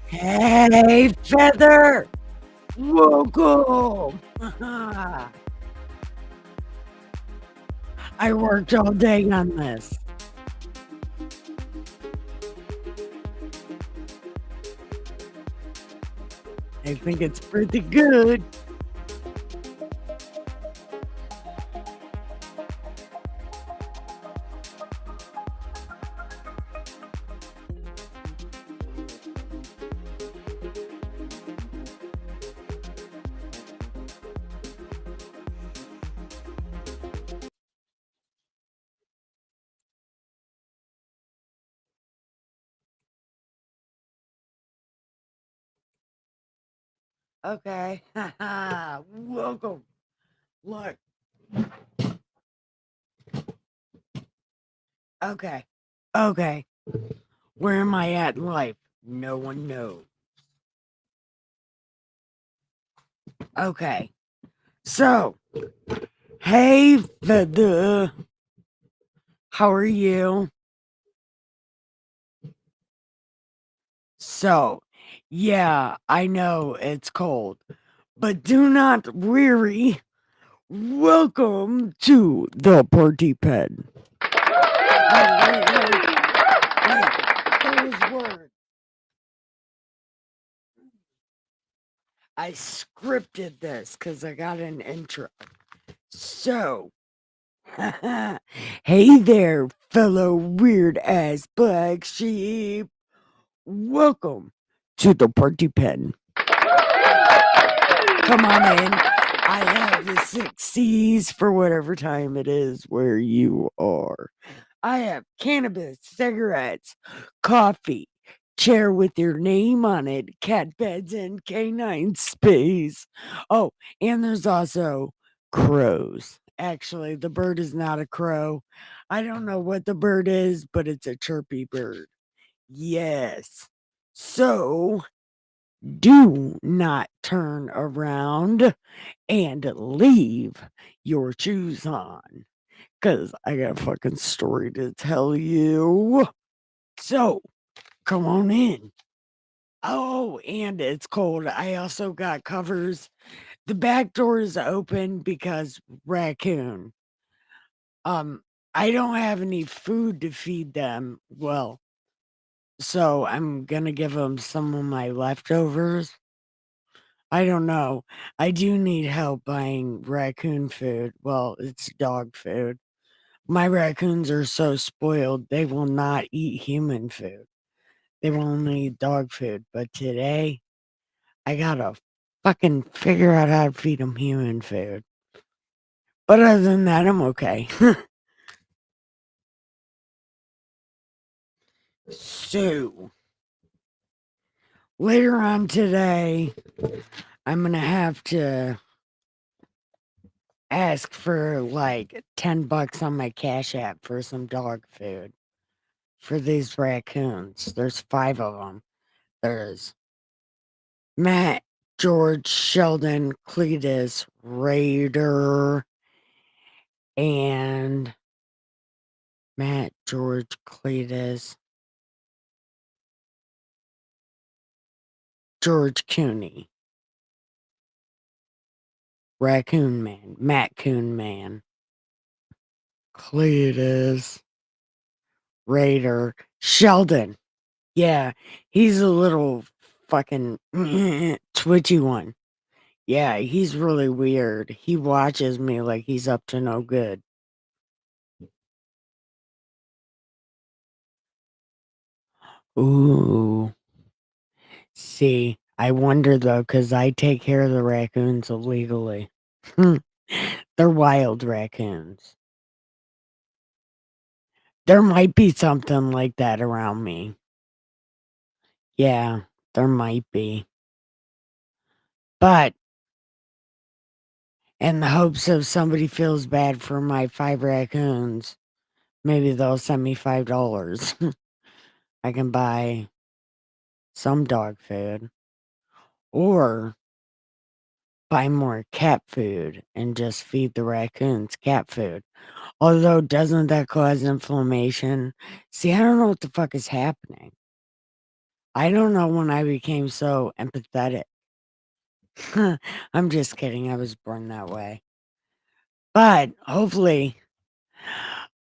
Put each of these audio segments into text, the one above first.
Hey, Feather! Welcome! I worked all day on this. I think it's pretty good. Okay. Welcome. Look. Okay. Okay. Where am I at in life? No one knows. Okay. So, hey, Feather. How are you? So, yeah, I know it's cold, but do not weary. Welcome to the party pen. Wait. Those words. I scripted this because I got an intro. So, hey there, fellow weird ass black sheep. Welcome to the party pen. Come on in. I have the 6 C's for whatever time it is where you are. I have cannabis, cigarettes, coffee, chair with your name on it, cat beds, and canine space. Oh, and there's also crows. Actually, the bird is not a crow. I don't know what the bird is, but it's a chirpy bird. Yes. So do not turn around and leave your shoes on. Cause I got a fucking story to tell you. So, come on in. Oh, and it's cold. I also got covers. The back door is open because raccoon. Um, I don't have any food to feed them. Well, so I'm gonna give them some of my leftovers. I don't know. I do need help buying raccoon food. Well, it's dog food. My raccoons are so spoiled, they will not eat human food. They will only eat dog food. But today, I gotta fucking figure out how to feed them human food. But other than that, I'm okay. So, later on today, I'm gonna have to ask for like $10 on my Cash App for some dog food for these raccoons. There's 5 of them. There's Matt, George, Sheldon, Cletus, Raider, and Matt, George, Cletus, George Cooney, Raccoon Man, Matt Coon Man, Cletus, Raider, Sheldon. Yeah, he's a little fucking twitchy one. Yeah, he's really weird. He watches me like he's up to no good. Ooh. See, I wonder though, because I take care of the raccoons illegally. They're wild raccoons. There might be something like that around me. Yeah, there might be. But in the hopes of somebody feels bad for my 5 raccoons, maybe they'll send me $5. I can buy some dog food or buy more cat food and just feed the raccoons cat food. Although, doesn't that cause inflammation? See, I don't know what the fuck is happening. I don't know when I became so empathetic. I'm just kidding. I was born that way. But hopefully,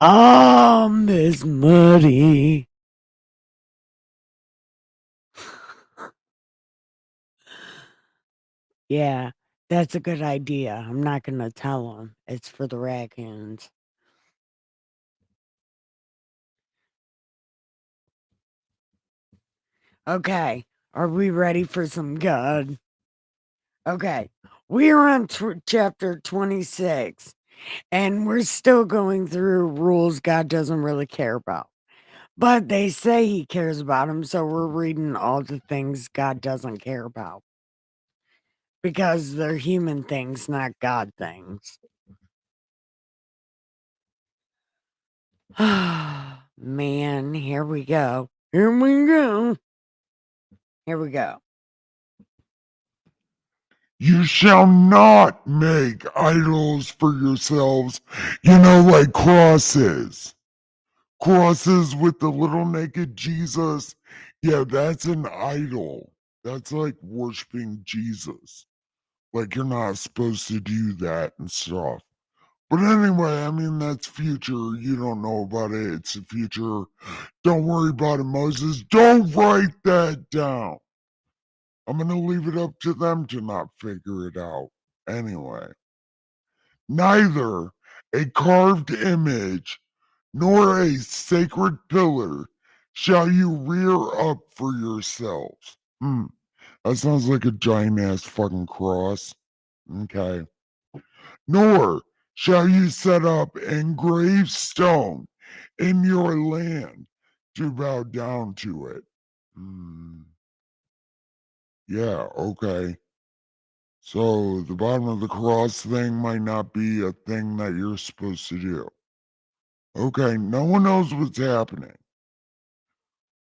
Miss Muddy. Yeah, that's a good idea. I'm not gonna tell him. It's for the raccoons. Okay, are we ready for some God? Okay, we're on chapter 26, and we're still going through rules God doesn't really care about. But they say he cares about them, so we're reading all the things God doesn't care about. Because they're human things, not God things. Man, here we go. Here we go. Here we go. You shall not make idols for yourselves, like crosses. Crosses with the little naked Jesus. Yeah, that's an idol. That's like worshiping Jesus. Like you're not supposed to do that and stuff. But anyway, I mean, that's future. You don't know about it. It's the future. Don't worry about it, Moses. Don't write that down. I'm going to leave it up to them to not figure it out. Anyway, neither a carved image nor a sacred pillar shall you rear up for yourselves. That sounds like a giant ass fucking cross. Okay. Nor shall you set up engraved stone in your land to bow down to it. Yeah, okay. So the bottom of the cross thing might not be a thing that you're supposed to do. Okay, no one knows what's happening.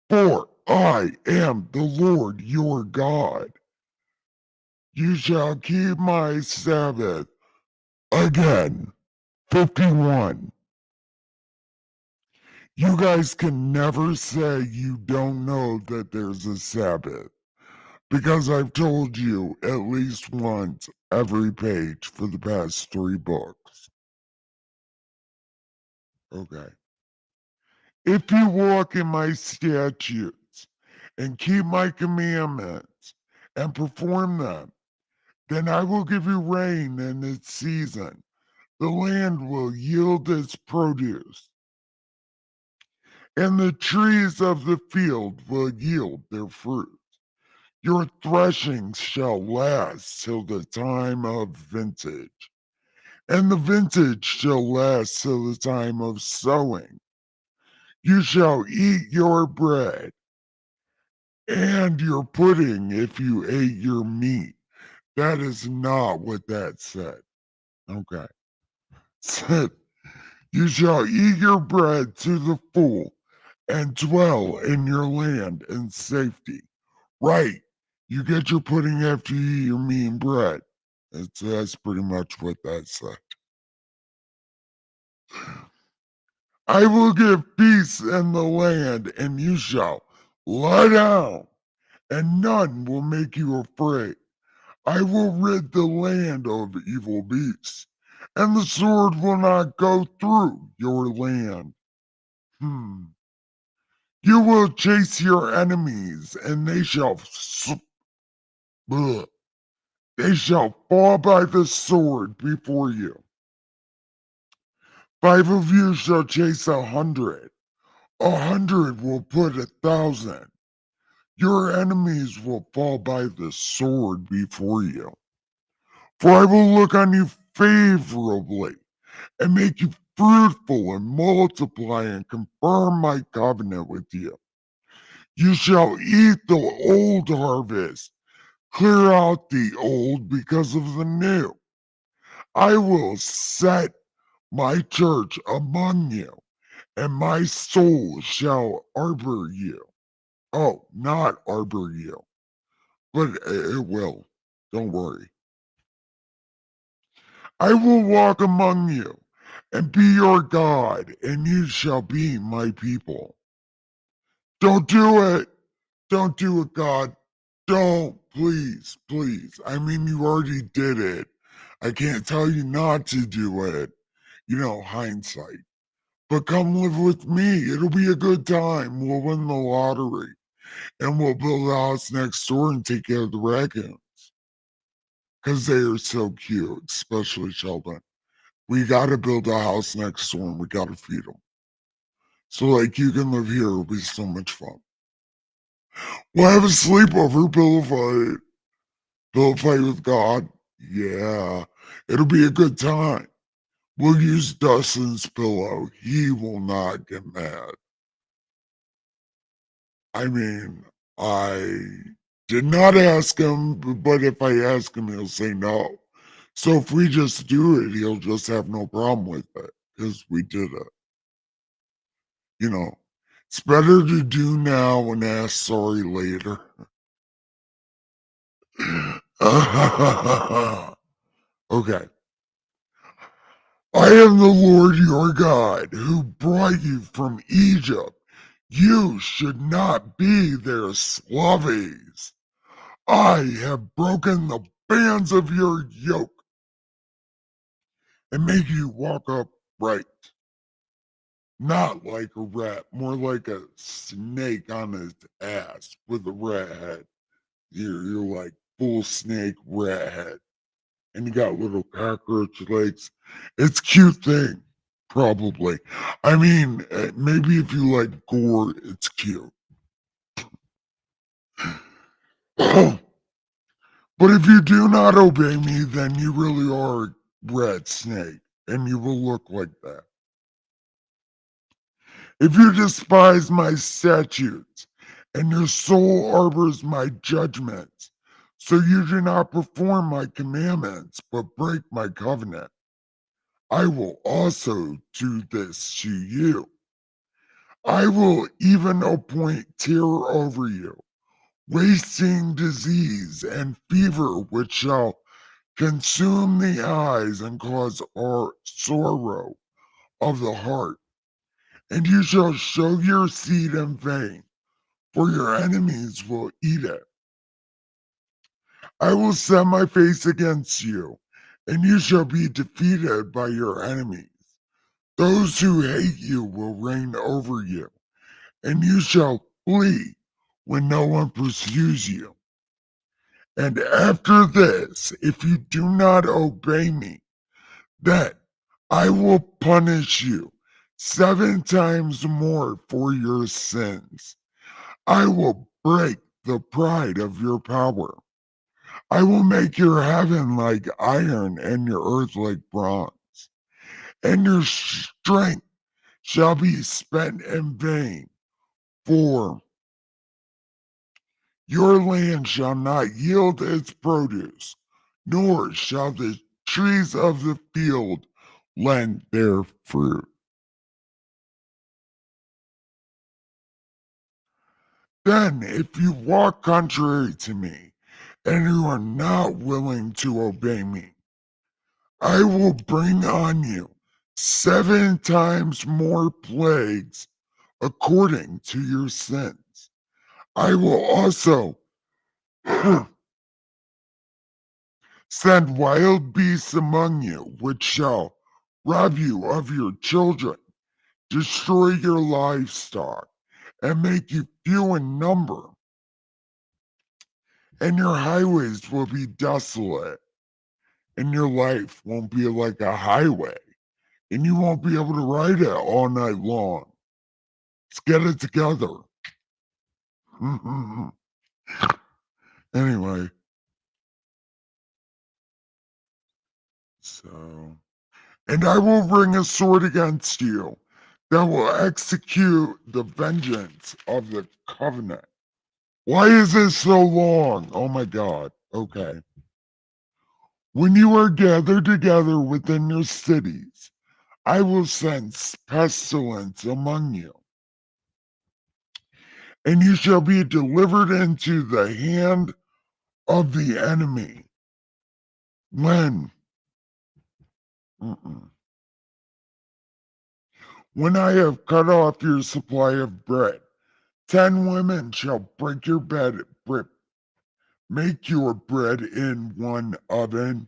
For I am the Lord your God. You shall keep my Sabbath. Again, 51. You guys can never say you don't know that there's a Sabbath because I've told you at least once every page for the past 3 books. Okay. If you walk in my statutes and keep my commandments and perform them, then I will give you rain in its season. The land will yield its produce, and the trees of the field will yield their fruit. Your threshings shall last till the time of vintage, and the vintage shall last till the time of sowing. You shall eat your bread and your pudding if you ate your meat. That is not what that said. Okay. It said, you shall eat your bread to the full and dwell in your land in safety. Right. You get your pudding after you eat your meat and bread. That's pretty much what that said. I will give peace in the land, and you shall lie down, and none will make you afraid. I will rid the land of evil beasts, and the sword will not go through your land. You will chase your enemies, and they shall fall by the sword before you. 5 of you shall chase 100. 100 will put 1,000. Your enemies will fall by the sword before you. For I will look on you favorably and make you fruitful and multiply and confirm my covenant with you. You shall eat the old harvest, clear out the old because of the new. I will set my church among you, and my soul shall arbor you. Oh, not arbor you, but it will. Don't worry. I will walk among you and be your God, and you shall be my people. Don't do it. Don't do it, God. Don't. Please, please. I mean, you already did it. I can't tell you not to do it. Hindsight. But come live with me. It'll be a good time. We'll win the lottery. And we'll build a house next door and take care of the raccoons. Because they are so cute, especially Sheldon. We got to build a house next door and we got to feed them. So, like, you can live here. It'll be so much fun. We'll have a sleepover, build a fight with God. Yeah, it'll be a good time. We'll use Dustin's pillow. He will not get mad. I mean, I did not ask him, but if I ask him, he'll say no. So if we just do it, he'll just have no problem with it because we did it. You know, it's better to do now and ask sorry later. Okay. I am the Lord your God who brought you from Egypt. You should not be their slaves. I have broken the bands of your yoke and make you walk upright. Not like a rat, more like a snake on his ass with a rat head. You're like full snake rat head. And you got little cockroach legs. It's a cute thing, probably. I mean, maybe if you like gore, it's cute. But if you do not obey me, then you really are a rat snake, and you will look like that. If you despise my statutes, and your soul harbors my judgments, so you do not perform my commandments, but break my covenant, I will also do this to you. I will even appoint terror over you, wasting disease and fever, which shall consume the eyes and cause sorrow of the heart. And you shall show your seed in vain, for your enemies will eat it. I will set my face against you, and you shall be defeated by your enemies. Those who hate you will reign over you, and you shall flee when no one pursues you. And after this, if you do not obey me, then I will punish you 7 times more for your sins. I will break the pride of your power. I will make your heaven like iron and your earth like bronze, and your strength shall be spent in vain, for your land shall not yield its produce, nor shall the trees of the field lend their fruit. Then, if you walk contrary to me, and you are not willing to obey me, I will bring on you 7 times more plagues according to your sins. I will also send wild beasts among you, which shall rob you of your children, destroy your livestock, and make you few in number, and your highways will be desolate, and your life won't be like a highway, and you won't be able to ride it all night long. Let's get it together. Anyway, so, and I will bring a sword against you that will execute the vengeance of the covenant. Why is this so long? Oh my God. Okay. When you are gathered together within your cities, I will send pestilence among you, and you shall be delivered into the hand of the enemy. When? Mm-mm. When I have cut off your supply of bread, 10 women shall make your bread in one oven,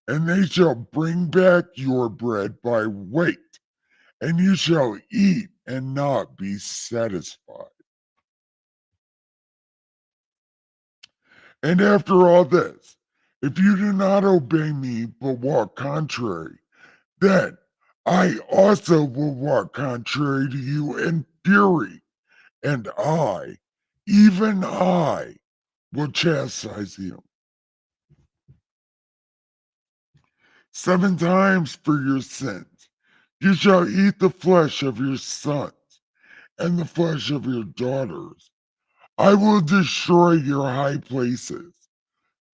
and they shall bring back your bread by weight, and you shall eat and not be satisfied. And after all this, if you do not obey me, but walk contrary, then I also will walk contrary to you in fury, and I, even I, will chastise you 7 times for your sins. You shall eat the flesh of your sons and the flesh of your daughters. I will destroy your high places,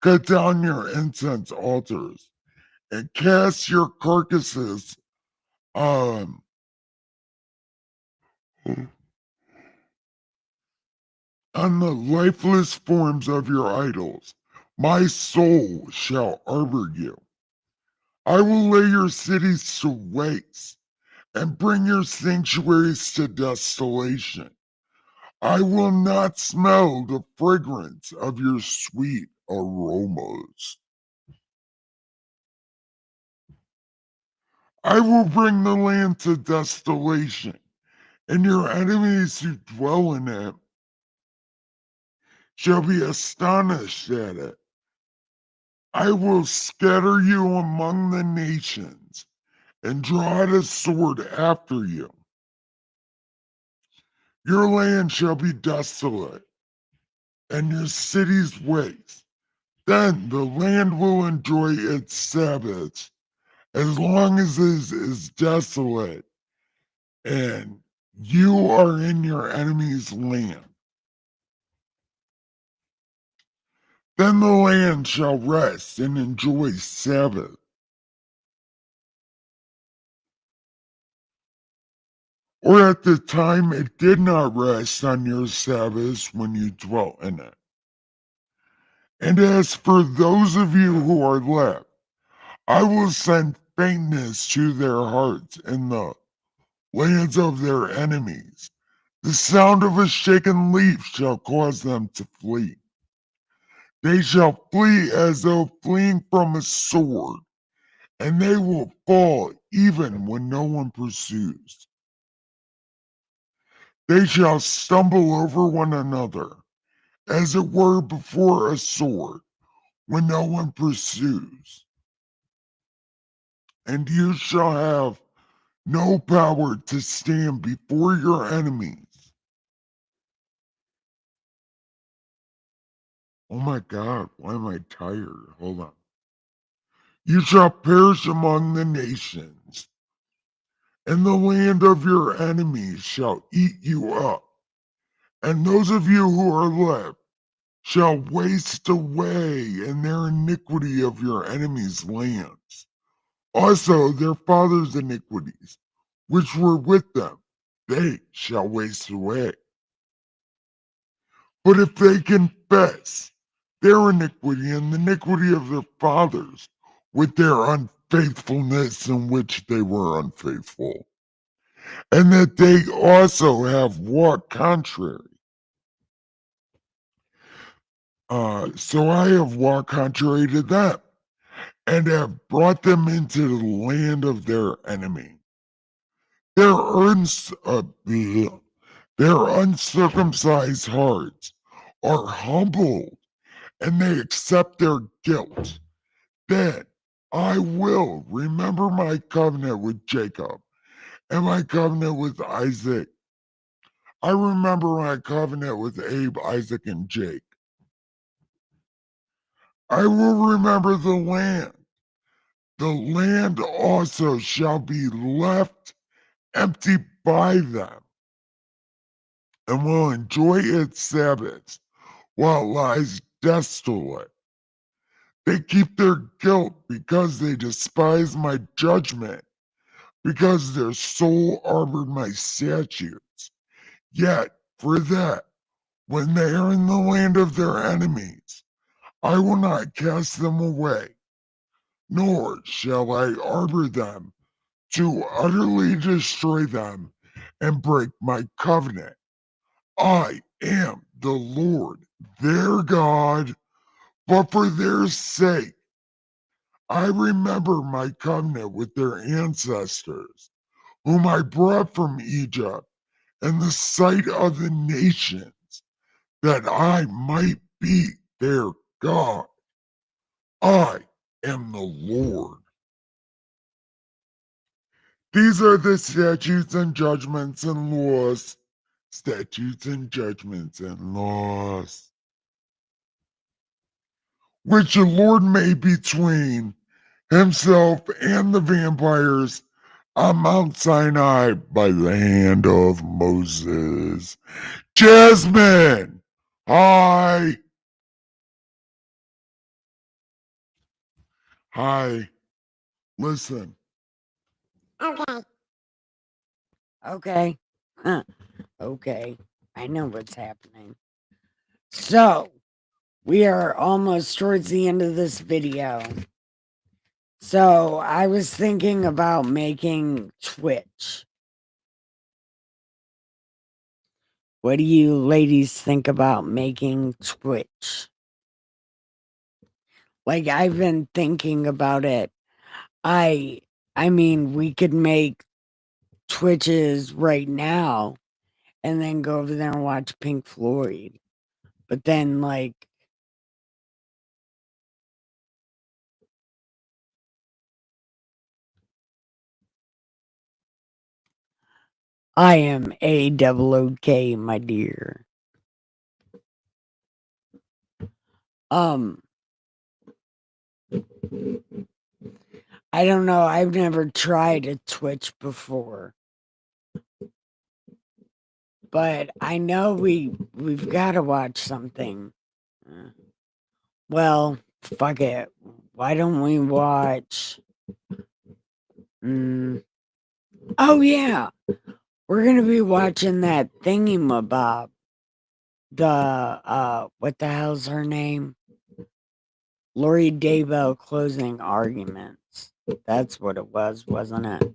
cut down your incense altars, and cast your carcasses on the lifeless forms of your idols. My soul shall arbor you. I will lay your cities to waste and bring your sanctuaries to desolation. I will not smell the fragrance of your sweet aromas. I will bring the land to desolation, and your enemies who dwell in it shall be astonished at it. I will scatter you among the nations and draw out a sword after you. Your land shall be desolate, and your cities waste. Then the land will enjoy its Sabbaths as long as it is desolate, and you are in your enemy's land. Then the land shall rest and enjoy Sabbath. Or at the time it did not rest on your Sabbaths when you dwelt in it. And as for those of you who are left, I will send faintness to their hearts in the lands of their enemies. The sound of a shaken leaf shall cause them to flee. They shall flee as though fleeing from a sword, and they will fall even when no one pursues. They shall stumble over one another, as it were before a sword, when no one pursues. And you shall have no power to stand before your enemies. Oh my God, why am I tired? Hold on. You shall perish among the nations, and the land of your enemies shall eat you up. And those of you who are left shall waste away in their iniquity of your enemies' lands. Also their fathers' iniquities, which were with them, they shall waste away. But if they confess their iniquity and the iniquity of their fathers with their unfaithfulness in which they were unfaithful, and that they also have walked contrary. So I have walked contrary to them, and have brought them into the land of their enemy. Their, their uncircumcised hearts are humbled, and they accept their guilt. Then I will remember my covenant with Jacob and my covenant with Isaac. I remember my covenant with Abe, Isaac, and Jake. I will remember the land. The land also shall be left empty by them, and will enjoy its Sabbaths while it lies desolate. They keep their guilt because they despise my judgment, because their soul harbored my statutes. Yet, for that, when they are in the land of their enemies, I will not cast them away, nor shall I harbor them to utterly destroy them and break my covenant. I am the Lord, their God, but for their sake, I remember my covenant with their ancestors, whom I brought from Egypt and the sight of the nations, that I might be their God. I am the Lord. These are the statutes and judgments and laws, statutes and judgments and laws, which the Lord made between himself and the vampires on Mount Sinai by the hand of Moses. Jasmine! Hi! Hi. Listen. Okay. Okay. Huh. Okay. I know what's happening. So, we are almost towards the end of this video. So, I was thinking about making Twitch. What do you ladies think about making Twitch? Like, I've been thinking about it. I mean, we could make Twitches right now and then go over there and watch Pink Floyd. But then, like, I am A-double-O-K, my dear. I don't know. I've never tried a Twitch before. But I know we've got to watch something. Well, fuck it. Why don't we watch? Oh yeah, we're gonna be watching that thingy-mabob. The what the hell's her name? Laurie Daybell closing arguments. That's what it was, wasn't it?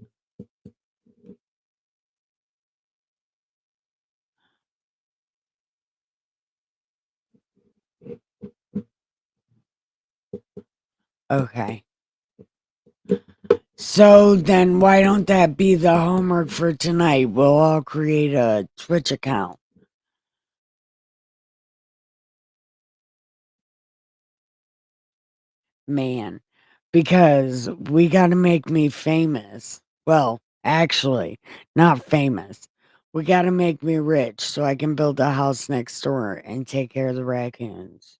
Okay. So then why don't that be the homework for tonight? We'll all create a Twitch account. Man, because we got to make me famous. Well, actually, not famous. We got to make me rich so I can build a house next door and take care of the raccoons.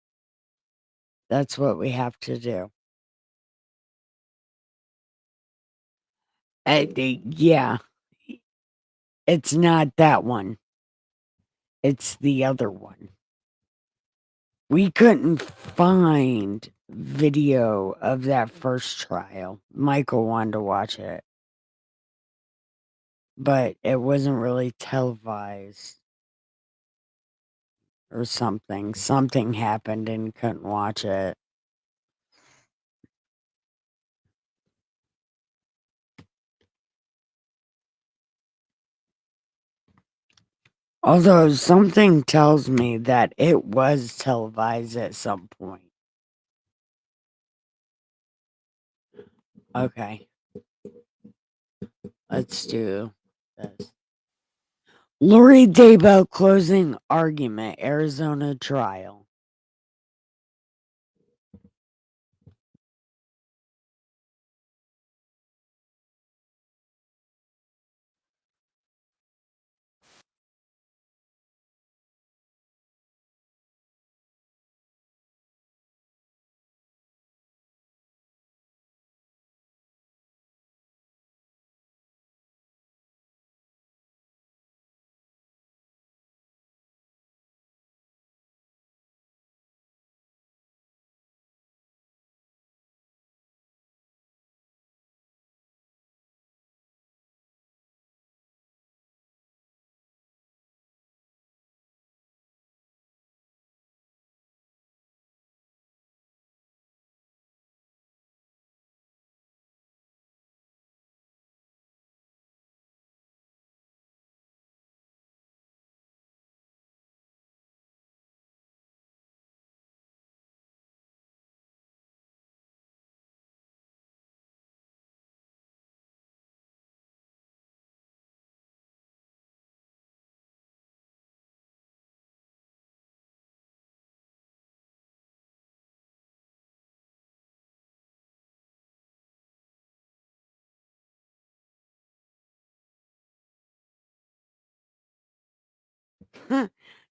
That's what we have to do. Yeah, it's not that one. It's the other one. We couldn't find video of that first trial. Michael wanted to watch it, but it wasn't really televised or something. Something happened and couldn't watch it. Although something tells me that it was televised at some point. Okay. Let's do this. Laurie Daybell closing argument, Arizona trial.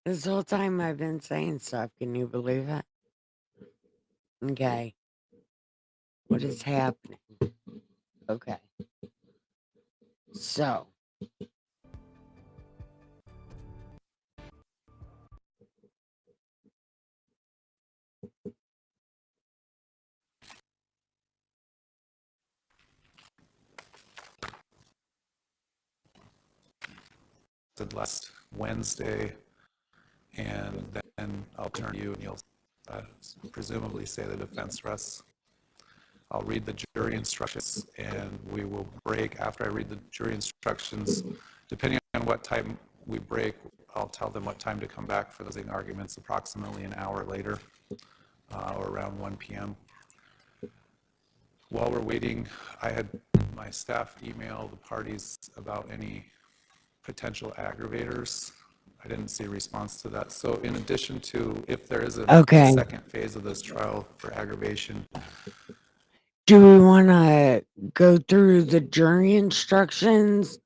This whole time I've been saying stuff. Can you believe it? Okay. What is happening? Okay. So. Last Wednesday, and then I'll turn to you and you'll presumably say the defense for us. I'll read the jury instructions and we will break after I read the jury instructions. Depending on what time we break, I'll tell them what time to come back for those arguments, approximately an hour later or around 1 p.m. While we're waiting, I had my staff email the parties about any potential aggravators. I didn't see a response to that. So in addition to, if there is a second phase of this trial for aggravation. Do we want to go through the jury instructions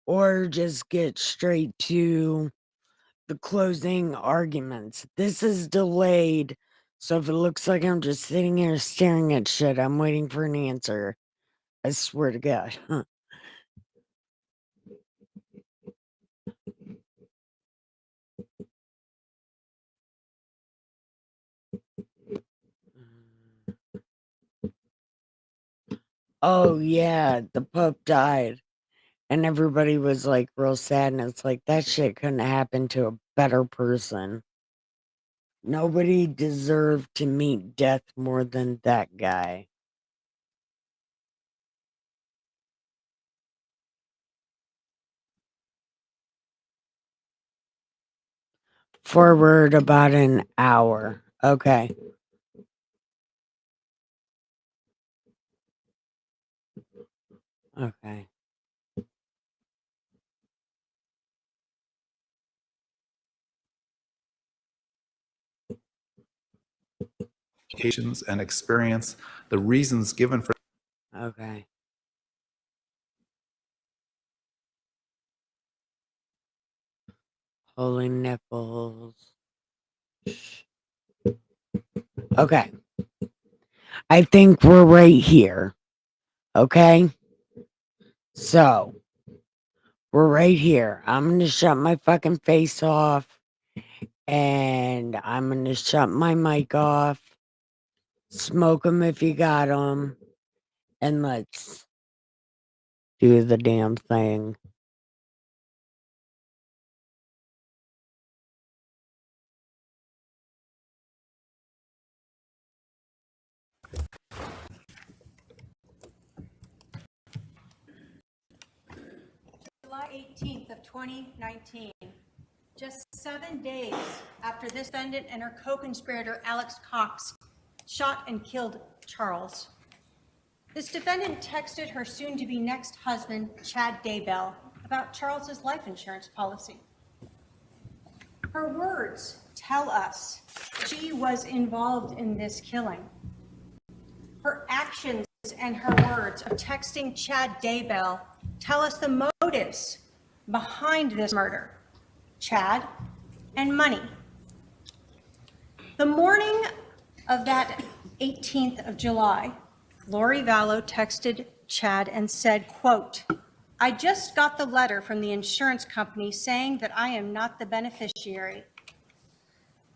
or just get straight to the closing arguments? This is delayed, so if it looks like I'm just sitting here staring at shit, I'm waiting for an answer. I swear to God. Oh, yeah, the Pope died. And everybody was like real sad. And it's like that shit couldn't happen to a better person. Nobody deserved to meet death more than that guy. Forward about an hour. Okay. Okay. And experience the reasons given for. Okay. Holy nipples. Okay. I think we're right here. Okay. So we're right here. I'm going to shut my fucking face off and I'm going to shut my mic off. Smoke them if you got them. And let's do the damn thing. July 18th of 2019, just 7 days after this defendant and her co-conspirator Alex Cox shot and killed Charles. This defendant texted her soon-to-be next husband, Chad Daybell, about Charles's life insurance policy. Her words tell us she was involved in this killing. Her actions and her words of texting Chad Daybell tell us the motives behind this murder: Chad and money. The morning of that 18th of July, Laurie Vallow texted Chad and said, quote, "I just got the letter from the insurance company saying that I am not the beneficiary.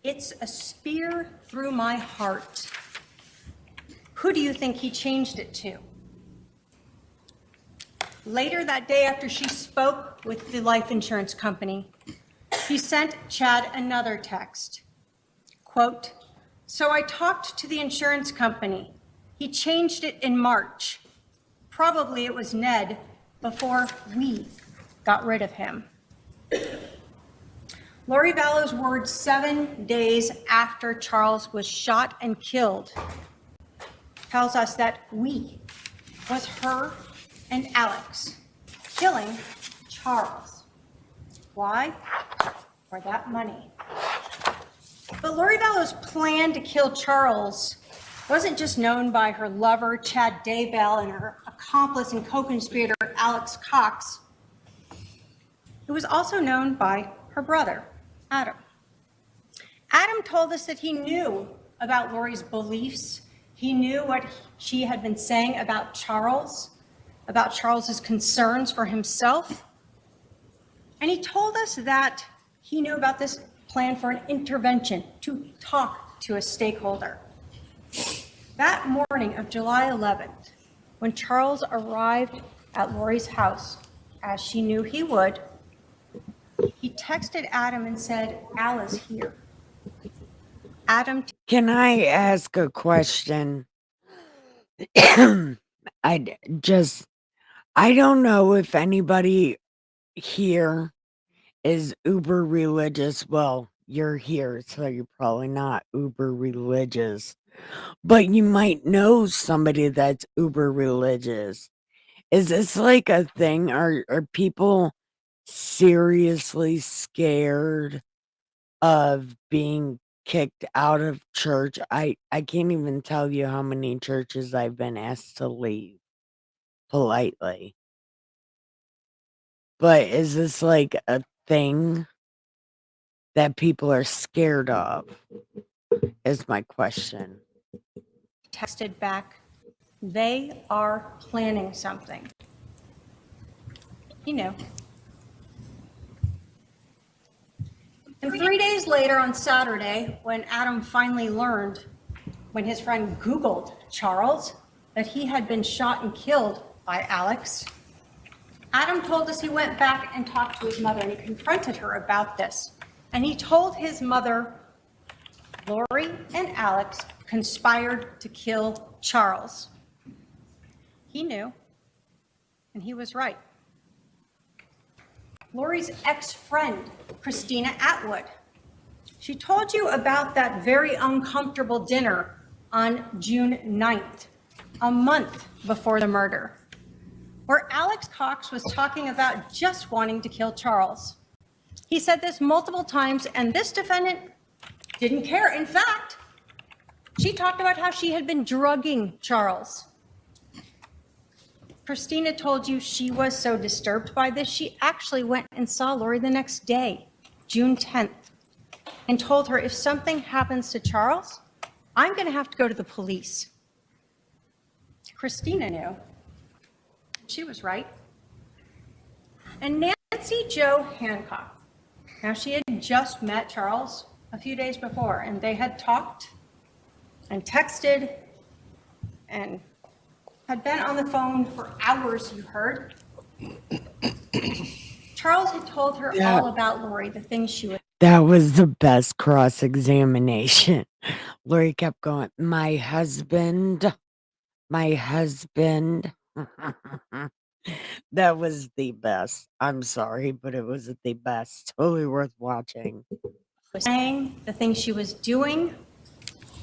It's a spear through my heart. Who do you think he changed it to?" Later that day, after she spoke with the life insurance company, she sent Chad another text. Quote, "So I talked to the insurance company. He changed it in March. Probably it was Ned before we got rid of him." Laurie Vallow's words 7 days after Charles was shot and killed tells us that we was her and Alex killing Charles. Why? For that money. But Laurie Vallow's plan to kill Charles wasn't just known by her lover, Chad Daybell, and her accomplice and co-conspirator, Alex Cox. It was also known by her brother, Adam. Adam told us that he knew about Laurie's beliefs. He knew what she had been saying about Charles's concerns for himself. And he told us that he knew about this plan for an intervention to talk to a stakeholder. That morning of July 11th, when Charles arrived at Laurie's house, as she knew he would, he texted Adam and said, "Al is here." Adam. Can I ask a question? I don't know if anybody here is uber religious. Well, you're here, so you're probably not uber religious, but you might know somebody that's uber religious. Is this like a thing? Are people seriously scared of being kicked out of church? I can't even tell you how many churches I've been asked to leave politely. But is this like a thing that people are scared of? Is my question. Texted back, "They are planning something." He knew. And 3 days later on Saturday, when Adam finally learned, when his friend Googled Charles, that he had been shot and killed by Alex, Adam told us he went back and talked to his mother and he confronted her about this. And he told his mother, Laurie and Alex conspired to kill Charles. He knew, and he was right. Laurie's ex-friend, Christina Atwood, she told you about that very uncomfortable dinner on June 9th, a month before the murder, where Alex Cox was talking about just wanting to kill Charles. He said this multiple times, and this defendant didn't care. In fact, she talked about how she had been drugging Charles. Christina told you she was so disturbed by this, she actually went and saw Laurie the next day, June 10th, and told her, if something happens to Charles, I'm going to have to go to the police. Christina knew. She was right. And Nancy Jo Hancock, now she had just met Charles a few days before, and they had talked and texted and had been on the phone for hours, you heard. Charles had told her all about Laurie, the things she would. That was the best cross-examination. Laurie kept going, my husband. That was the best. I'm sorry, but it was the best. Totally worth watching. Saying the things she was doing.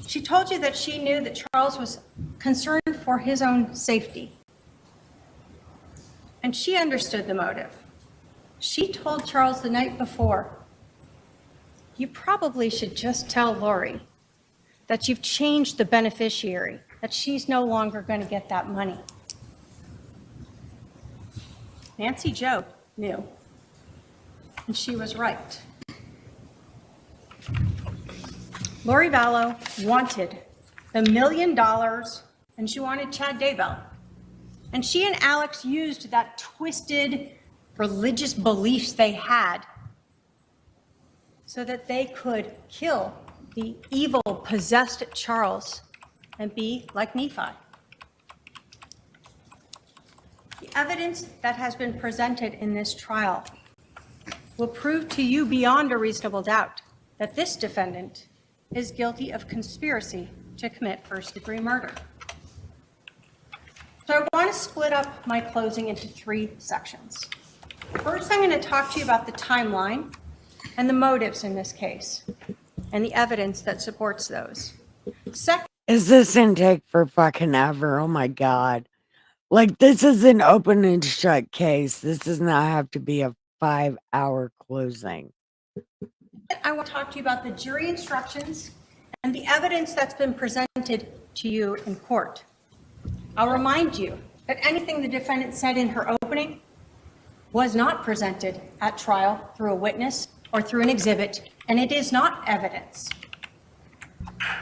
She told you that she knew that Charles was concerned for his own safety. And she understood the motive. She told Charles the night before, you probably should just tell Laurie that you've changed the beneficiary, that she's no longer going to get that money. Nancy Jo knew, and she was right. Laurie Vallow wanted the $1 million, and she wanted Chad Daybell. And she and Alex used that twisted religious beliefs they had so that they could kill the evil, possessed Charles and be like Nephi. The evidence that has been presented in this trial will prove to you beyond a reasonable doubt that this defendant is guilty of conspiracy to commit first-degree murder. So I want to split up my closing into 3 sections. First, I'm going to talk to you about the timeline and the motives in this case and the evidence that supports those. Second, is this intake for fucking ever? Oh my God. Like, this is an open and shut case. This does not have to be a 5-hour closing. I want to talk to you about the jury instructions and the evidence that's been presented to you in court. I'll remind you that anything the defendant said in her opening was not presented at trial through a witness or through an exhibit and it is not evidence.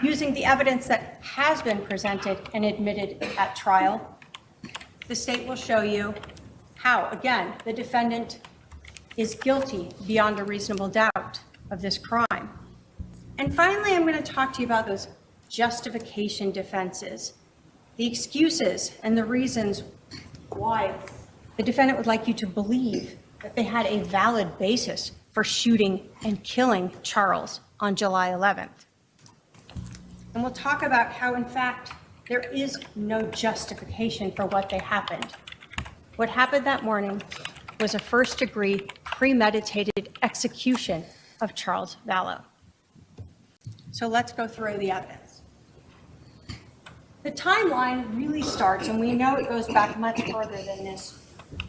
Using the evidence that has been presented and admitted at trial, the state will show you how, again, the defendant is guilty beyond a reasonable doubt of this crime. And finally, I'm going to talk to you about those justification defenses, the excuses and the reasons why the defendant would like you to believe that they had a valid basis for shooting and killing Charles on July 11th. And we'll talk about how, in fact, there is no justification for what they happened. What happened that morning was a first-degree premeditated execution of Charles Vallow. So let's go through the evidence. The timeline really starts, and we know it goes back much further than this,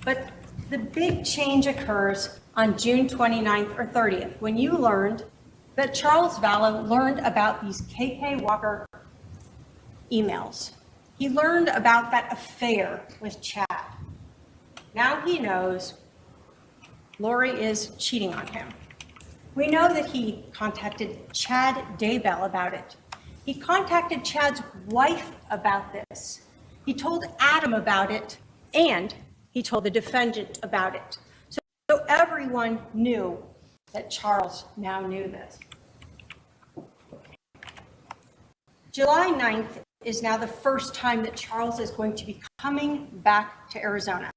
but the big change occurs on June 29th or 30th, when you learned that Charles Vallow learned about these KK Walker emails. He learned about that affair with Chad. Now he knows Laurie is cheating on him. We know that he contacted Chad Daybell about it. He contacted Chad's wife about this. He told Adam about it, and he told the defendant about it. So everyone knew that Charles now knew this. July 9th is now the first time that Charles is going to be coming back to Arizona.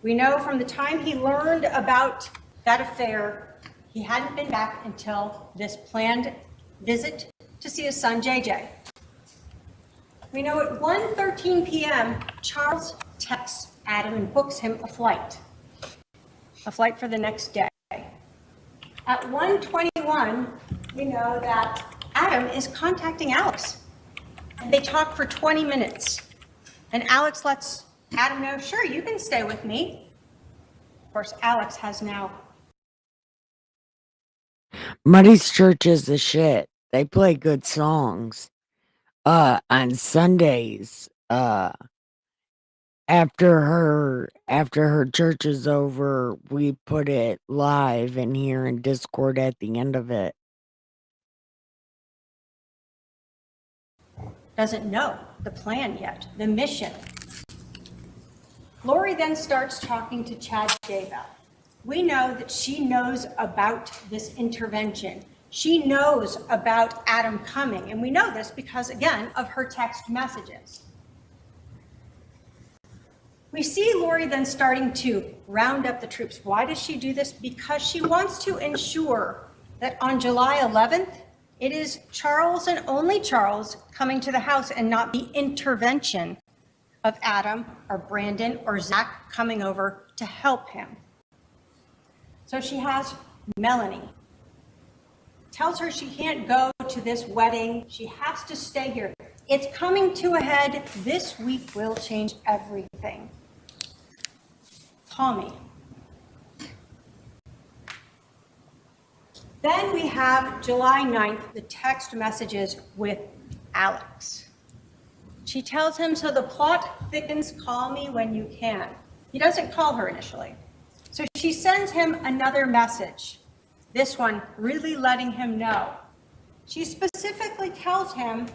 We know from the time he learned about that affair, he hadn't been back until this planned visit to see his son, JJ. We know at 1:13 p.m., Charles texts Adam and books him a flight for the next day. At 1:21, we know that Adam is contacting Alex, and they talk for 20 minutes. And Alex lets Adam know, sure, you can stay with me. Of course, Alex has now. Muddy's church is the shit. They play good songs. On Sundays, after her church is over, we put it live in here in Discord at the end of it. Doesn't know the plan yet, the mission. Laurie then starts talking to Chad Daybell. We know that she knows about this intervention. She knows about Adam coming, and we know this because, again, of her text messages. We see Laurie then starting to round up the troops. Why does she do this? Because she wants to ensure that on July 11th, it is Charles and only Charles coming to the house and not the intervention of Adam or Brandon or Zach coming over to help him. So she has Melanie. Tells her she can't go to this wedding. She has to stay here. It's coming to a head. This week will change everything. Call me. Then we have July 9th, the text messages with Alex. She tells him, so the plot thickens, call me when you can. He doesn't call her initially. So she sends him another message. This one really letting him know. She specifically tells him,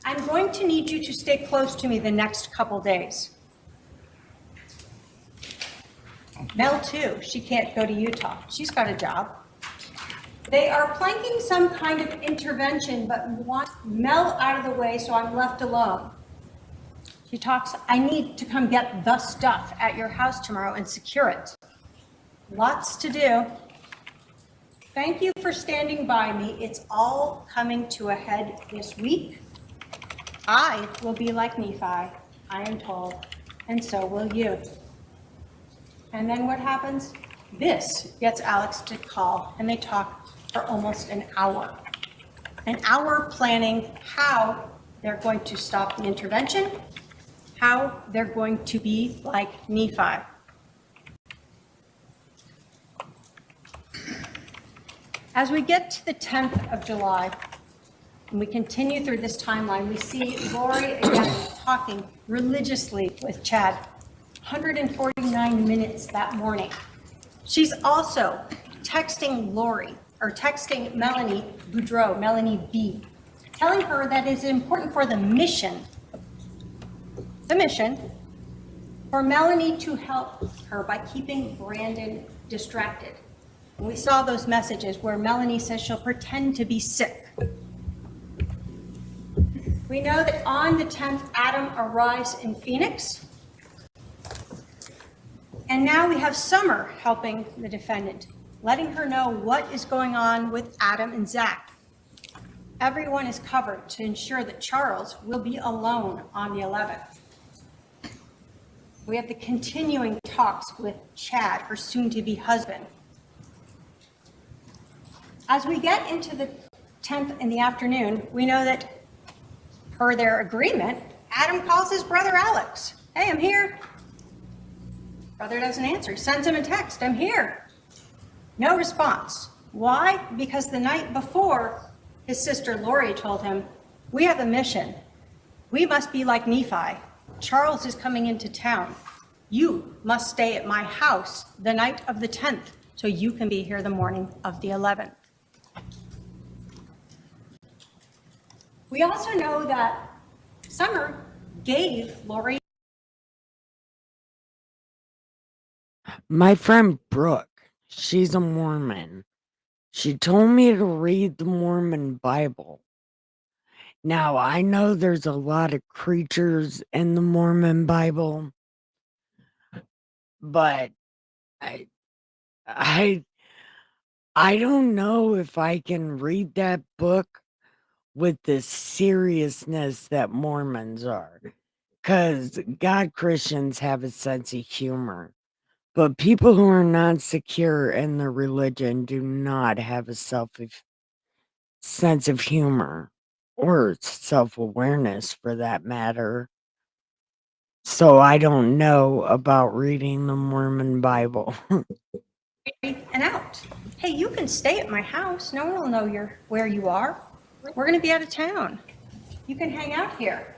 I'm going to need you to stay close to me the next couple days. Mel too, she can't go to Utah. She's got a job. They are planking some kind of intervention, but want Mel out of the way so I'm left alone. She talks, I need to come get the stuff at your house tomorrow and secure it. Lots to do. Thank you for standing by me. It's all coming to a head this week. I will be like Nephi, I am told, and so will you. And then what happens? This gets Alex to call, and they talk for almost an hour. An hour planning how they're going to stop the intervention, how they're going to be like Nephi. As we get to the 10th of July, and we continue through this timeline, we see Laurie again talking religiously with Chad, 149 minutes that morning. She's also texting Laurie texting Melanie Boudreau, Melanie B, telling her that it's important for the mission, for Melanie to help her by keeping Brandon distracted. And we saw those messages where Melanie says she'll pretend to be sick. We know that on the 10th, Adam arrives in Phoenix. And now we have Summer helping the defendant, letting her know what is going on with Adam and Zach. Everyone is covered to ensure that Charles will be alone on the 11th. We have the continuing talks with Chad, her soon-to-be husband. As we get into the 10th in the afternoon, we know that per their agreement, Adam calls his brother Alex. Hey, I'm here. Brother doesn't answer. He sends him a text. I'm here. No response. Why? Because the night before, his sister Laurie told him, we have a mission. We must be like Nephi. Charles is coming into town. You must stay at my house the night of the 10th so you can be here the morning of the 11th. We also know that Summer gave Laurie. My friend Brooke, she's a Mormon. She told me to read the Mormon Bible. Now, I know there's a lot of creatures in the Mormon Bible, but I don't know if I can read that book with the seriousness that Mormons are. Because God Christians have a sense of humor. But people who are not secure in their religion do not have a sense of humor or self-awareness for that matter. So I don't know about reading the Mormon Bible. And out. Hey, you can stay at my house. No one will know where you are. We're going to be out of town. You can hang out here.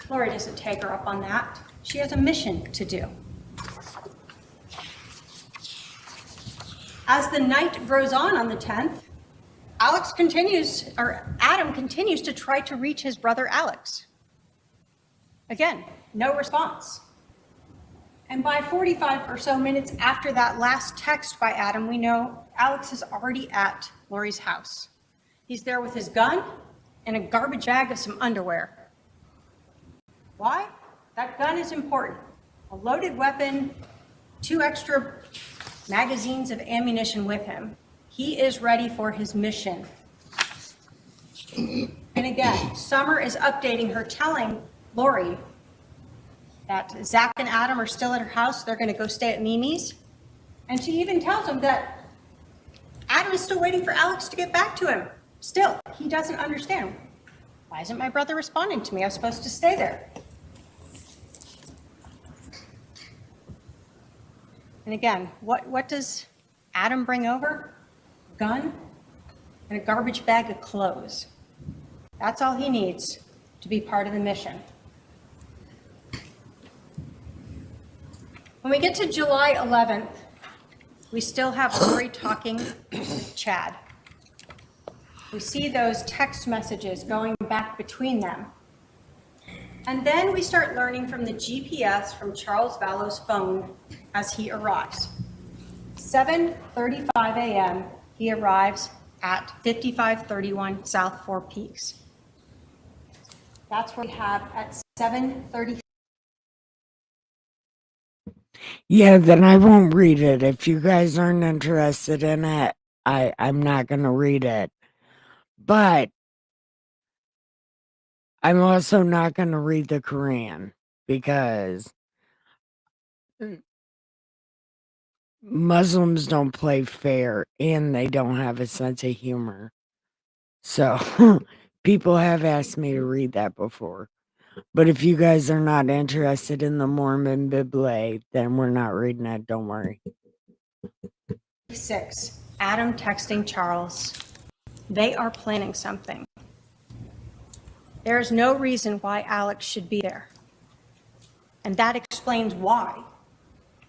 Laurie doesn't take her up on that. She has a mission to do. As the night grows on the 10th, Adam continues to try to reach his brother Alex. Again, no response. And by 45 or so minutes after that last text by Adam, we know Alex is already at Laurie's house. He's there with his gun and a garbage bag of some underwear. Why? That gun is important. A loaded weapon, 2 extra magazines of ammunition with him. He is ready for his mission. And again, Summer is updating her, telling Laurie that Zach and Adam are still at her house. They're going to go stay at Mimi's. And she even tells him that Adam is still waiting for Alex to get back to him. Still, he doesn't understand. Why isn't my brother responding to me? I was supposed to stay there. And again, what does Adam bring over? A gun and a garbage bag of clothes. That's all he needs to be part of the mission. When we get to July 11th, we still have Laurie talking with Chad. We see those text messages going back between them. And then we start learning from the GPS from Charles Vallow's phone as he arrives. 7:35 a.m., he arrives at 5531 South Four Peaks. That's where we have at 7:30. Yeah, then I won't read it. If you guys aren't interested in it, I'm not going to read it. But I'm also not going to read the Quran because Muslims don't play fair and they don't have a sense of humor. So people have asked me to read that before. But if you guys are not interested in the Mormon Bible, then we're not reading it. Don't worry. 6, Adam texting Charles. They are planning something. There is no reason why Alex should be there. And that explains why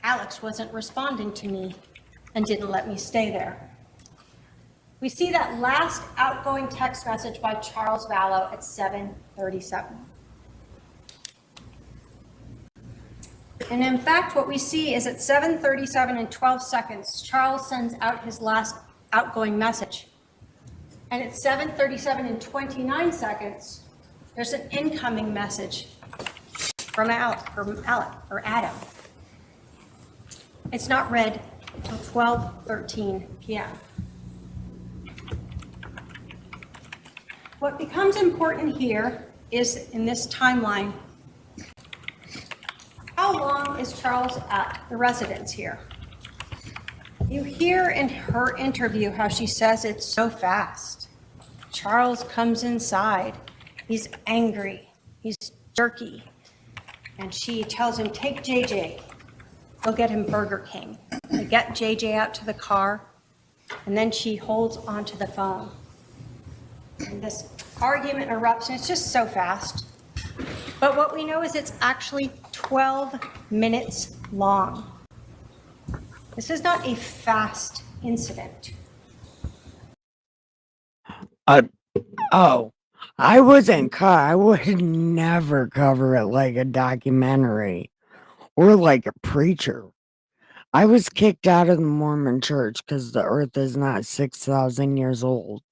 Alex wasn't responding to me and didn't let me stay there. We see that last outgoing text message by Charles Vallow at 7:37. And in fact, what we see is at 7:37 and 12 seconds, Charles sends out his last outgoing message. And at 7:37 and 29 seconds, there's an incoming message from Adam. It's not read until 12:13 p.m. What becomes important here is, in this timeline, how long is Charles at the residence here? You hear in her interview how she says it's so fast. Charles comes inside. He's angry. He's jerky. And she tells him, take JJ. Go get him Burger King. They get JJ out to the car, and then she holds onto the phone. And this argument erupts, and it's just so fast. But what we know is it's actually 12 minutes long. This is not a fast incident. I wasn't I would never cover it like a documentary or like a preacher. I was kicked out of the Mormon church because the earth is not 6,000 years old.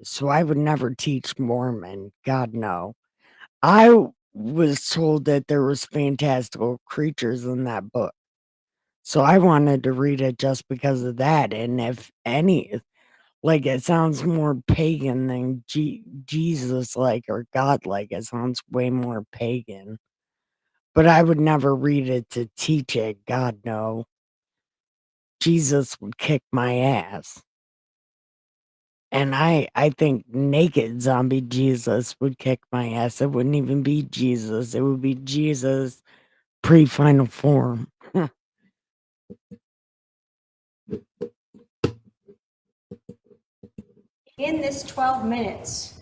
So I would never teach Mormon. God, no. I was told that there was fantastical creatures in that book. So I wanted to read it just because of that. And if any, like, it sounds more pagan than Jesus-like or God-like. It sounds way more pagan. But I would never read it to teach it. God, no. Jesus would kick my ass. And I think naked zombie Jesus would kick my ass. It wouldn't even be Jesus. It would be Jesus pre-final form. In this 12 minutes,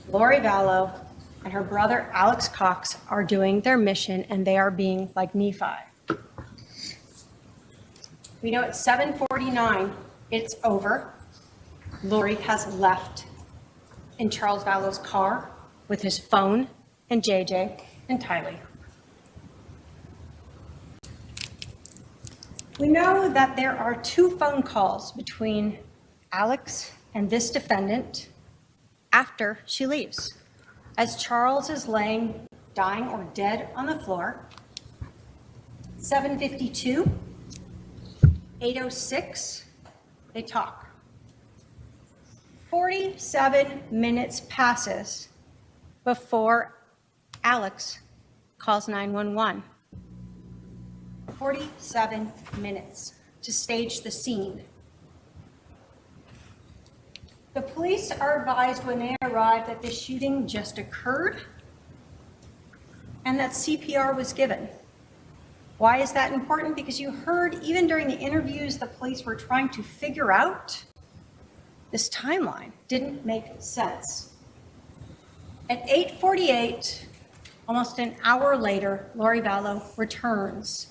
Laurie Vallow and her brother Alex Cox are doing their mission, and they are being like Nephi. We know at 7:49, it's over. Laurie has left in Charles Vallow's car with his phone and JJ and Tylee. We know that there are 2 phone calls between Alex and this defendant after she leaves. As Charles is laying, dying or dead on the floor, 7:52, 8:06, they talk. 47 minutes passes before Alex calls 911. 47 minutes to stage the scene. The police are advised when they arrive that the shooting just occurred and that CPR was given. Why is that important? Because you heard even during the interviews, the police were trying to figure out this timeline. Didn't make sense. At 8:48, almost an hour later, Laurie Vallow returns.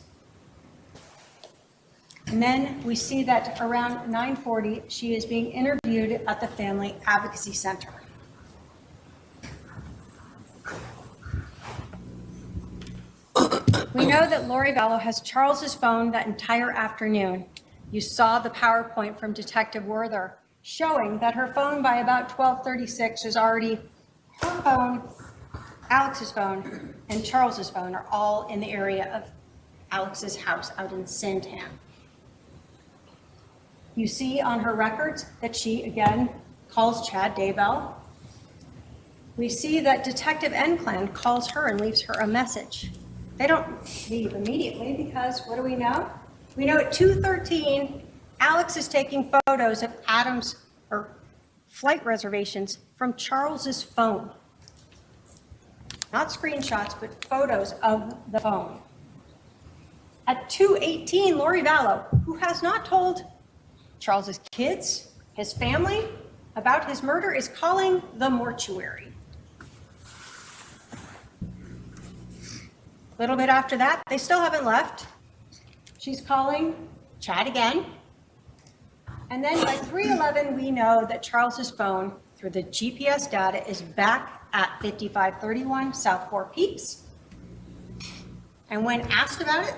And then we see that around 9:40, she is being interviewed at the Family Advocacy Center. We know that Laurie Vallow has Charles's phone that entire afternoon. You saw the PowerPoint from Detective Werther showing that her phone by about 12:36 is already her phone, Alex's phone, and Charles's phone are all in the area of Alex's house out in Santan. You see on her records that she, again, calls Chad Daybell. We see that Detective Enclan calls her and leaves her a message. They don't leave immediately because what do we know? We know at 2:13, Alex is taking photos of Adam's flight reservations from Charles's phone. Not screenshots, but photos of the phone. At 2:18, Laurie Vallow, who has not told Charles's kids, his family, about his murder, is calling the mortuary. A little bit after that, they still haven't left. She's calling Chad again. And then by 3:11, we know that Charles's phone, through the GPS data, is back at 5531 South Four Peaks. And when asked about it,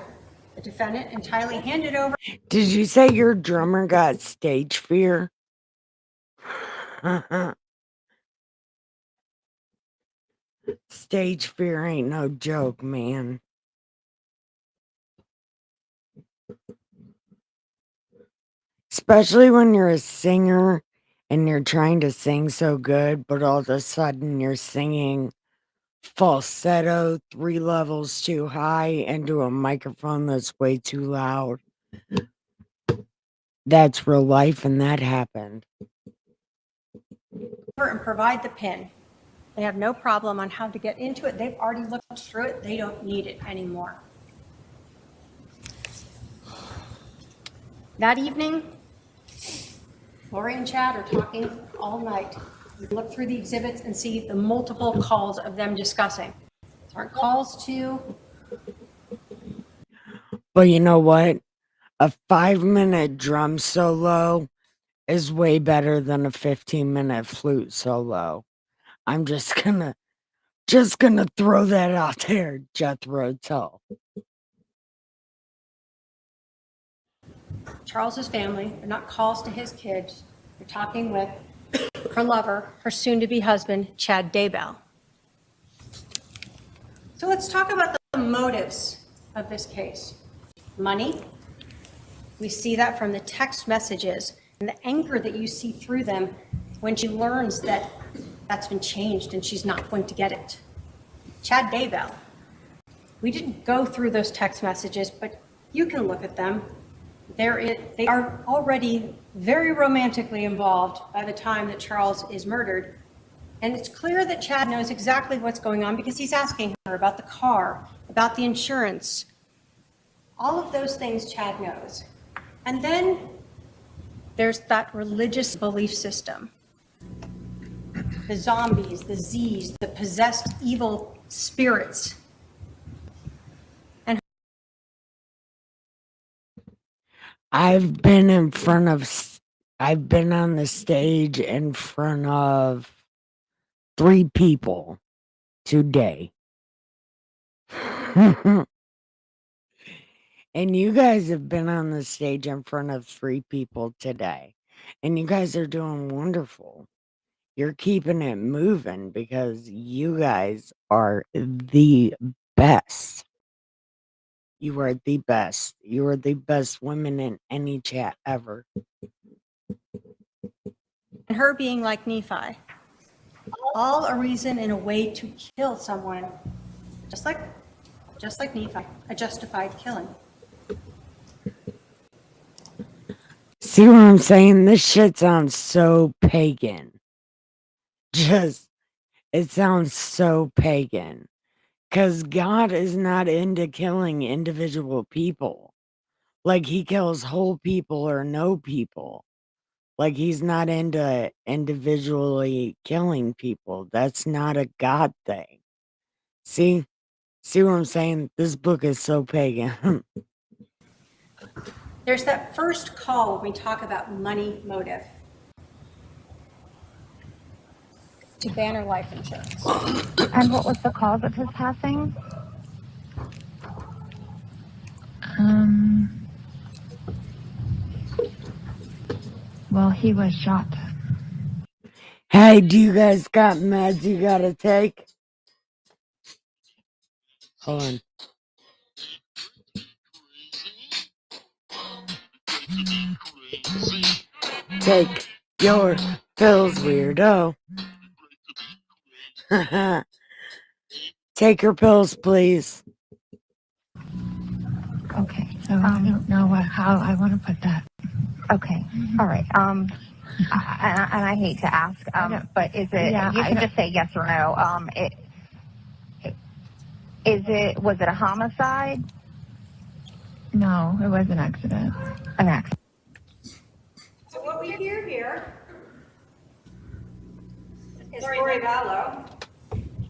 the defendant entirely handed over. Did you say your drummer got stage fear? Stage fear ain't no joke, man. Especially when you're a singer and you're trying to sing so good, but all of a sudden you're singing falsetto 3 levels too high into a microphone that's way too loud. That's real life, and that happened. And provide the PIN. They have no problem on how to get into it. They've already looked through it. They don't need it anymore. That evening, Laurie and Chad are talking all night. You can look through the exhibits and see the multiple calls of them discussing. These aren't calls to. But you know what? A 5-minute drum solo is way better than a 15-minute flute solo. I'm just gonna throw that out there, Jethro Tull. Charles's family, they're not calls to his kids. They're talking with her lover, her soon-to-be husband, Chad Daybell. So let's talk about the motives of this case. Money. We see that from the text messages and the anger that you see through them when she learns that that's been changed and she's not going to get it. Chad Daybell. We didn't go through those text messages, but you can look at them. They are already very romantically involved by the time that Charles is murdered. And it's clear that Chad knows exactly what's going on because he's asking her about the car, about the insurance. All of those things Chad knows. And then there's that religious belief system. The zombies, the Z's, the possessed evil spirits. I've been on the stage in front of 3 people today. And you guys have been on the stage in front of 3 people today. And you guys are doing wonderful. You're keeping it moving because you guys are the best. You are the best. You are the best women in any chat ever. And her being like Nephi. All a reason and a way to kill someone, just like Nephi, a justified killing. See what I'm saying? This shit sounds so pagan. It sounds so pagan. Because God is not into killing individual people. Like he kills whole people or no people. Like he's not into individually killing people. That's not a God thing. See what I'm saying? This book is so pagan. There's that first call when we talk about money motive. To Banner Life Insurance. And what was the cause of his passing? Well, he was shot. Hey, do you guys got meds you gotta take? Hold on. Take your pills, weirdo. Take your pills, please. Okay, so I don't know how I want to put that. Okay, all right. And I hate to ask, but is it? Yeah, you can just say yes or no. Was it a homicide? No, it was an accident. An accident. So what we hear here is Laurie Vallow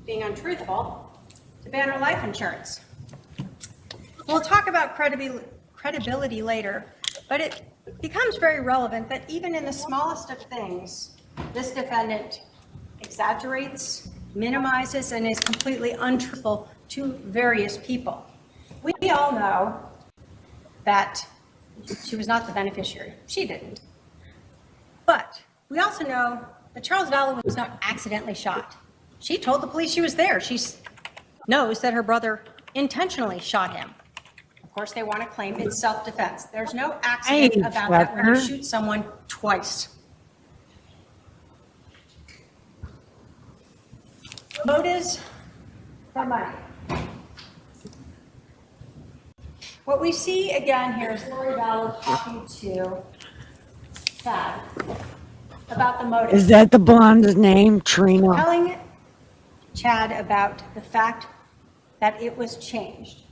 being untruthful to Banner Life Insurance. We'll talk about credibility later, but becomes very relevant that even in the smallest of things, this defendant exaggerates, minimizes, and is completely untruthful to various people. We all know that she was not the beneficiary. She didn't. But we also know that Charles Vallow was not accidentally shot. She told the police she was there. She knows that her brother intentionally shot him. Of course, they want to claim it's self-defense. There's no accident about that when you shoot someone twice. Motives for money. What we see again here is Laurie Vallow talking to Chad about the motive. Is that the blonde's name, Trina? Telling Chad about the fact that it was changed.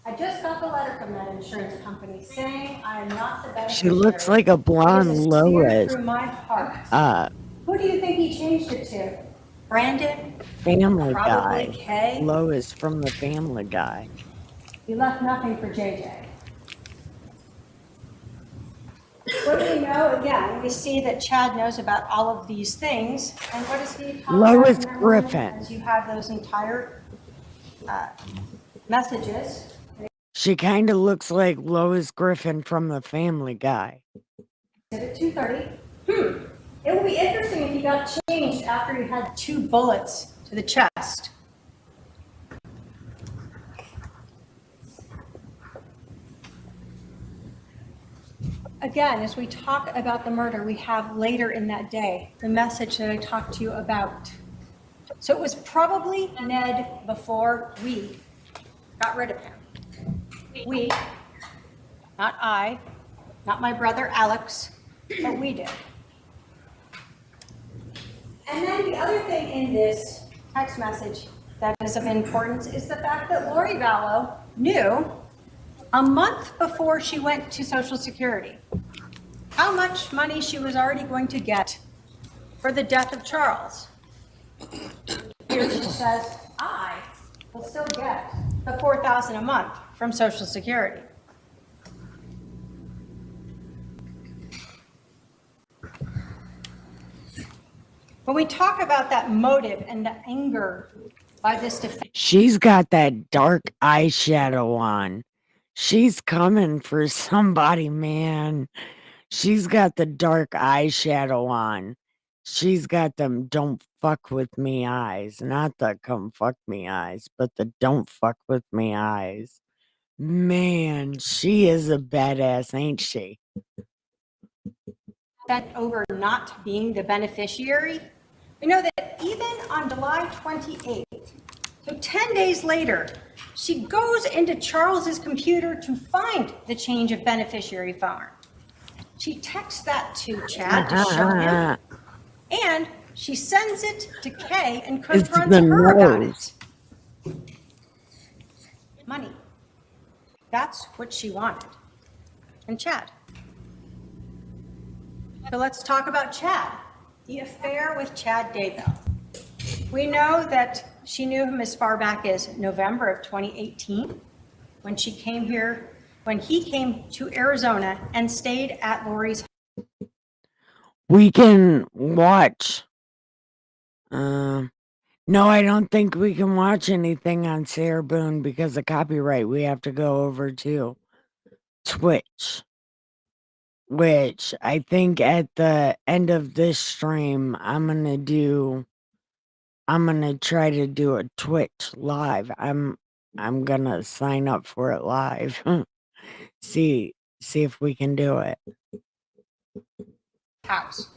I just got the letter from that insurance company saying I am not the beneficiary. She looks like a blonde Lois. Through my heart. Who do you think he changed it to? Brandon? Family Probably Guy. Kay? Lois from the Family Guy. He left nothing for JJ. What do we know? Again, we see that Chad knows about all of these things. And what does he talk Lois about? Griffin. As you have those entire messages. She kind of looks like Lois Griffin from the Family Guy. At 2:30. It will be interesting if he got changed after he had 2 bullets to the chest. Again, as we talk about the murder, we have later in that day the message that I talked to you about. So it was probably Ned before we got rid of him. We, not I, not my brother Alex, but we did. And then the other thing in this text message that is of importance is the fact that Laurie Vallow knew a month before she went to Social Security how much money she was already going to get for the death of Charles. Here she says, I will still get the $4,000 a month from Social Security. When we talk about that motive and the anger by this defense, She's got that dark eyeshadow on. She's coming for somebody, man. She's got the dark eyeshadow on. She's got them don't fuck with me eyes. Not the come fuck me eyes, but the don't fuck with me eyes. Man, she is a badass, ain't she? bent over not being the beneficiary. We know that even on July 28th, so 10 days later, she goes into Charles's computer to find the change of beneficiary form. She texts that to Chad to show him, and she sends it to Kay and confronts her about it. Money. That's what she wanted. And Chad. So let's talk about Chad, the affair with Chad Daybell. We know that she knew him as far back as November of 2018 when she came here, when he came to Arizona and stayed at Laurie's. We can watch. No, I don't think we can watch anything on Sarah Boone because of copyright. We have to go over to Twitch, which I think at the end of this stream, I'm gonna try to do a Twitch live. I'm gonna sign up for it live. See if we can do it. House.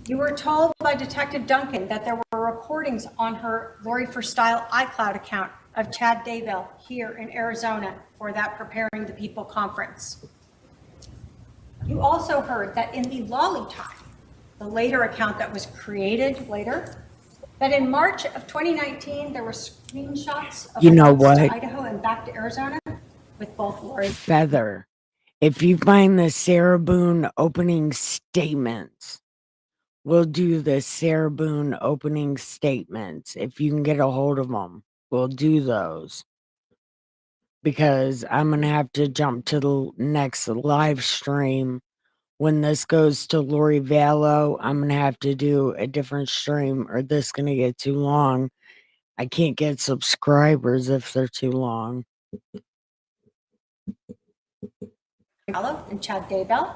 You were told by Detective Duncan that there were recordings on her Laurie for Style iCloud account of Chad Daybell here in Arizona for that Preparing the People conference. You also heard that in the Lolly time, the later account that was created later, that in March of 2019, there were screenshots of to Idaho and back to Arizona with both Laurie. Feather. If you find the Sarah Boone opening statements, we'll do the Sarah Boone opening statements. If you can get a hold of them, we'll do those. because I'm going to have to jump to the next live stream. When this goes to Laurie Vallow, I'm going to have to do a different stream or this is going to get too long. I can't get subscribers if they're too long. And Chad Daybell.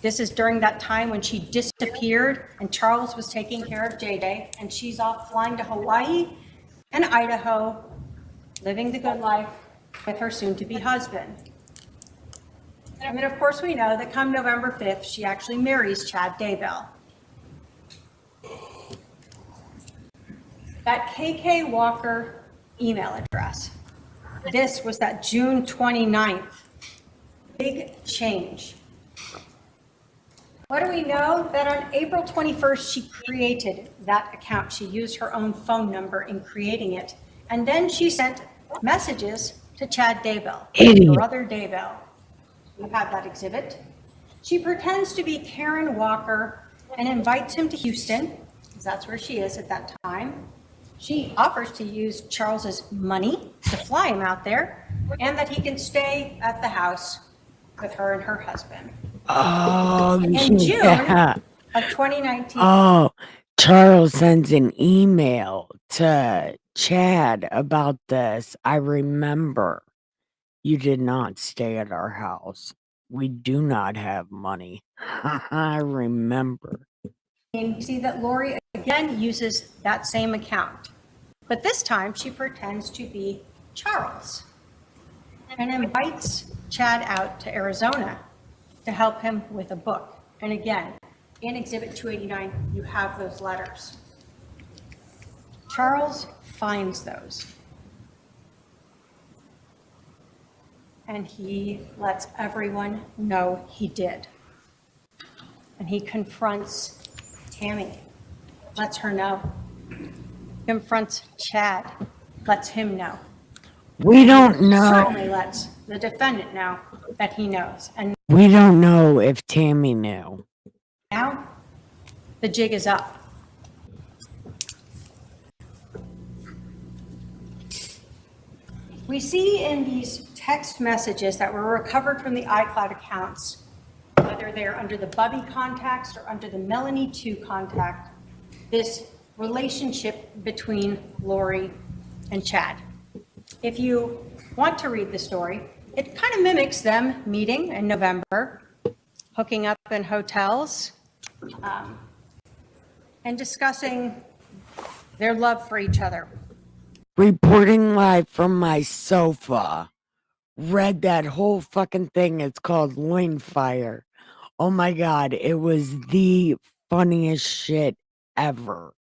This is during that time when she disappeared and Charles was taking care of J-Day, and she's off flying to Hawaii and Idaho, living the good life with her soon-to-be husband. And then, of course, we know that come November 5th, she actually marries Chad Daybell. That KK Walker email address, this was that June 29th. Big change. What do we know? That on April 21st, she created that account. She used her own phone number in creating it. And then she sent messages to Chad Daybell, brother Daybell. You have that exhibit. She pretends to be Karen Walker and invites him to Houston, because that's where she is at that time. She offers to use Charles's money to fly him out there, and that he can stay at the house with her and her husband. Oh, In June of 2019. Oh, Charles sends an email to Chad about this. I remember. You did not stay at our house. We do not have money. I remember. And you see that Laurie again uses that same account, but this time she pretends to be Charles and invites Chad out to Arizona to help him with a book. And again, in Exhibit 289, you have those letters. Charles finds those. And he lets everyone know he did. And he confronts Tammy, lets her know. Confronts Chad, lets him know. We don't know. Certainly lets the defendant know that he knows. And we don't know if Tammy knew. now the jig is up. We see in these text messages that were recovered from the iCloud accounts, whether they're under the Bubby context or under the Melanie 2 contact, this relationship between Laurie and Chad. If you want to read the story, it kind of mimics them meeting in November, hooking up in hotels, and discussing their love for each other. Reporting live from my sofa. Read that whole fucking thing. It's called Loin Fire. Oh my God. It was the funniest shit ever.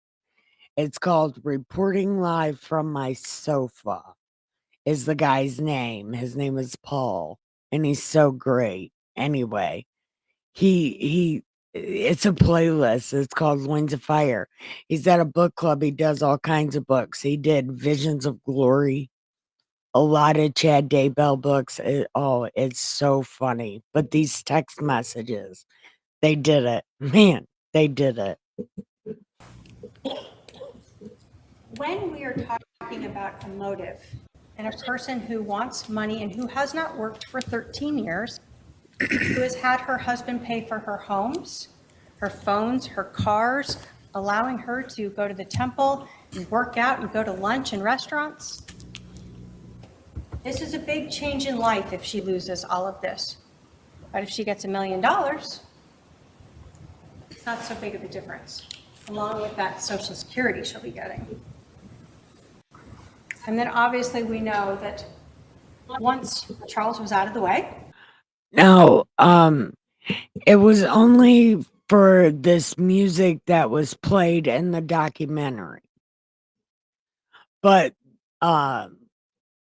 It's called Reporting Live from My Sofa. Is the guy's name. His name is Paul. And he's so great. Anyway, it's a playlist. It's called Loins of Fire. He's at a book club. He does all kinds of books. He did Visions of Glory, a lot of Chad Daybell books. It's so funny. But these text messages, they did it. Man, they did it. When we are talking about a motive and a person who wants money and who has not worked for 13 years, who has had her husband pay for her homes, her phones, her cars, allowing her to go to the temple and work out and go to lunch and restaurants. This is a big change in life if she loses all of this. But if she gets $1 million, it's not so big of a difference, along with that Social Security she'll be getting. And then obviously we know that once Charles was out of the way. No, it was only for this music that was played in the documentary. But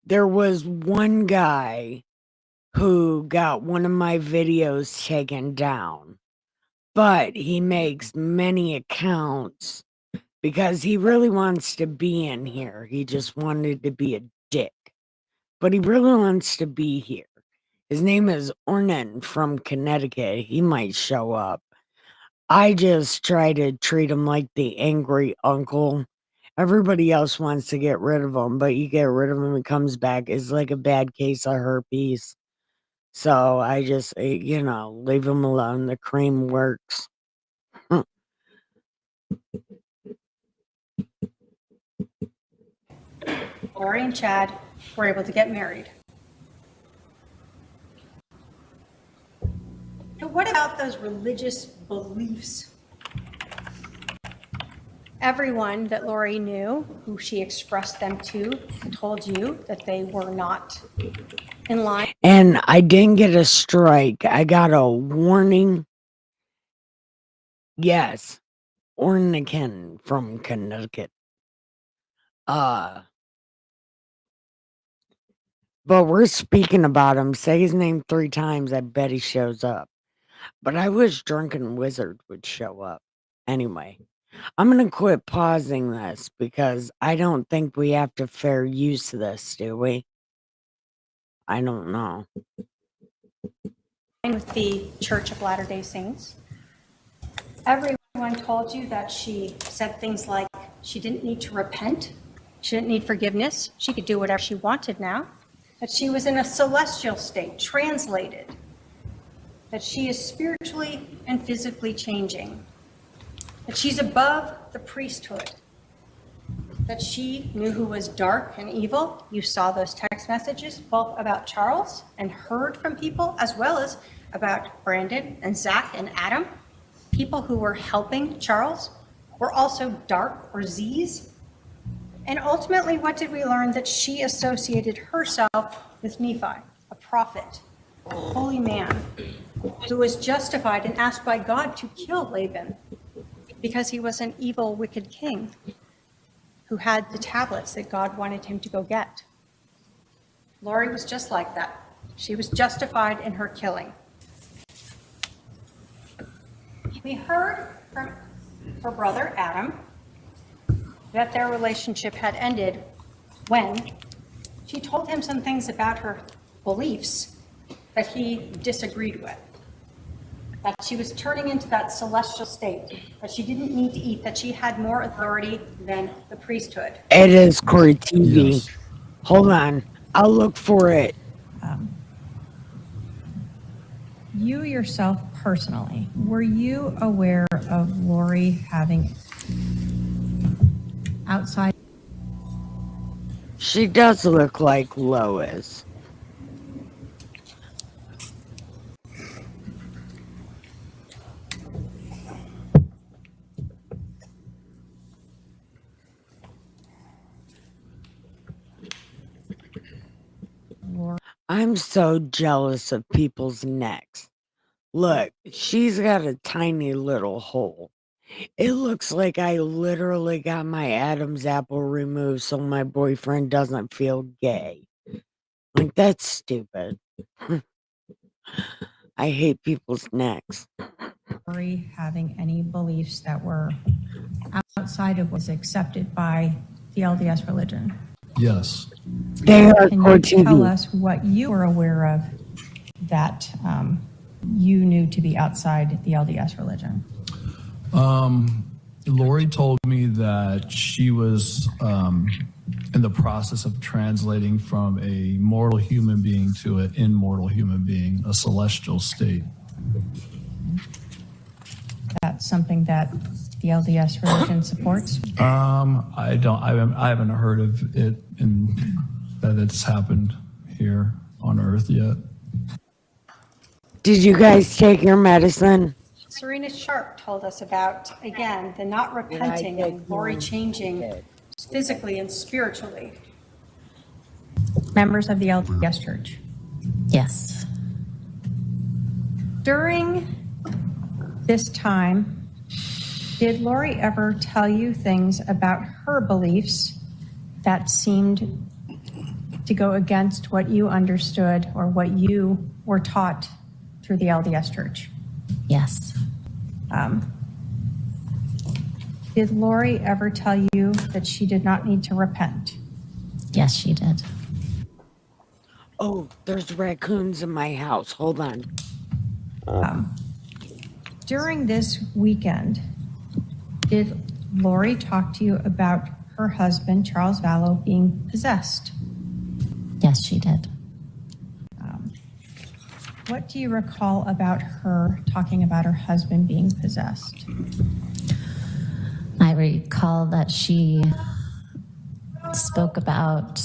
there was one guy who got one of my videos taken down, but he makes many accounts because he really wants to be in here. He just wanted to be a dick, but he really wants to be here. His name is Ornan from Connecticut. He might show up. I just try to treat him like the angry uncle Everybody else wants to get rid of him, but you get rid of him and comes back. It's like a bad case of herpes. So I just, leave him alone. The cream works. Laurie and Chad were able to get married. But what about those religious beliefs? Everyone that Laurie knew, who she expressed them to, told you that they were not in line. And I didn't get a strike. I got a warning. Yes. Ornican from Connecticut. But we're speaking about him. Say his name 3 times. I bet he shows up. But I wish Drunken Wizard would show up. Anyway, I'm going to quit pausing this because I don't think we have to fair use this, do we? I don't know. With the Church of Latter-day Saints. Everyone told you that she said things like she didn't need to repent. She didn't need forgiveness. She could do whatever she wanted now. That she was in a celestial state, translated. That she is spiritually and physically changing. That she's above the priesthood. That she knew who was dark and evil. You saw those text messages both about Charles and heard from people, as well as about Brandon and Zach and Adam. People who were helping Charles were also dark or Z's. And ultimately, what did we learn? That she associated herself with Nephi, a prophet, a holy man, who was justified and asked by God to kill Laban because he was an evil, wicked king who had the tablets that God wanted him to go get. Laurie was just like that. She was justified in her killing. We heard from her brother Adam that their relationship had ended when she told him some things about her beliefs that he disagreed with. That she was turning into that celestial state, that she didn't need to eat, that she had more authority than the priesthood. It is Corey TV. Yes. Hold on. I'll look for it. You yourself personally, were you aware of Laurie having outside? She does look like Lois. I'm so jealous of people's necks. Look, she's got a tiny little hole. It looks like I literally got my Adam's apple removed so my boyfriend doesn't feel gay. Like, that's stupid. I hate people's necks. Laurie having any beliefs that were outside of what was accepted by the LDS religion? Yes. They are Can Core you tell TV. us what you were aware of that you knew to be outside the LDS religion? Laurie told me that she was in the process of translating from a mortal human being to an immortal human being, a celestial state. That's something that the LDS religion supports? I haven't heard of it that it's happened here on Earth yet. Did you guys take your medicine? Serena Sharp told us about, again, the not repenting and Laurie changing physically and spiritually. Members of the LDS Church? Yes. During this time, did Laurie ever tell you things about her beliefs that seemed to go against what you understood or what you were taught through the LDS Church? Yes. Did Laurie ever tell you that she did not need to repent? Yes, she did. Oh, there's raccoons in my house. Hold on. During this weekend, did Laurie talk to you about her husband, Charles Vallow, being possessed. Yes, she did. What do you recall about her talking about her husband being possessed? I recall that she spoke about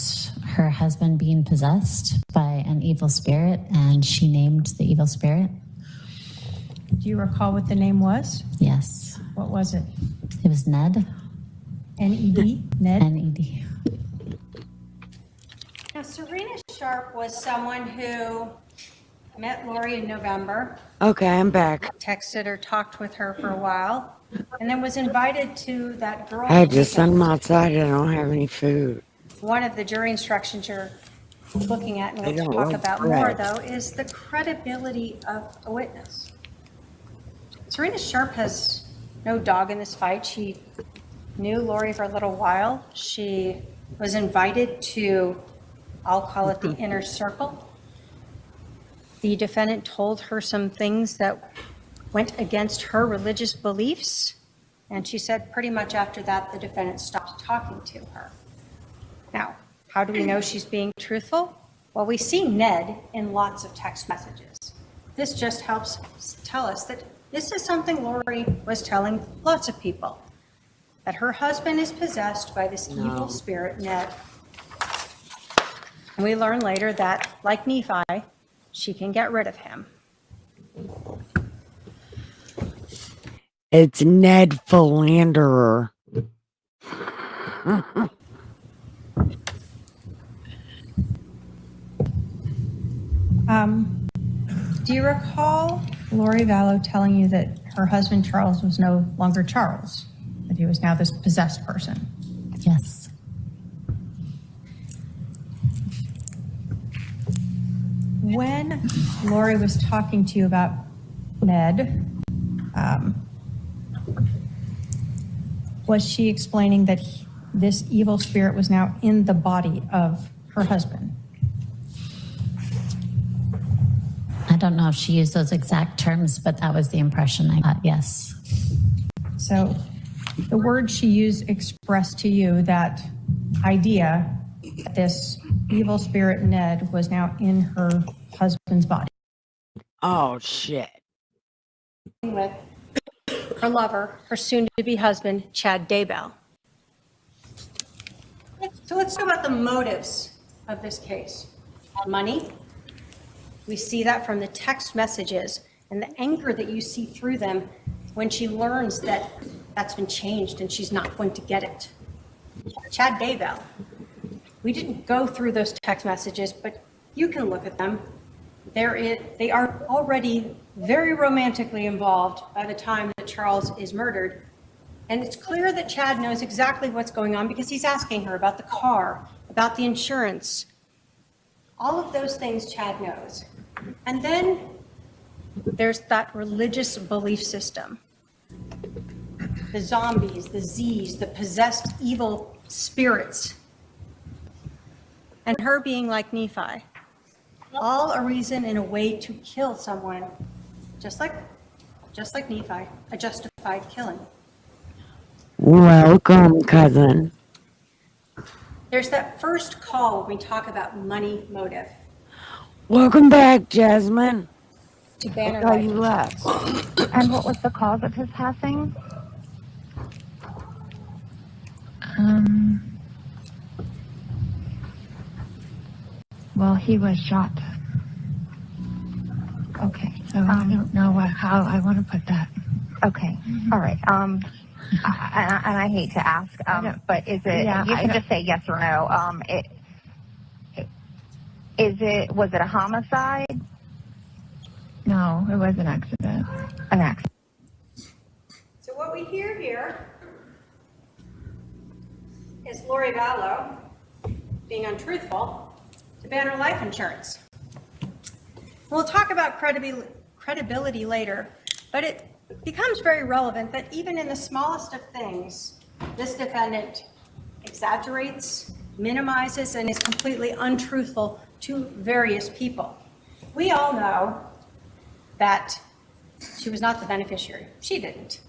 her husband being possessed by an evil spirit, and she named the evil spirit. Do you recall what the name was? Yes. What was it? It was Ned. N-E-D? Ned? N-E-D. Now, Serena Sharp was someone who met Laurie in November, Okay, I'm back. texted or talked with her for a while, and then was invited to that girl. I just sent them outside. I don't have any food. One of the jury instructions you're looking at, and I we'll don't talk like about bread. more, though, is the credibility of a witness. Serena Sharp has no dog in this fight. She knew Laurie for a little while. She was invited to, I'll call it the inner circle. The defendant told her some things that went against her religious beliefs, and she said pretty much after that the defendant stopped talking to her. Now, how do we know she's being truthful? Well, we see Ned in lots of text messages. This just helps tell us that this is something Laurie was telling lots of people, that her husband is possessed by this evil spirit, Ned. And we learn later that, like Nephi, she can get rid of him. It's Ned Philanderer. Do you recall Laurie Vallow telling you that her husband Charles was no longer Charles, that he was now this possessed person? Yes. When Laurie was talking to you about Ned, was she explaining that this evil spirit was now in the body of her husband? I don't know if she used those exact terms, but that was the impression I got, yes. So the word she used expressed to you that idea that this evil spirit Ned was now in her husband's body. Oh, shit. With her lover, her soon-to-be husband, Chad Daybell. So let's talk about the motives of this case. Money. We see that from the text messages and the anger that you see through them when she learns that that's been changed and she's not going to get it. Chad Daybell. We didn't go through those text messages, but you can look at them. They are already very romantically involved by the time that Charles is murdered. And it's clear that Chad knows exactly what's going on because he's asking her about the car, about the insurance. All of those things Chad knows. And then there's that religious belief system. The zombies, the Z's, the possessed evil spirits. And her being like Nephi. All a reason and a way to kill someone, just like Nephi, a justified killing. Welcome, cousin. There's that first call when we talk about money motive. Welcome back, Jasmine. To Banner How Life you Insurance. left? And what was the cause of his passing? Well, he was shot. Okay, so I don't know how I want to put that. Okay, all right. And I hate to ask, but is it? Yeah, you can just say yes or no. Was it a homicide? No, it was an accident. An accident. So what we hear here is Laurie Vallow being untruthful to Banner Life Insurance. We'll talk about credibility later, but it becomes very relevant that even in the smallest of things, this defendant exaggerates, minimizes, and is completely untruthful to various people. We all know that she was not the beneficiary. She didn't.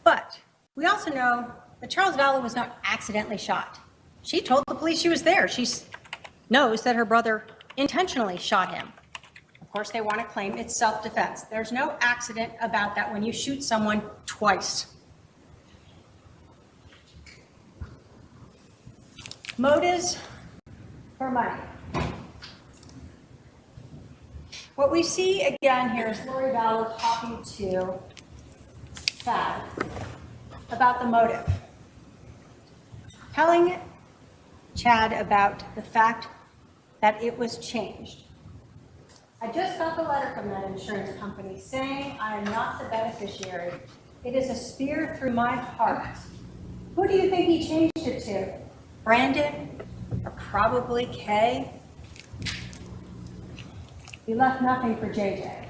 But we also know that Charles Vallow was not accidentally shot. She told the police she was there. She knows that her brother intentionally shot him. Of course, they want to claim it's self-defense. There's no accident about that when you shoot someone twice. Motives for money. What we see again here is Laurie Vallow talking to Chad about the motive. Telling Chad about the fact that it was changed. I just got the letter from that insurance company saying I am not the beneficiary. It is a spear through my heart. Who do you think he changed it to? Brandon? Or probably Kay? He left nothing for JJ.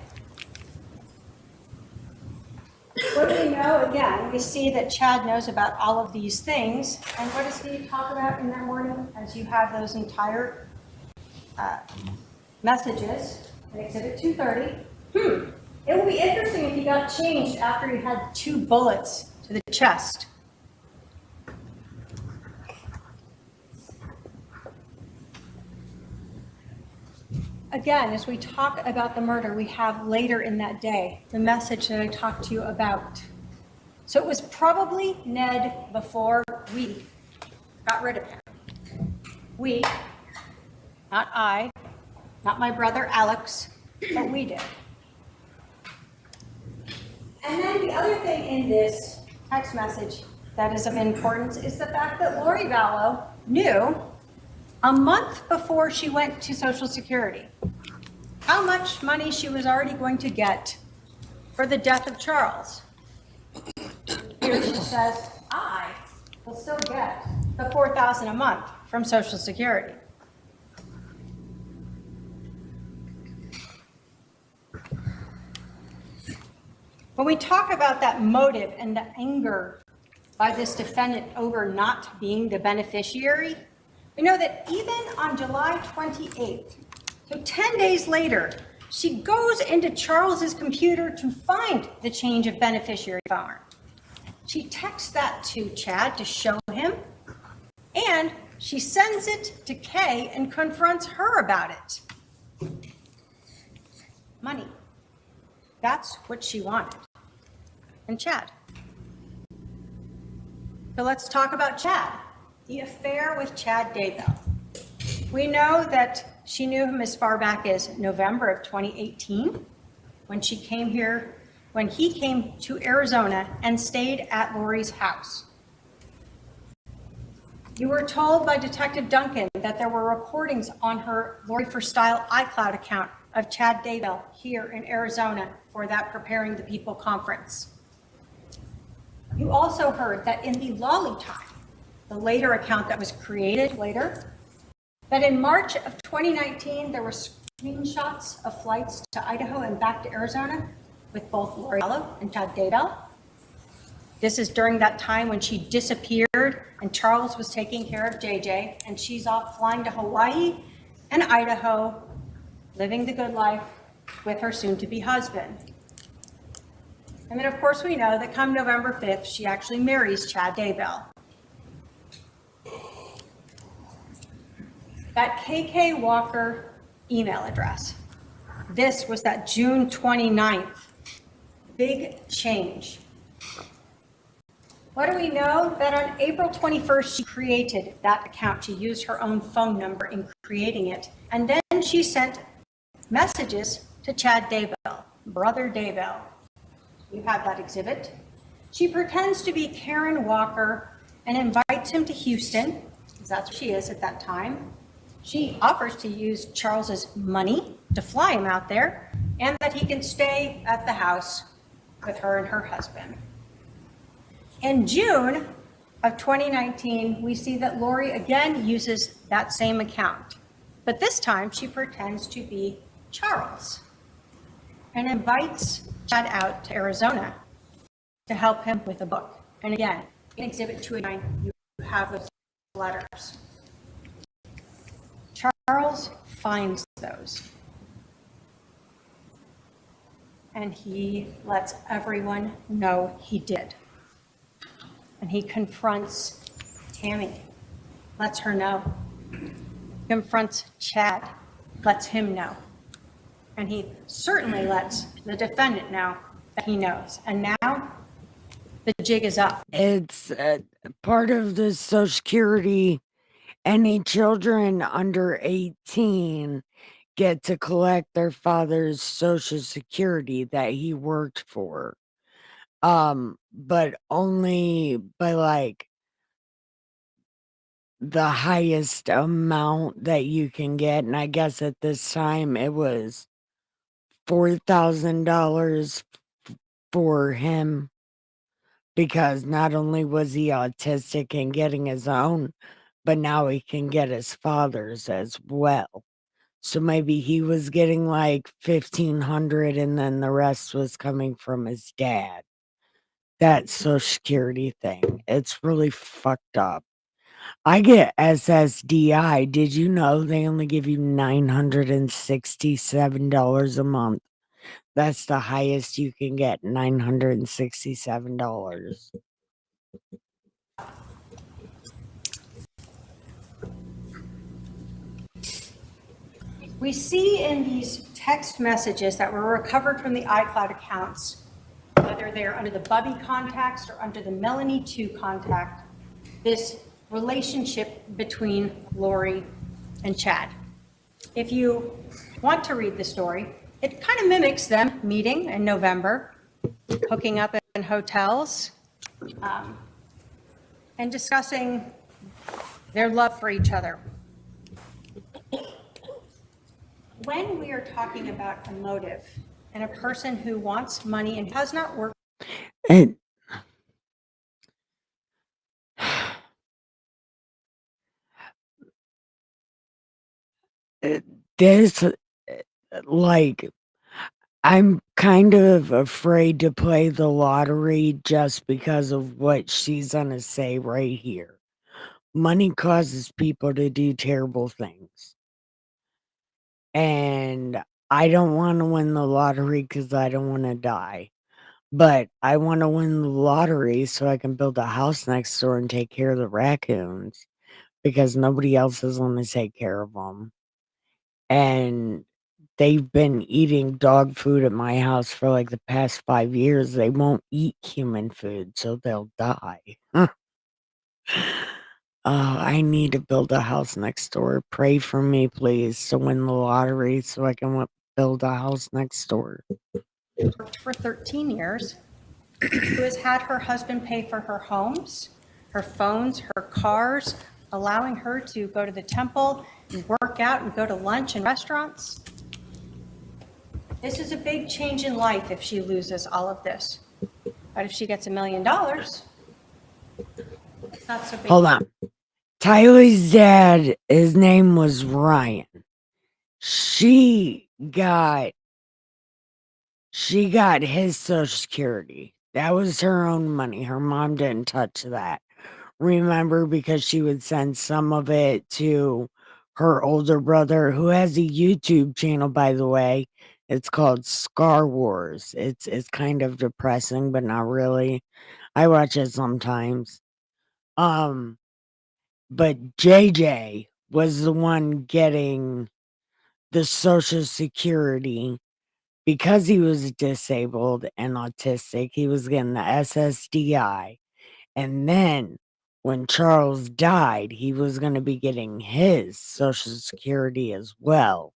What do we know? Again, we see that Chad knows about all of these things. And what does he talk about in that morning as you have those entire messages in Exhibit 230? It will be interesting if he got changed after he had 2 bullets to the chest. Again, as we talk about the murder, we have later in that day the message that I talked to you about. So it was probably Ned before we got rid of him. We, not I, not my brother Alex, but we did. And then the other thing in this text message that is of importance is the fact that Laurie Vallow knew a month before she went to Social Security how much money she was already going to get for the death of Charles. Here she says, I will still get the $4,000 a month from Social Security. When we talk about that motive and the anger by this defendant over not being the beneficiary, we know that even on July 28th, so 10 days later, she goes into Charles's computer to find the change of beneficiary form. She texts that to Chad to show him, and she sends it to Kay and confronts her about it. Money. That's what she wanted. And Chad. So let's talk about Chad. The affair with Chad Daybell. We know that she knew him as far back as November of 2018 when he came to Arizona and stayed at Laurie's house. You were told by Detective Duncan that there were recordings on her Laurie for Style iCloud account of Chad Daybell here in Arizona for that Preparing the People conference. You also heard that in the Lolly time, the later account that was created later, that in March of 2019, there were screenshots of flights to Idaho and back to Arizona with both Laurie Vallow and Chad Daybell. This is during that time when she disappeared and Charles was taking care of JJ, and she's off flying to Hawaii and Idaho, living the good life with her soon-to-be husband. And then, of course, we know that come November 5th, she actually marries Chad Daybell. That KK Walker email address. This was that June 29th big change. What do we know? That on April 21st, she created that account. She used her own phone number in creating it. And then she sent messages to Chad Daybell, brother Daybell. You have that exhibit. She pretends to be Karen Walker and invites him to Houston, because that's where she is at that time. She offers to use Charles's money to fly him out there, and that he can stay at the house with her and her husband. In June of 2019, we see that Laurie again uses that same account, but this time she pretends to be Charles and invites Chad out to Arizona to help him with a book. And again, in Exhibit 289, you have those letters. Charles finds those, and he lets everyone know he did. and he confronts Tammy, lets her know. Confronts Chad, lets him know. And he certainly lets the defendant know that he knows. And now the jig is up. It's part of the Social Security. Any children under 18 get to collect their father's Social Security that he worked for. But only by like the highest amount that you can get. And I guess at this time it was $4,000 for him, because not only was he autistic and getting his own, but now he can get his father's as well. So maybe he was getting like 1,500 and then the rest was coming from his dad. That Social Security thing, it's really fucked up. I get SSDI. Did you know they only give you $967 a month? That's the highest you can get, $967. We see in these text messages that were recovered from the iCloud accounts, whether they're under the Bubby context or under the Melanie 2 contact, this relationship between Laurie and Chad. If you want to read the story, it kind of mimics them meeting in November, hooking up in hotels, and discussing their love for each other. When we are talking about a motive and a person who wants money and does not work, And there's like, I'm kind of afraid to play the lottery just because of what she's gonna say right here. Money causes people to do terrible things. And I don't want to win the lottery because I don't want to die. But I want to win the lottery so I can build a house next door and take care of the raccoons, because nobody else is going to take care of them. And they've been eating dog food at my house for like the past 5 years. They won't eat human food, so they'll die. I need to build a house next door. Pray for me, please, to win the lottery so I can build a house next door. worked for 13 years, who has had her husband pay for her homes, her phones, her cars, allowing her to go to the temple and work out and go to lunch in restaurants. This is a big change in life if she loses all of this. But if she gets $1 million, it's not so big. Hold on. Tyler's dad, his name was Ryan. She got his Social Security. That was her own money. Her mom didn't touch that. Remember, because she would send some of it to her older brother, who has a YouTube channel, by the way. It's called Scar Wars. It's kind of depressing, but not really. I watch it sometimes. But JJ was the one getting the Social Security because he was disabled and autistic. He was getting the SSDI. And then when Charles died, he was going to be getting his Social Security as well,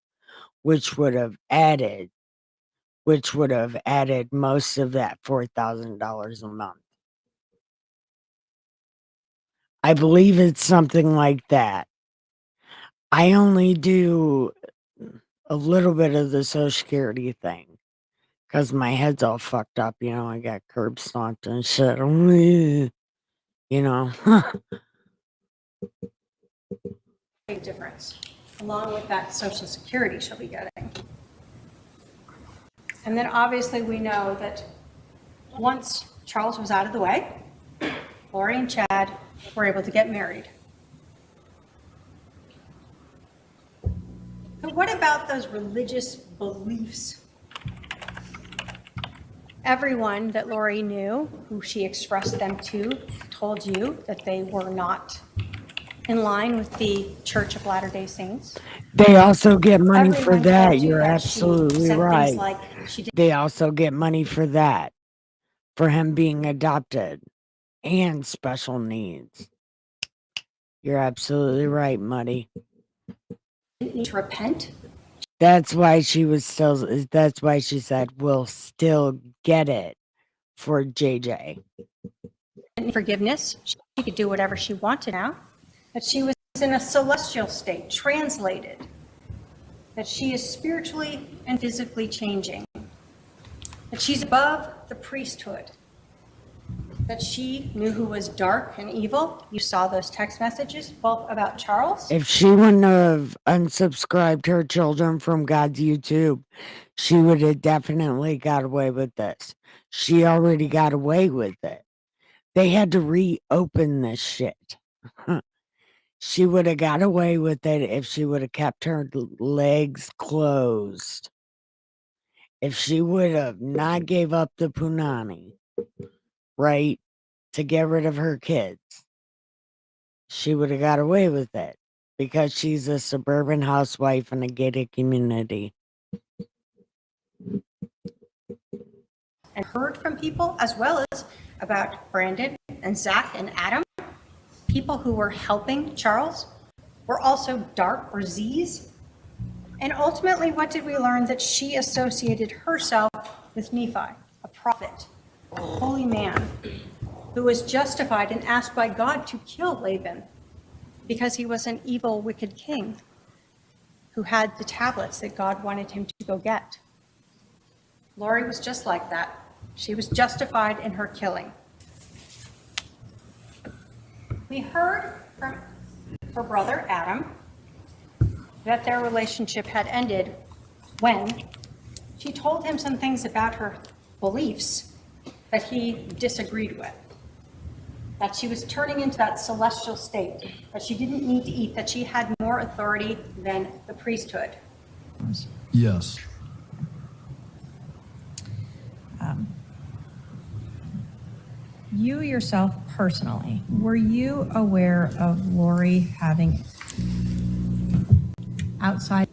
which would have added most of that $4,000 a month. I believe it's something like that. I only do a little bit of the Social Security thing because my head's all fucked up. You know, I got curb stomped and shit. You know. Big difference, along with that Social Security she'll be getting. And then obviously we know that once Charles was out of the way, Laurie and Chad were able to get married. But what about those religious beliefs? Everyone that Laurie knew, who she expressed them to, told you that they were not in line with the Church of Latter-day Saints. They also get money for Everyone that. told you You're that she absolutely said right. things like she did. They also get money for that, for him being adopted and special needs. You're absolutely right, Muddy. Didn't need to repent. That's why she was still, that's why she said, we'll still get it for JJ. Forgiveness. She could do whatever she wanted now. That she was in a celestial state, translated. That she is spiritually and physically changing. That she's above the priesthood. That she knew who was dark and evil. You saw those text messages, both about Charles. If she wouldn't have unsubscribed her children from God's YouTube, she would have definitely got away with this. She already got away with it. They had to reopen this shit. She would have got away with it if she would have kept her legs closed. If she would have not gave up the punani, right, to get rid of her kids, she would have got away with it because she's a suburban housewife in a gated community. And heard from people, as well as about Brandon and Zach and Adam, people who were helping Charles, were also dark or Z's. And ultimately, what did we learn? That she associated herself with Nephi, a prophet, a holy man, who was justified and asked by God to kill Laban because he was an evil, wicked king who had the tablets that God wanted him to go get. Laurie was just like that. She was justified in her killing. We heard from her brother Adam that their relationship had ended when she told him some things about her beliefs that he disagreed with. That she was turning into that celestial state, that she didn't need to eat, that she had more authority than the priesthood. Yes. You yourself personally, were you aware of Laurie having outside?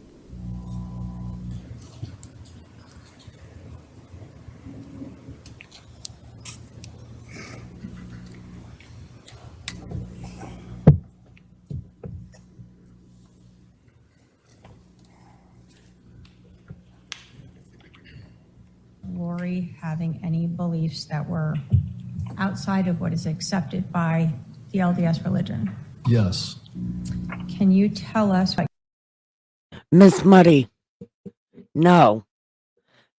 Laurie having any beliefs that were outside of what is accepted by the LDS religion? Yes. Can you tell us what? Miss Muddy, no.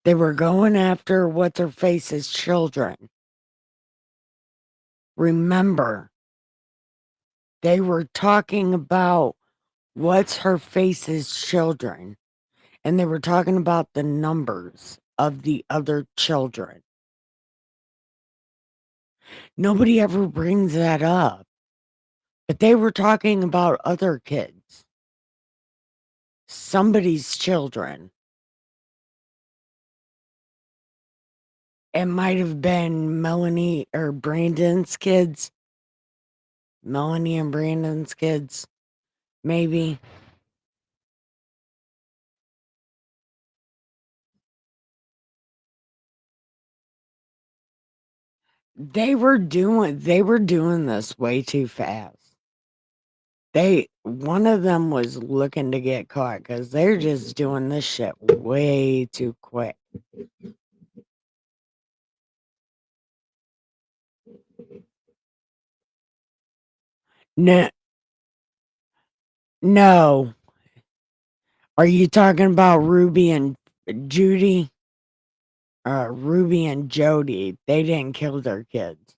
They were going after what's her face's children. Remember, they were talking about what's her face's children, and they were talking about the numbers of the other children. Nobody ever brings that up, but they were talking about other kids, somebody's children. It might have been Melanie or Brandon's kids. Melanie and Brandon's kids, maybe. They were doing this way too fast. One of them was looking to get caught because they're just doing this shit way too quick. No, no. Are you talking about Ruby and Judy? Ruby and Jody. They didn't kill their kids.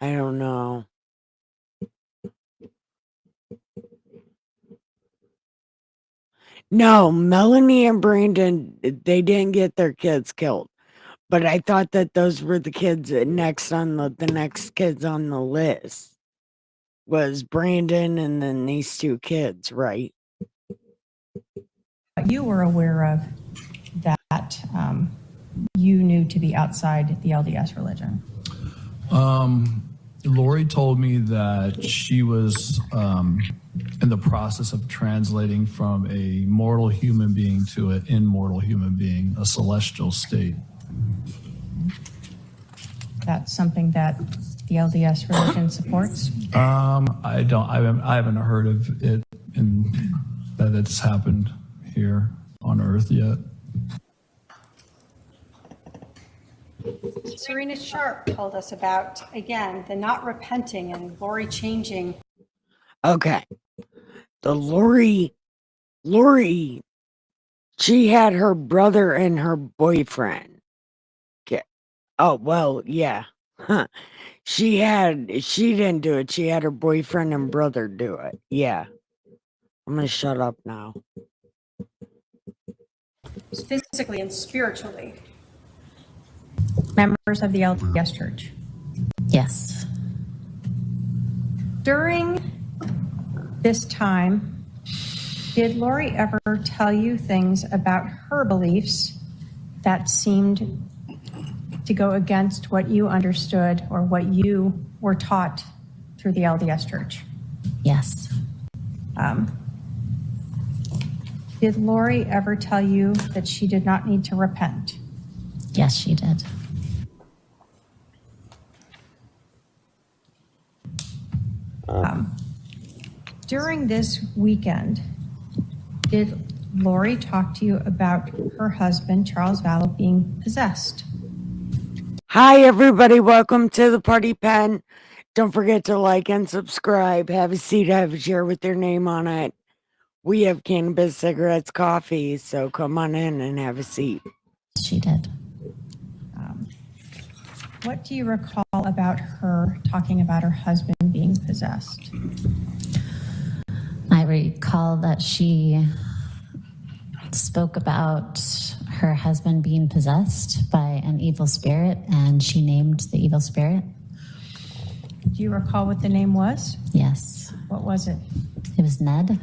I don't know. No, Melanie and Brandon, they didn't get their kids killed. But I thought that those were the kids next on the next kids on the list. was Brandon and then these two kids, right? You were aware of that you knew to be outside the LDS religion. Laurie told me that she was in the process of translating from a mortal human being to an immortal human being, a celestial state. That's something that the LDS religion supports? I haven't heard of it that it's happened here on Earth yet. Serena Sharp told us about, again, the not repenting and Laurie changing. Okay. The Laurie, she had her brother and her boyfriend. Okay. Oh, well, yeah. Huh. She didn't do it. She had her boyfriend and brother do it. Yeah. I'm going to shut up now. Physically and spiritually. Members of the LDS Church. Yes. During this time, did Laurie ever tell you things about her beliefs that seemed to go against what you understood or what you were taught through the LDS Church? Yes. Did Laurie ever tell you that she did not need to repent? Yes, she did. During this weekend, did Laurie talk to you about her husband, Charles Vallow, being possessed? Hi, everybody. Welcome to the Party Pen. Don't forget to like and subscribe. Have a seat, have a chair with their name on it. We have cannabis, cigarettes, coffee, so come on in and have a seat. She did. What do you recall about her talking about her husband being possessed? I recall that she spoke about her husband being possessed by an evil spirit, and she named the evil spirit. Do you recall what the name was? Yes. What was it? It was Ned.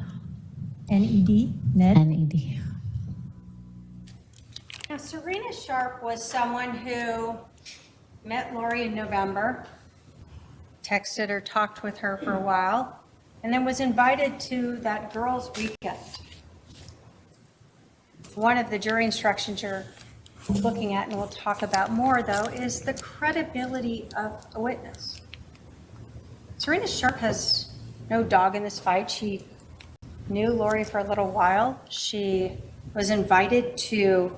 N-E-D? Ned? N-E-D. Now, Serena Sharp was someone who met Laurie in November, texted or talked with her for a while, and then was invited to that girls' weekend. One of the jury instructions you're looking at, and we'll talk about more, though, is the credibility of a witness. Serena Sharp has no dog in this fight. She knew Laurie for a little while. She was invited to,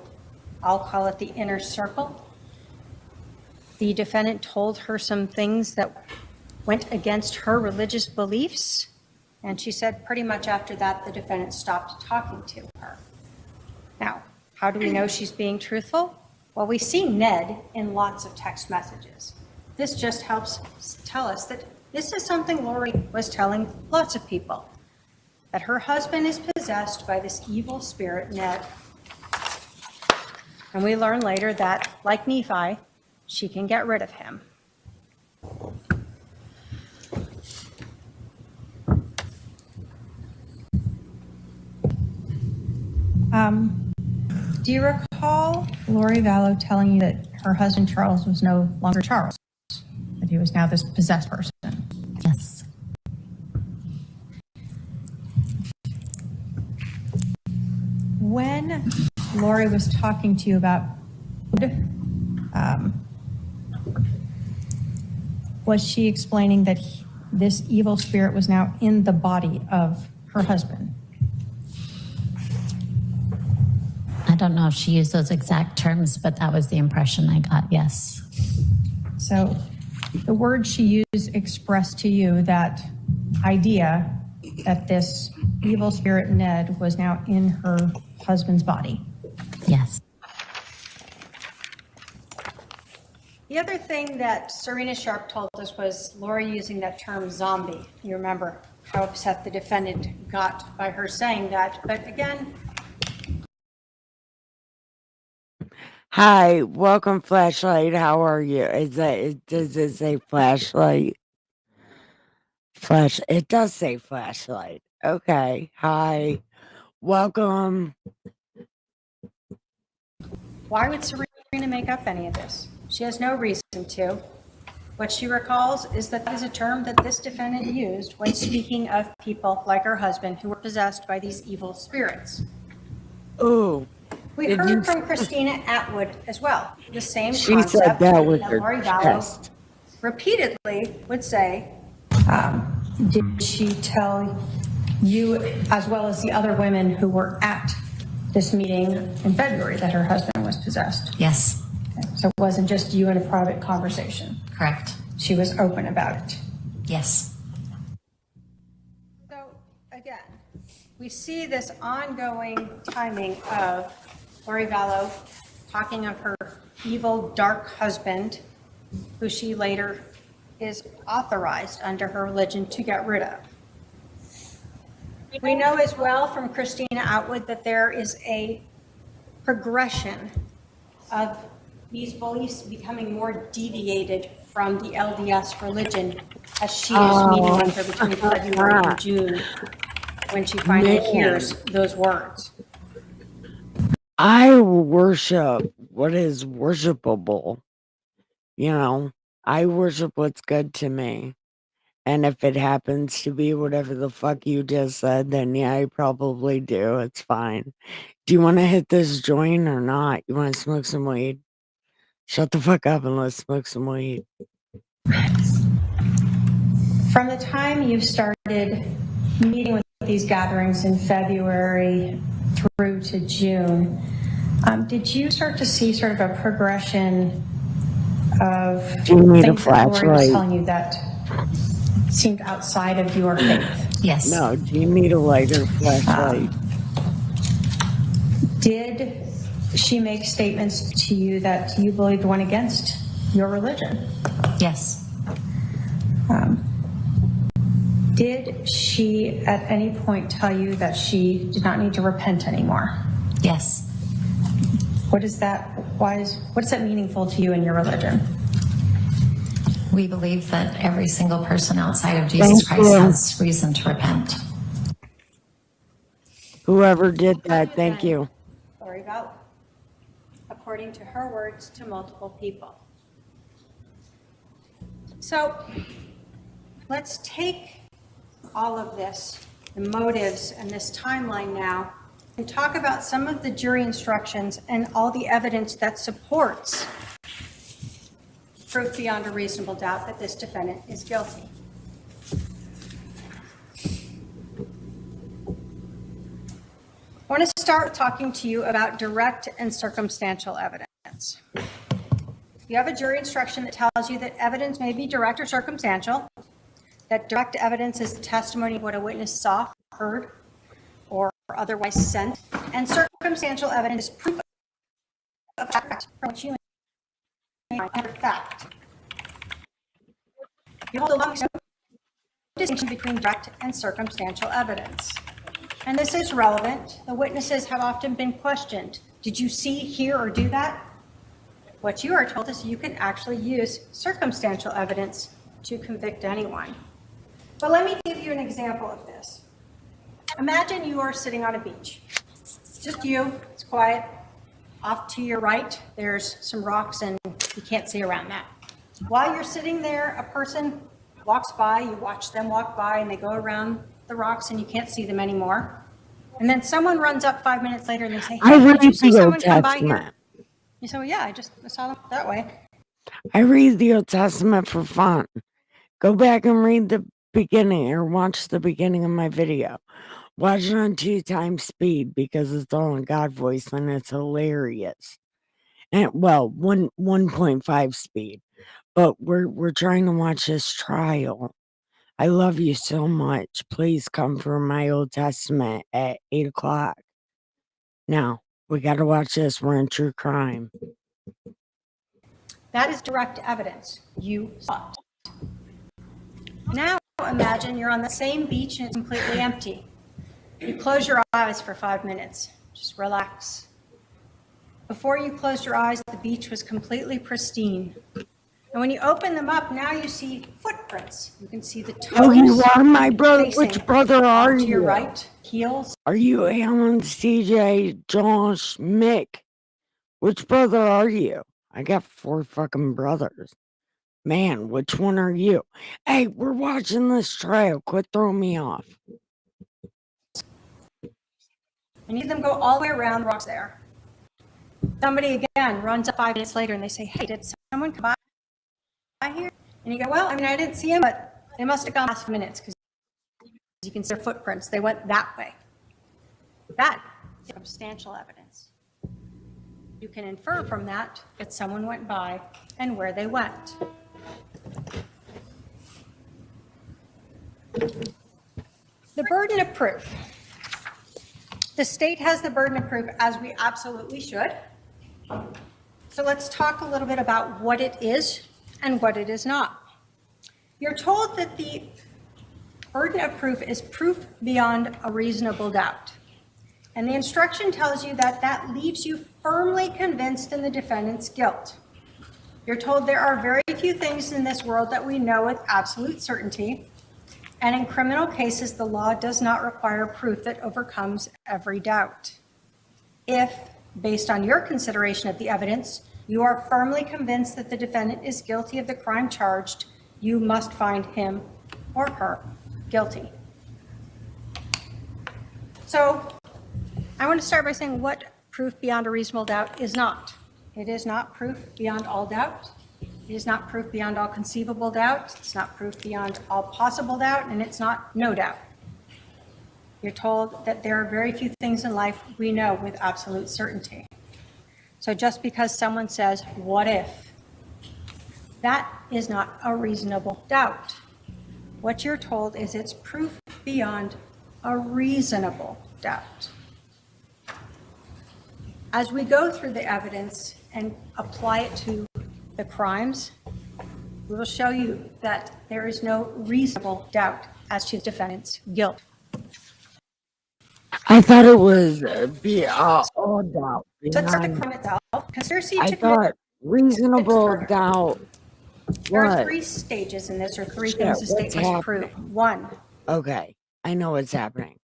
I'll call it the inner circle. The defendant told her some things that went against her religious beliefs, and she said pretty much after that the defendant stopped talking to her. Now, how do we know she's being truthful? Well, we see Ned in lots of text messages. This just helps tell us that this is something Laurie was telling lots of people, that her husband is possessed by this evil spirit, Ned. And we learn later that, like Nephi, she can get rid of him. Do you recall Laurie Vallow telling you that her husband Charles was no longer Charles, that he was now this possessed person? Yes. When Laurie was talking to you about was she explaining that this evil spirit was now in the body of her husband? I don't know if she used those exact terms, but that was the impression I got, yes. So the word she used expressed to you that idea that this evil spirit Ned was now in her husband's body. Yes. The other thing that Serena Sharp told us was Laurie using that term zombie. You remember how upset the defendant got by her saying that. But again, Hi, welcome, Flashlight. How are you? Does it say Flashlight? It does say flashlight. Okay. Hi. Welcome. Why would Serena make up any of this? She has no reason to. What she recalls is that is a term that this defendant used when speaking of people like her husband who were possessed by these evil spirits. Ooh. We heard from Christina Atwood as well, the same She concept said that with that her Laurie Vallow chest. repeatedly would say. Did she tell you, as well as the other women who were at this meeting in February, that her husband was possessed? Yes, Okay, so it wasn't just you in a private conversation. correct. She was open about it. Yes. So again, we see this ongoing timing of Laurie Vallow talking of her evil, dark husband, who she later is authorized under her religion to get rid of. We know as well from Christina Atwood that there is a progression of these beliefs becoming more deviated from the LDS religion as she is meeting with her between February and June when she finally hears those words. I worship what is worshipable. You know, I worship what's good to me. And if it happens to be whatever the fuck you just said, then yeah, I probably do. It's fine. Do you want to hit this joint or not? You want to smoke some weed? Shut the fuck up and let's smoke some weed. From the time you started meeting with these gatherings in February through to June, did you start to see sort of a progression of Do you need a things that Laurie was flashlight? telling you that seemed outside of your faith? Yes. No, do you need a lighter flashlight? Did she make statements to you that you believed went against your religion? Yes. Did she at any point tell you that she did not need to repent anymore? Yes. What is that? What is that meaningful to you in your religion? We believe that every single person outside of Jesus Christ has reason to repent. Whoever did that, thank you. Laurie Vallow, according to her words to multiple people. So let's take all of this, the motives and this timeline now, and talk about some of the jury instructions and all the evidence that supports proof beyond a reasonable doubt that this defendant is guilty. I want to start talking to you about direct and circumstantial evidence. You have a jury instruction that tells you that evidence may be direct or circumstantial, that direct evidence is the testimony of what a witness saw, heard, or otherwise sent, and circumstantial evidence is proof of fact from which you may find fact. You hold a long distinction between direct and circumstantial evidence. And this is relevant. The witnesses have often been questioned. Did you see, hear, or do that? What you are told is you can actually use circumstantial evidence to convict anyone. But let me give you an example of this. Imagine you are sitting on a beach. Just you, it's quiet. Off to your right, there's some rocks and you can't see around that. While you're sitting there, a person walks by, you watch them walk by and they go around the rocks and you can't see them anymore. And then someone runs up 5 minutes later and they say, hey, did you see someone come by here? You say, well, yeah, I saw them that way. I read the Old Testament for fun. Go back and read the beginning or watch the beginning of my video. Watch it on 2 times speed because it's all in God voice and it's hilarious. And well, 1.5 speed. But we're trying to watch this trial. I love you so much. Please come for my Old Testament at 8 o'clock. Now, we got to watch this. We're in true crime. That is direct evidence. You saw it. Now imagine you're on the same beach and it's completely empty. You close your eyes for 5 minutes. Just relax. Before you closed your eyes, the beach was completely pristine. And when you open them up, now you see footprints. You can see the toes. Oh, you are my brother. Which facing brother are to you? your right, heels. Are you Alan, CJ, Josh, Mick? Which brother are you? I got 4 fucking brothers. Man, which one are you? Hey, we're watching this trail. Quit throwing me off. And you see them go all the way around the rocks there. Somebody again runs up 5 minutes later and they say, hey, did someone come by here? And you go, well, I mean, I didn't see him, but they must have gone last minutes because you can see their footprints. They went that way. That is substantial evidence. You can infer from that someone went by and where they went. The burden of proof. The state has the burden of proof, as we absolutely should. So let's talk a little bit about what it is and what it is not. You're told that the burden of proof is proof beyond a reasonable doubt. And the instruction tells you that that leaves you firmly convinced in the defendant's guilt. You're told there are very few things in this world that we know with absolute certainty. And in criminal cases, the law does not require proof that overcomes every doubt. If, based on your consideration of the evidence, you are firmly convinced that the defendant is guilty of the crime charged, you must find him or her guilty. So I want to start by saying what proof beyond a reasonable doubt is not. It is not proof beyond all doubt. It is not proof beyond all conceivable doubt. It's not proof beyond all possible doubt, and it's not no doubt. You're told that there are very few things in life we know with absolute certainty. So just because someone says, what if? That is not a reasonable doubt. What you're told is it's proof beyond a reasonable doubt. As we go through the evidence and apply it to the crimes, we will show you that there is no reasonable doubt as to the defendant's guilt. I thought it was all doubt. So let's start the crime itself. Conspiracy to I commit thought reasonable murder. doubt. There are What? 3 stages in this, or 3 Shit, things the state what's must prove. happening? 1, Okay, I know what's happening.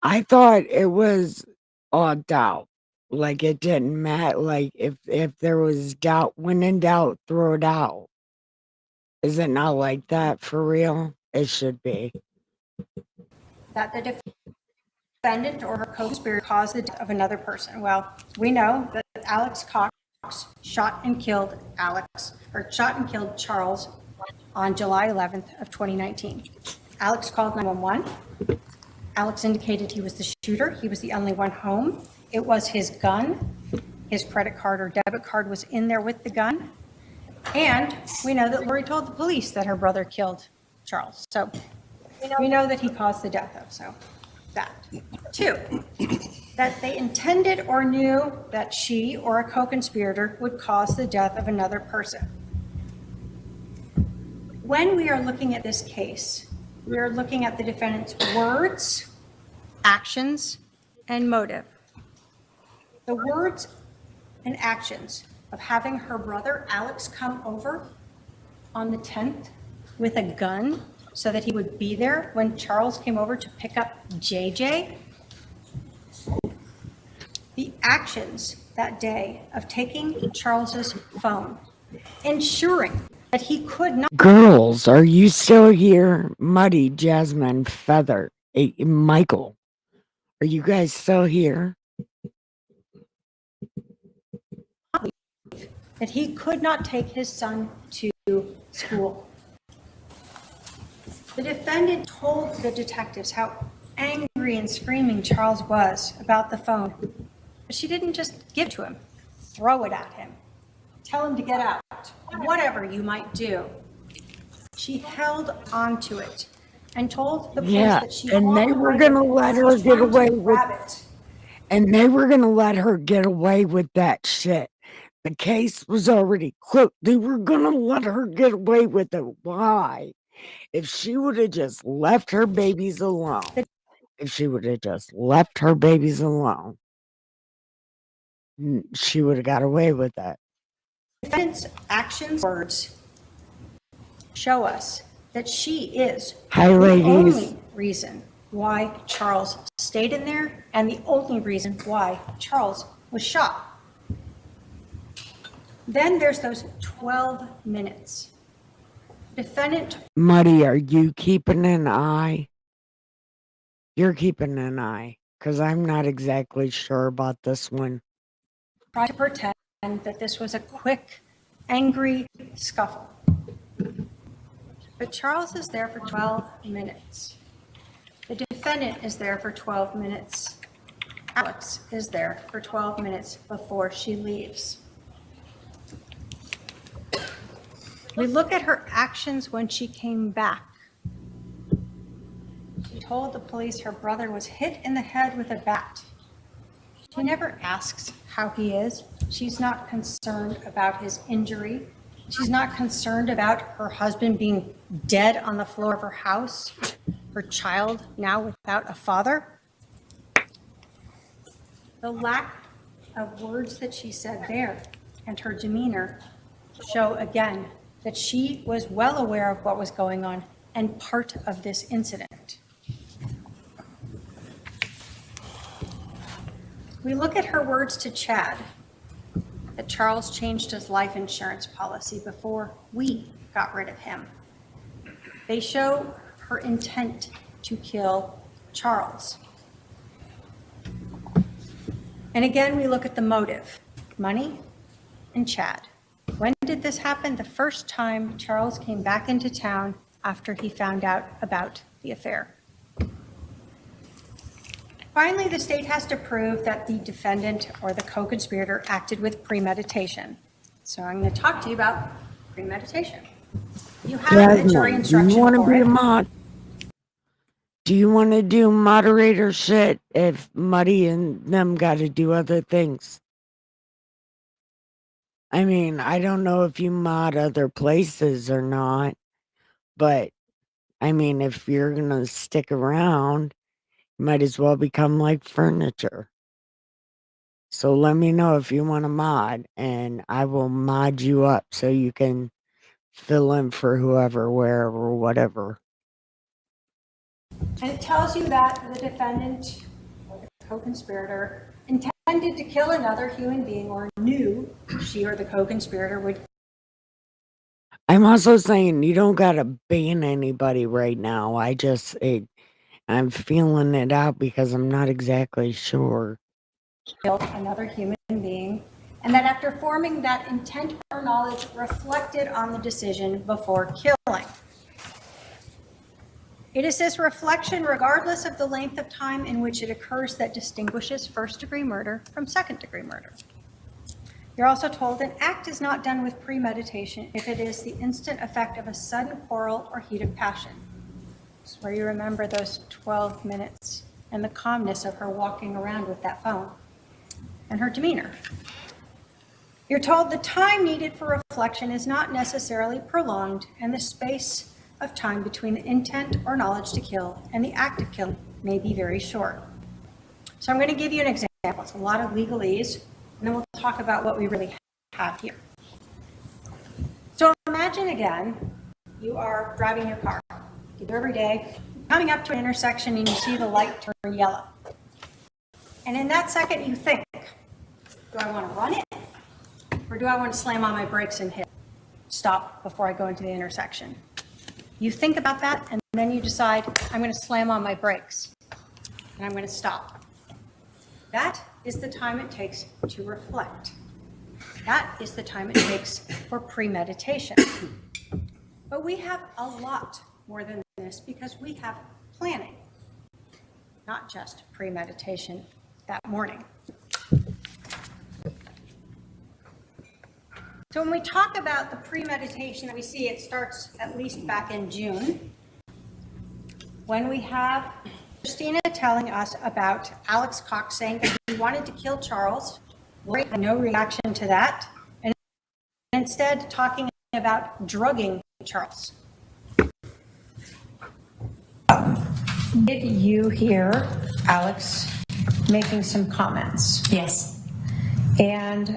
I thought it was all doubt. Like it didn't matter. Like if there was doubt, when in doubt, throw it out. Is it not like that for real? It should be. that the defendant or her co-conspirator caused the death of another person. Well, we know that Alex Cox shot and killed Charles on July 11th of 2019. Alex called 911. Alex indicated he was the shooter. He was the only one home. It was his gun. His credit card or debit card was in there with the gun. And we know that Laurie told the police that her brother killed Charles. So we know that he caused the death of, so that. 2, that they intended or knew that she or a co-conspirator would cause the death of another person. When we are looking at this case, we are looking at the defendant's words, actions, and motive. The words and actions of having her brother Alex come over on the 10th with a gun so that he would be there when Charles came over to pick up JJ. The actions that day of taking Charles's phone, ensuring that he could not. Girls, are you still here? Muddy, Jasmine, Feather, Michael. Are you guys still here? That he could not take his son to school. The defendant told the detectives how angry and screaming Charles was about the phone. But she didn't just give it to him, throw it at him, tell him to get out, whatever you might do. She held on to it and told the police that she and they were going to let her get away with it. And they were going to let her get away with that shit. The case was already closed. They were going to let her get away with it. Why? If she would have just left her babies alone, she would have Defendant's actions, words, show us that she is Hi, the ladies. only reason why Charles stayed in there and the only reason why Charles was shot. Then there's those 12 minutes. Defendant. Muddy, are you keeping an eye? You're keeping an eye, because I'm not exactly sure about this one. Tried to pretend that this was a quick, angry scuffle. But Charles is there for 12 minutes. The defendant is there for 12 minutes. Alex is there for 12 minutes before she leaves. We look at her actions when she came back. She told the police her brother was hit in the head with a bat. She never asks how he is. She's not concerned about his injury. She's not concerned about her husband being dead on the floor of her house, her child now without a father. The lack of words that she said there and her demeanor show again that she was well aware of what was going on and part of this incident. We look at her words to Chad, that Charles changed his life insurance policy before we got rid of him. They show her intent to kill Charles. And again, we look at the motive, money and Chad. When did this happen? The first time Charles came back into town after he found out about the affair. Finally, the state has to prove that the defendant or the co-conspirator acted with premeditation. So I'm going to talk to you about premeditation. You have a jury instruction do you want to for be it. a mod? Do you want to do moderator shit if Muddy and them got to do other things? I mean, I don't know if you mod other places or not, but I mean, if you're going to stick around, you might as well become like furniture. So let me know if you want to mod, and I will mod you up so you can fill in for whoever, wherever, whatever. And it tells you that the defendant or the co-conspirator intended to kill another human being or knew she or the co-conspirator would. I'm also saying you don't got to ban anybody right now. I'm feeling it out because I'm not exactly sure. Kill another human being, and that after forming that intent or knowledge reflected on the decision before killing. It is this reflection, regardless of the length of time in which it occurs, that distinguishes first-degree murder from second-degree murder. You're also told an act is not done with premeditation if it is the instant effect of a sudden quarrel or heat of passion. It's where you remember those 12 minutes and the calmness of her walking around with that phone and her demeanor. You're told the time needed for reflection is not necessarily prolonged, and the space of time between the intent or knowledge to kill and the act of killing may be very short. So I'm going to give you an example. It's a lot of legalese, and then we'll talk about what we really have here. So imagine again, you are driving your car. You do every day, coming up to an intersection and you see the light turn yellow. And in that second you think, do I want to run it? Or do I want to slam on my brakes and stop before I go into the intersection? You think about that, and then you decide, I'm going to slam on my brakes, and I'm going to stop. That is the time it takes to reflect. That is the time it takes for premeditation. But we have a lot more than this because we have planning, not just premeditation that morning. So when we talk about the premeditation that we see, it starts at least back in June, when we have Christina telling us about Alex Cox saying that he wanted to kill Charles. Laurie had no reaction to that, and instead talking about drugging Charles. Did you hear Alex making some comments? Yes. And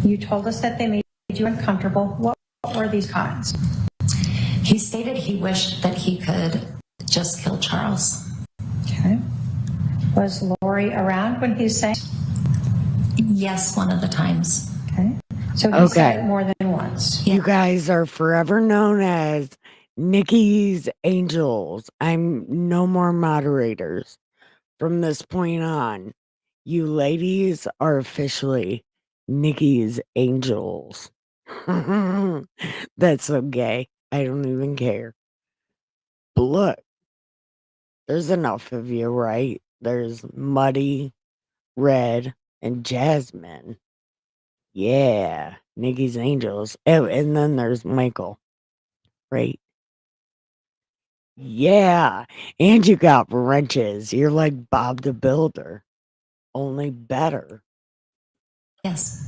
you told us that they made you uncomfortable. What were these comments? He stated he wished that he could just kill Charles. Okay. Was Laurie around when he was saying? Yes, one of the times. Okay. So he said it more than once. You guys are forever known as Nikki's Angels. I'm no more moderators. From this point on, you ladies are officially Nikki's Angels. That's so gay. I don't even care. But look, there's enough of you, right? There's Muddy, Red, and Jasmine. Yeah, Nikki's Angels. Oh, and then there's Michael, right? Yeah, and you got wrenches. You're like Bob the Builder, only better. Yes.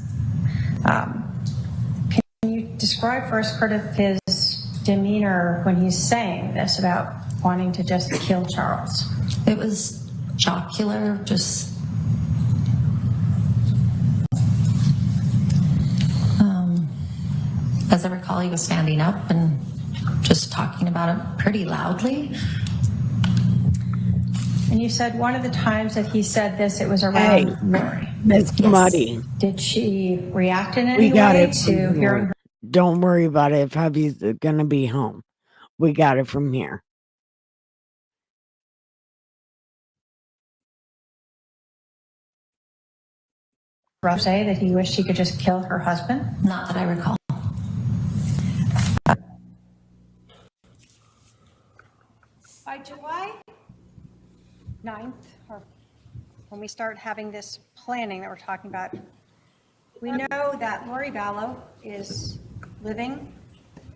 Can you describe for us part of his demeanor when he's saying this about wanting to just kill Charles? It was jocular, just as I recall, he was standing up and just talking about it pretty loudly. And you said one of the times that he said this, it was around Laurie. That's Muddy. Did she react in any We got way it to from hearing here. her? Don't worry about it if hubby's gonna be home. We got it from here. Say that he wished he could just kill her husband? Not that I recall. By July 9th, or when we start having this planning that we're talking about, we know that Laurie Vallow is living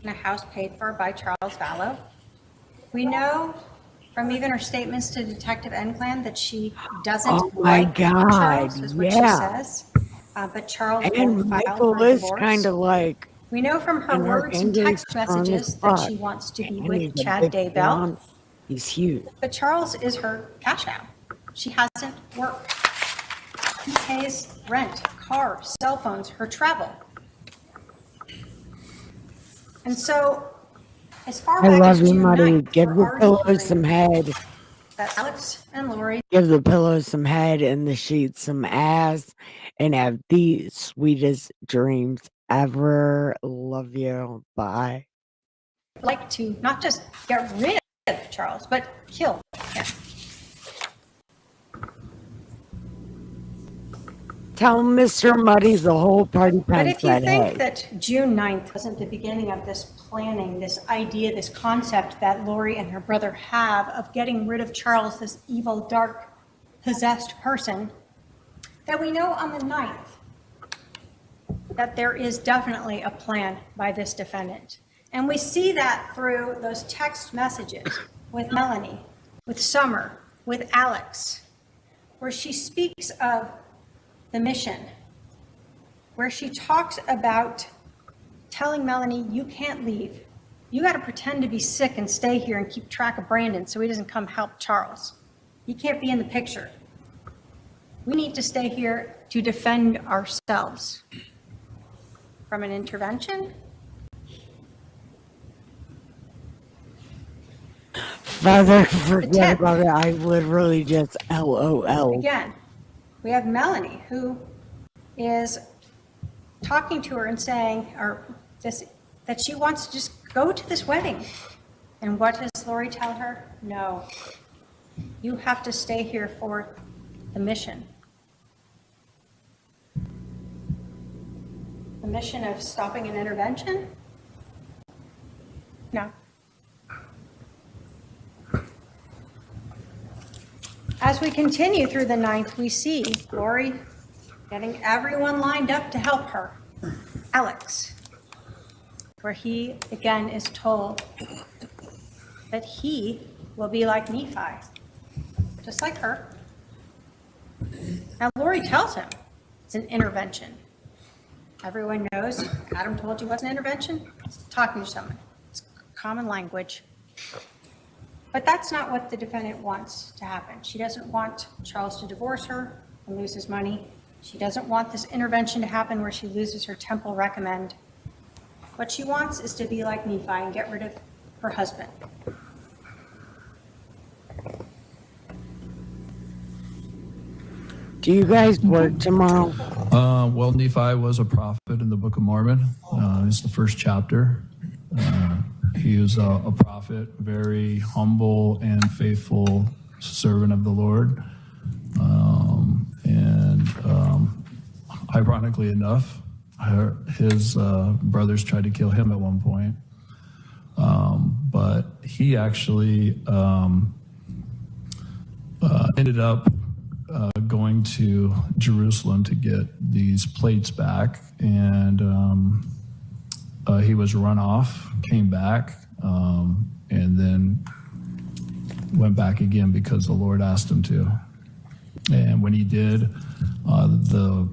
in a house paid for by Charles Vallow. We know from even her statements to Detective Enclan that she doesn't Oh my like God, Charles, is what she yeah. says. But Charles And won't file Michael for a is divorce. kind of like We know from her an words and archangel, text strong as messages that she fuck. wants to be And with he's a Chad big Daybell. blonde. He's huge. But Charles is her cash cow. She hasn't worked. He pays rent, car, cell phones, her travel. And so, as far I back as love you, June Muddy. 9th, Give we're the already pillows hearing some head. that Alex and Laurie Give the pillows some head and the sheets some ass. And have the sweetest dreams ever. Love you. Bye. like to not just get rid of Charles, but kill him. Tell Mr. Muddy's the whole party But pants if you that think hay. that June 9th wasn't the beginning of this planning, this idea, this concept that Laurie and her brother have of getting rid of Charles, this evil, dark, possessed person, that we know on the 9th that there is definitely a plan by this defendant. And we see that through those text messages with Melanie, with Summer, with Alex, where she speaks of the mission, where she talks about telling Melanie, you can't leave. You got to pretend to be sick and stay here and keep track of Brandon so he doesn't come help Charles. He can't be in the picture. We need to stay here to defend ourselves from an intervention. Father, forget about it. I literally just LOL. Again, we have Melanie who is talking to her and saying, that she wants to just go to this wedding. And what does Laurie tell her? No, you have to stay here for the mission. The mission of stopping an intervention? No. As we continue through the 9th, we see Laurie getting everyone lined up to help her. Alex, where he again is told that he will be like Nephi, just like her. Now Laurie tells him it's an intervention. Everyone knows Adam told you what's an intervention? It's talking to someone. It's common language. But that's not what the defendant wants to happen. She doesn't want Charles to divorce her and lose his money. She doesn't want this intervention to happen where she loses her temple recommend. What she wants is to be like Nephi and get rid of her husband. Do you guys work tomorrow? Well, Nephi was a prophet in the Book of Mormon. It's the first chapter. He was a prophet, very humble and faithful servant of the Lord. Ironically enough, his brothers tried to kill him at one point. But he actually ended up going to Jerusalem to get these plates back, and he was run off, came back, and then went back again because the Lord asked him to. And when he did, the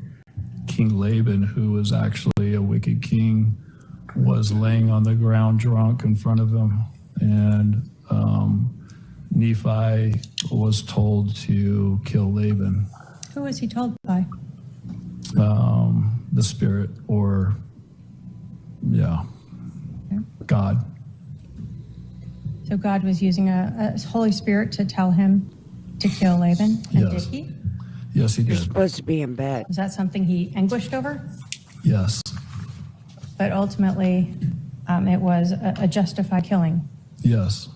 King Laban, who was actually a wicked king, was laying on the ground drunk in front of him, and Nephi was told to kill Laban. Who was he told by? The spirit, or God. So God was using a Holy Spirit to tell him to kill Laban, and Yes. did he? Yes, he You're did. supposed to be in bed. Was that something he anguished over? Yes. But ultimately, it was a justified killing. Yes.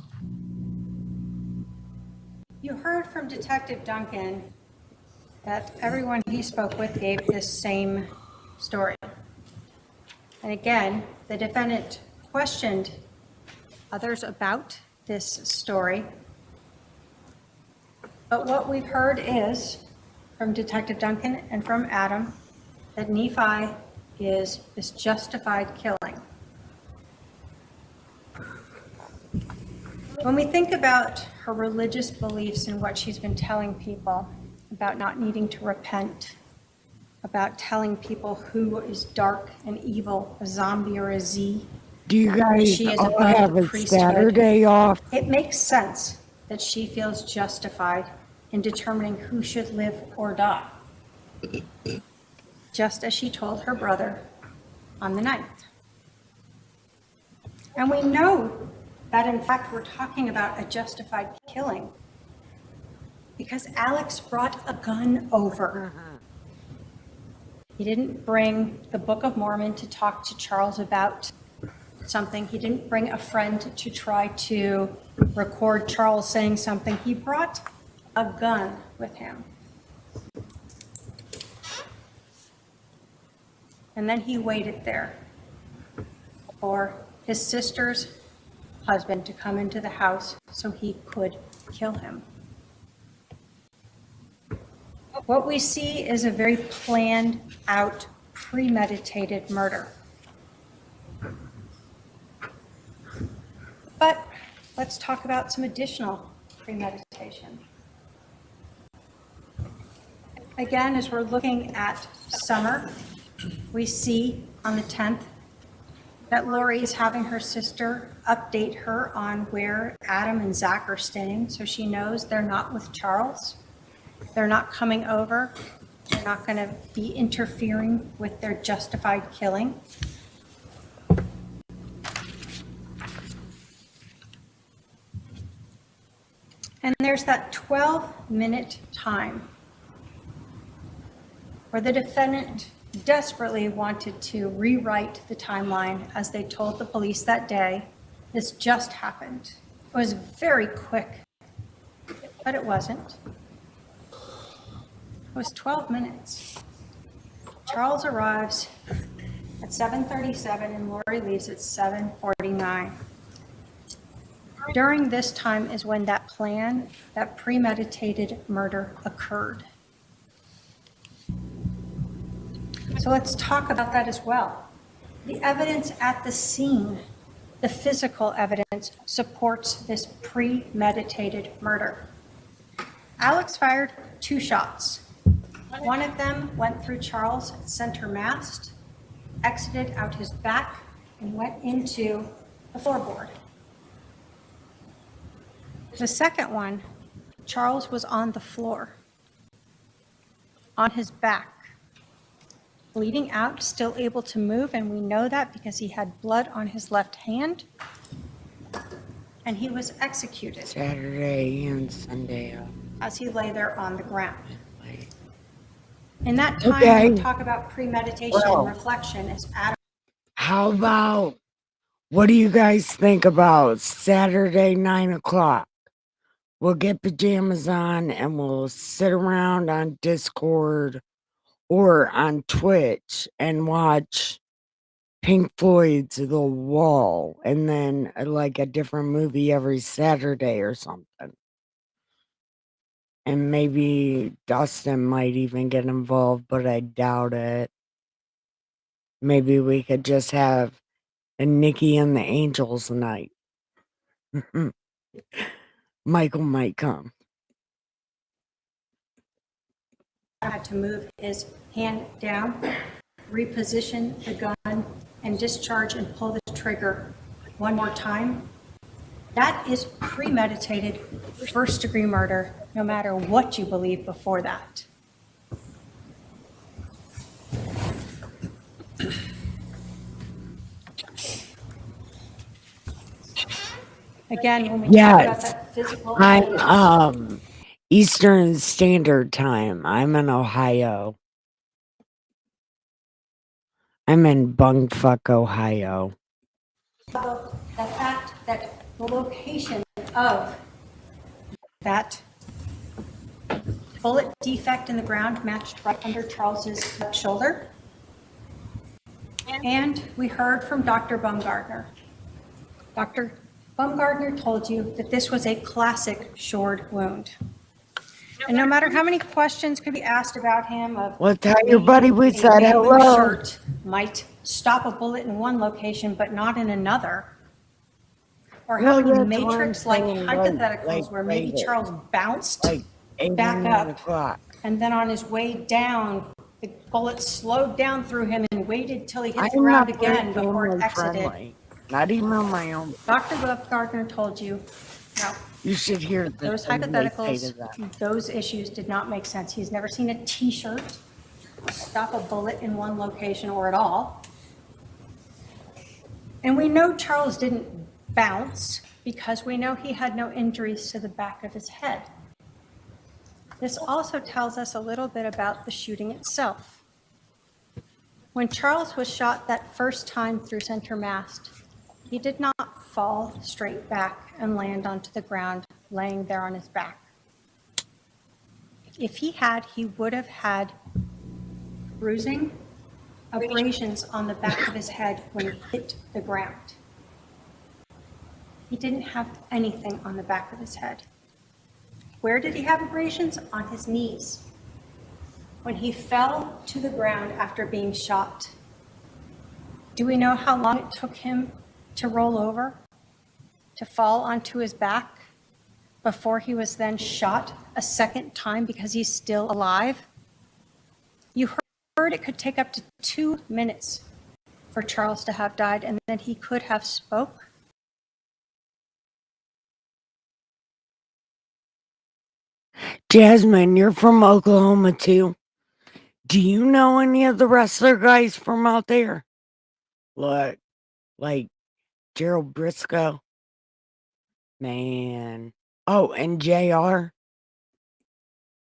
You heard from Detective Duncan that everyone he spoke with gave this same story. And again, the defendant questioned others about this story. But what we've heard is, from Detective Duncan and from Adam, that Nephi is this justified killing. When we think about her religious beliefs and what she's been telling people about not needing to repent, about telling people who is dark and evil, a zombie or a Z, Do you guys she is all above have the a priesthood, Saturday off? it makes sense that she feels justified in determining who should live or die, just as she told her brother on the 9th. And we know that, in fact, we're talking about a justified killing because Alex brought a gun over. He didn't bring the Book of Mormon to talk to Charles about something. He didn't bring a friend to try to record Charles saying something. He brought a gun with him. And then he waited there for his sister's husband to come into the house so he could kill him. What we see is a very planned out, premeditated murder. But let's talk about some additional premeditation. Again, as we're looking at Summer, we see on the 10th that Laurie is having her sister update her on where Adam and Zach are staying, so she knows they're not with Charles. They're not coming over. They're not going to be interfering with their justified killing. And there's that 12-minute time where the defendant desperately wanted to rewrite the timeline as they told the police that day. This just happened. It was very quick, but it wasn't. It was 12 minutes. Charles arrives at 7:37 and Laurie leaves at 7:49. During this time is when that plan, that premeditated murder occurred. So let's talk about that as well. The evidence at the scene, the physical evidence, supports this premeditated murder. Alex fired 2 shots. One of them went through Charles' center mast, exited out his back, and went into the floorboard. The second one, Charles was on the floor, on his back, bleeding out, still able to move, and we know that because he had blood on his left hand. and he was executed Saturday and Sunday. as he lay there on the ground. In that time, Okay. we talk about premeditation Well, and reflection as Adam. How about, what do you guys think about Saturday, 9 o'clock? We'll get pajamas on and we'll sit around on Discord or on Twitch and watch Pink Floyd's The Wall, and then like a different movie every Saturday or something. And maybe Dustin might even get involved, but I doubt it. Maybe we could just have a Nikki and the Angels night. Michael might come. Had to move his hand down, reposition the gun, and discharge and pull the trigger one more time. That is premeditated first-degree murder, no matter what you believe before that. Again, when we talk about that physical evidence, I'm Eastern Standard Time. I'm in Ohio. I'm in Bungfuck, Ohio. the fact that the location of that bullet defect in the ground matched right under Charles's left shoulder. And we heard from Dr. Baumgartner. Dr. Baumgartner told you that this was a classic sword wound. And no matter how many questions could be asked about him of Well, tell your buddy we said a blue hello. shirt might stop a bullet in one location but not in another, or how Well, many that's what I'm matrix-like saying, hypotheticals where maybe later. Charles bounced Like 8 back 9 up, o'clock. and then on his way down, the bullet slowed down through him and waited till he hit the I'm ground not again very before it family exited. friendly. Not even on my own. Dr. Baumgartner told you, no, You should hear those things they say to hypotheticals, them. those issues did not make sense. He's never seen a T-shirt stop a bullet in one location or at all. And we know Charles didn't bounce because we know he had no injuries to the back of his head. This also tells us a little bit about the shooting itself. When Charles was shot that first time through center mast, he did not fall straight back and land onto the ground, laying there on his back. If he had, he would have had bruising, abrasions on the back of his head when he hit the ground. He didn't have anything on the back of his head. Where did he have abrasions? On his knees. When he fell to the ground after being shot, do we know how long it took him to roll over, to fall onto his back before he was then shot a second time because he's still alive? You heard it could take up to 2 minutes for Charles to have died, and then he could have spoke. Jasmine, you're from Oklahoma too. Do you know any of the wrestler guys from out there? Look, like Gerald Briscoe. Man. Oh, and JR.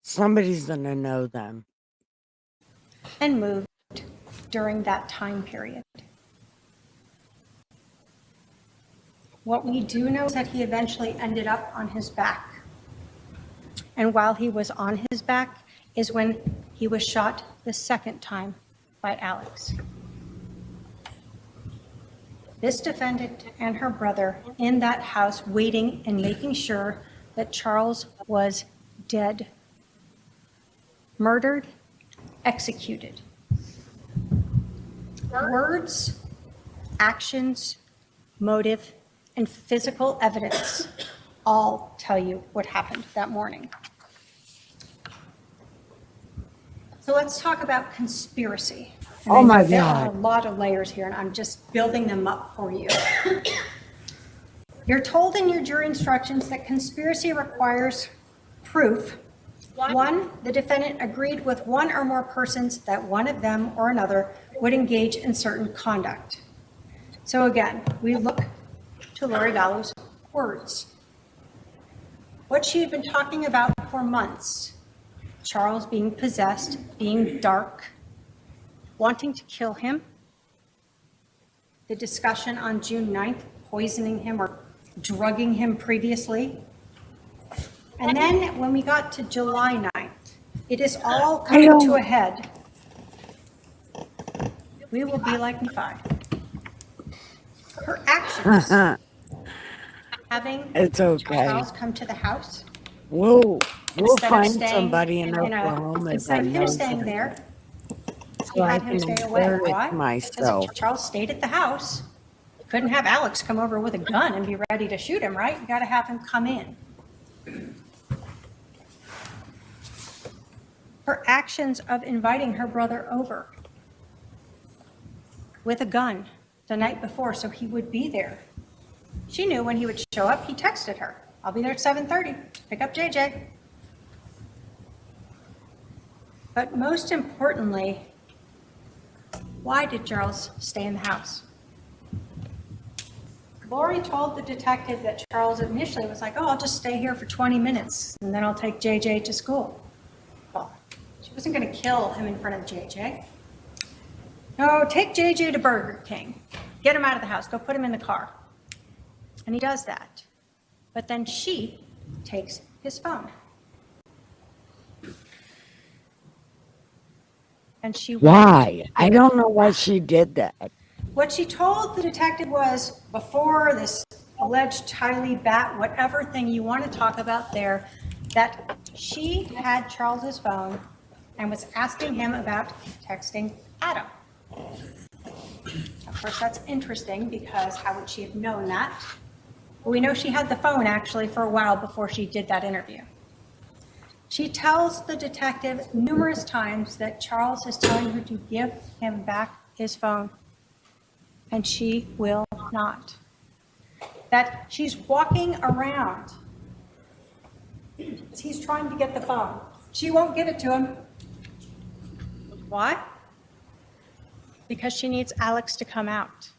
Somebody's gonna know them. And moved during that time period. What we do know is that he eventually ended up on his back. And while he was on his back is when he was shot the second time by Alex. This defendant and her brother in that house waiting and making sure that Charles was dead, murdered, executed. Words, actions, motive, and physical evidence all tell you what happened that morning. So let's talk about conspiracy. And Oh my there are God. a lot of layers here, and I'm just building them up for you. You're told in your jury instructions that conspiracy requires proof. One, the defendant agreed with one or more persons that one of them or another would engage in certain conduct. So again, we look to Laurie Gallows words. What she had been talking about for months, Charles being possessed, being dark, wanting to kill him, the discussion on June 9th, poisoning him or drugging him previously. And then when we got to July 9th, it is all coming to a head. We will be like Nephi. Her actions, having It's okay. Charles come to the house, We'll instead of find staying somebody in Oklahoma instead of that him knows staying it. there, So he I had him can stay away. encourage Why? Because myself. if Charles stayed at the house, you couldn't have Alex come over with a gun and be ready to shoot him, right? You got to have him come in. Her actions of inviting her brother over with a gun the night before so he would be there. She knew when he would show up. He texted her, "I'll be there at 7:30. Pick up JJ." But most importantly, why did Charles stay in the house? Laurie told the detective that Charles initially was like, "Oh, I'll just stay here for 20 minutes and then I'll take JJ to school." Well, she wasn't going to kill him in front of JJ. No, take JJ to Burger King. Get him out of the house. Go put him in the car. And he does that. But then she takes his phone. And she Why? I don't know why she did that. What she told the detective was, before this alleged Tylee bat, whatever thing you want to talk about there, that she had Charles's phone and was asking him about texting Adam. Of course, that's interesting because how would she have known that? Well, we know she had the phone actually for a while before she did that interview. She tells the detective numerous times that Charles is telling her to give him back his phone, and she will not. That she's walking around as he's trying to get the phone. She won't give it to him. Why? Because she needs Alex to come out.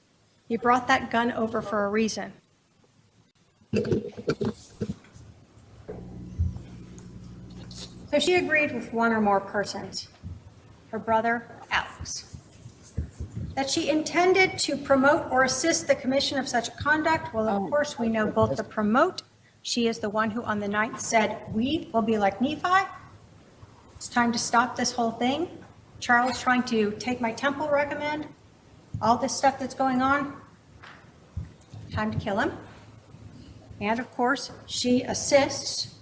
He brought that gun over for a reason. So she agreed with one or more persons, her brother, Alex, that she intended to promote or assist the commission of such conduct. Well, of course, we know both the promote. She is the one who on the 9th said, "We will be like Nephi. It's time to stop this whole thing. Charles trying to take my temple recommend, all this stuff that's going on. Time to kill him." And of course, she assists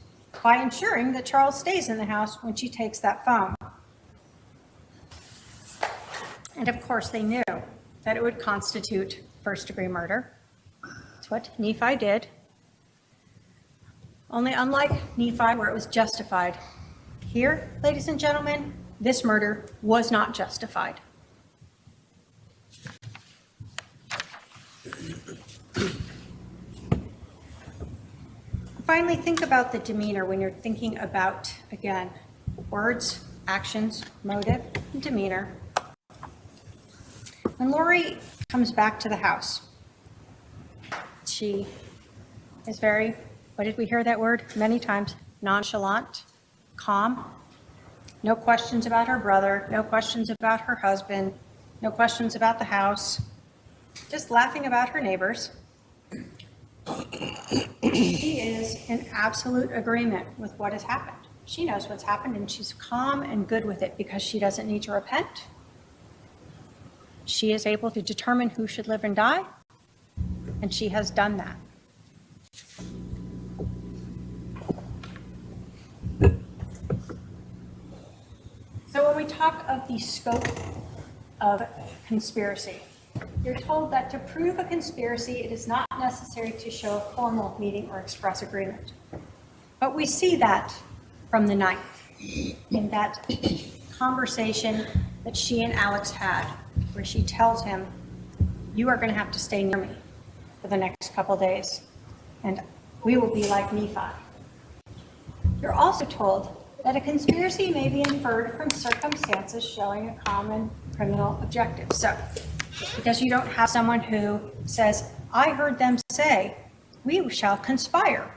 by ensuring that Charles stays in the house when she takes that phone. And of course, they knew that it would constitute first-degree murder. That's what Nephi did. Only unlike Nephi, where it was justified, here, ladies and gentlemen, this murder was not justified. Finally, think about the demeanor when you're thinking about, again, words, actions, motive, and demeanor. When Laurie comes back to the house, she is very, what did we hear that word? Many times, nonchalant, calm, no questions about her brother, no questions about her husband, no questions about the house, just laughing about her neighbors. She is in absolute agreement with what has happened. She knows what's happened and she's calm and good with it because she doesn't need to repent. She is able to determine who should live and die, and she has done that. So when we talk of the scope of conspiracy, you're told that to prove a conspiracy, it is not necessary to show a formal meeting or express agreement. But we see that from the 9th, in that conversation that she and Alex had, where she tells him, "You are going to have to stay near me for the next couple days, and we will be like Nephi." You're also told that a conspiracy may be inferred from circumstances showing a common criminal objective. So, just because you don't have someone who says, "I heard them say," we shall conspire.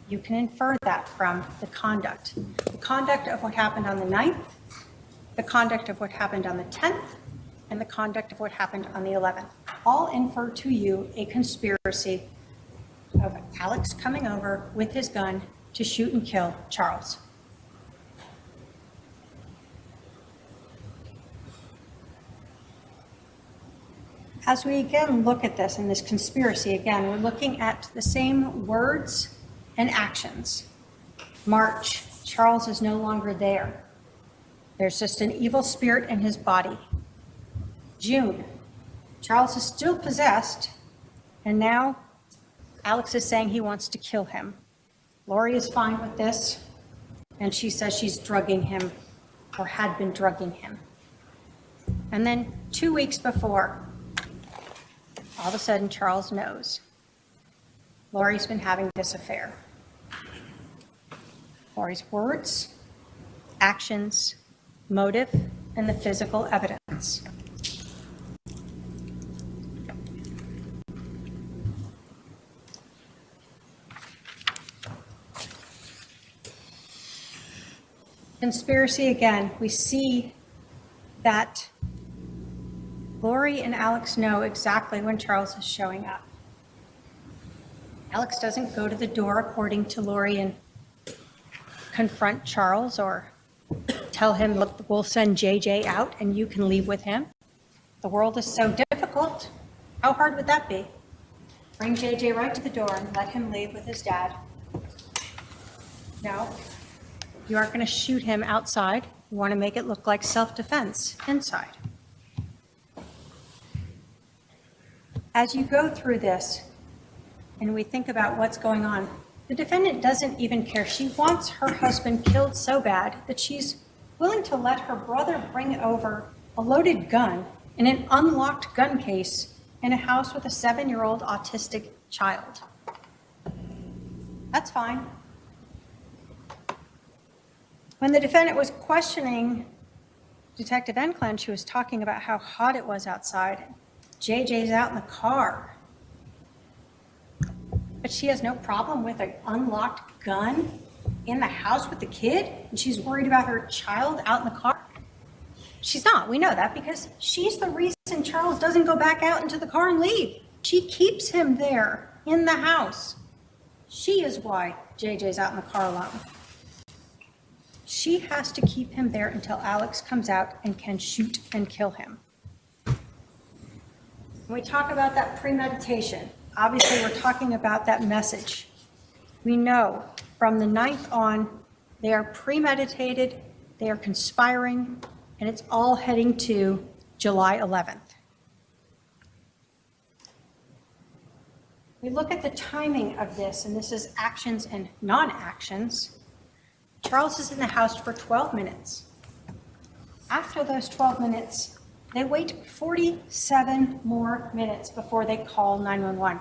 You can infer that from the conduct. The conduct of what happened on the 9th, the conduct of what happened on the 10th, and the conduct of what happened on the 11th. All infer to you a conspiracy of Alex coming over with his gun to shoot and kill Charles. As we again look at this and this conspiracy, again, we're looking at the same words and actions. March, Charles is no longer there. There's just an evil spirit in his body. June, Charles is still possessed, and now Alex is saying he wants to kill him. Laurie is fine with this, and she says she's drugging him, or had been drugging him. And then 2 weeks before, all of a sudden, Charles knows Laurie's been having this affair. Laurie's words, actions, motive, and the physical evidence. Conspiracy again, we see that Laurie and Alex know exactly when Charles is showing up. Alex doesn't go to the door according to Laurie and confront Charles or tell him, look, we'll send JJ out and you can leave with him. The world is so difficult. How hard would that be? Bring JJ right to the door and let him leave with his dad. No, you aren't going to shoot him outside. You want to make it look like self-defense inside. As you go through this and we think about what's going on, the defendant doesn't even care. She wants her husband killed so bad that she's willing to let her brother bring over a loaded gun in an unlocked gun case in a house with a 7-year-old autistic child. That's fine. When the defendant was questioning Detective Enclan, she was talking about how hot it was outside. JJ's out in the car. But she has no problem with an unlocked gun in the house with the kid, and she's worried about her child out in the car. She's not. We know that because she's the reason Charles doesn't go back out into the car and leave. She keeps him there in the house. She is why JJ's out in the car alone. She has to keep him there until Alex comes out and can shoot and kill him. When we talk about that premeditation, obviously we're talking about that message. We know from the 9th on, they are premeditated, they are conspiring, and it's all heading to July 11th. We look at the timing of this, and this is actions and non-actions. Charles is in the house for 12 minutes. After those 12 minutes, they wait 47 more minutes before they call 911.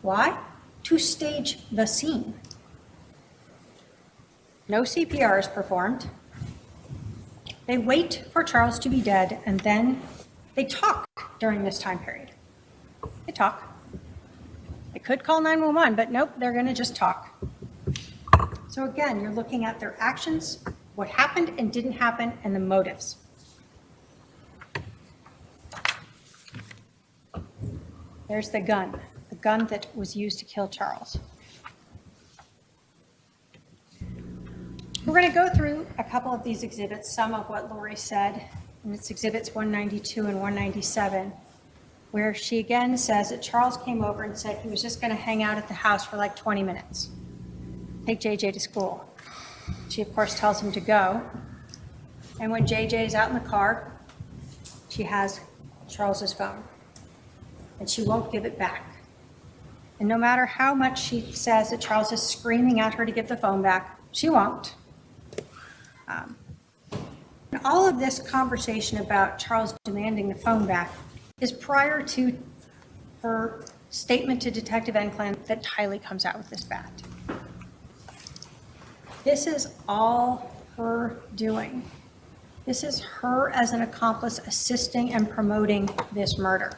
Why? To stage the scene. No CPR is performed. They wait for Charles to be dead, and then they talk during this time period. They talk. They could call 911, but nope, they're going to just talk. So again, you're looking at their actions, what happened and didn't happen, and the motives. There's the gun that was used to kill Charles. We're going to go through a couple of these exhibits, some of what Laurie said, and it's exhibits 192 and 197, where she again says that Charles came over and said he was just going to hang out at the house for like 20 minutes, take JJ to school. She, of course, tells him to go. And when JJ is out in the car, she has Charles's phone, and she won't give it back. And no matter how much she says that Charles is screaming at her to give the phone back, she won't. And all of this conversation about Charles demanding the phone back is prior to her statement to Detective Enclan that Tylee comes out with this bat. This is all her doing. This is her as an accomplice assisting and promoting this murder.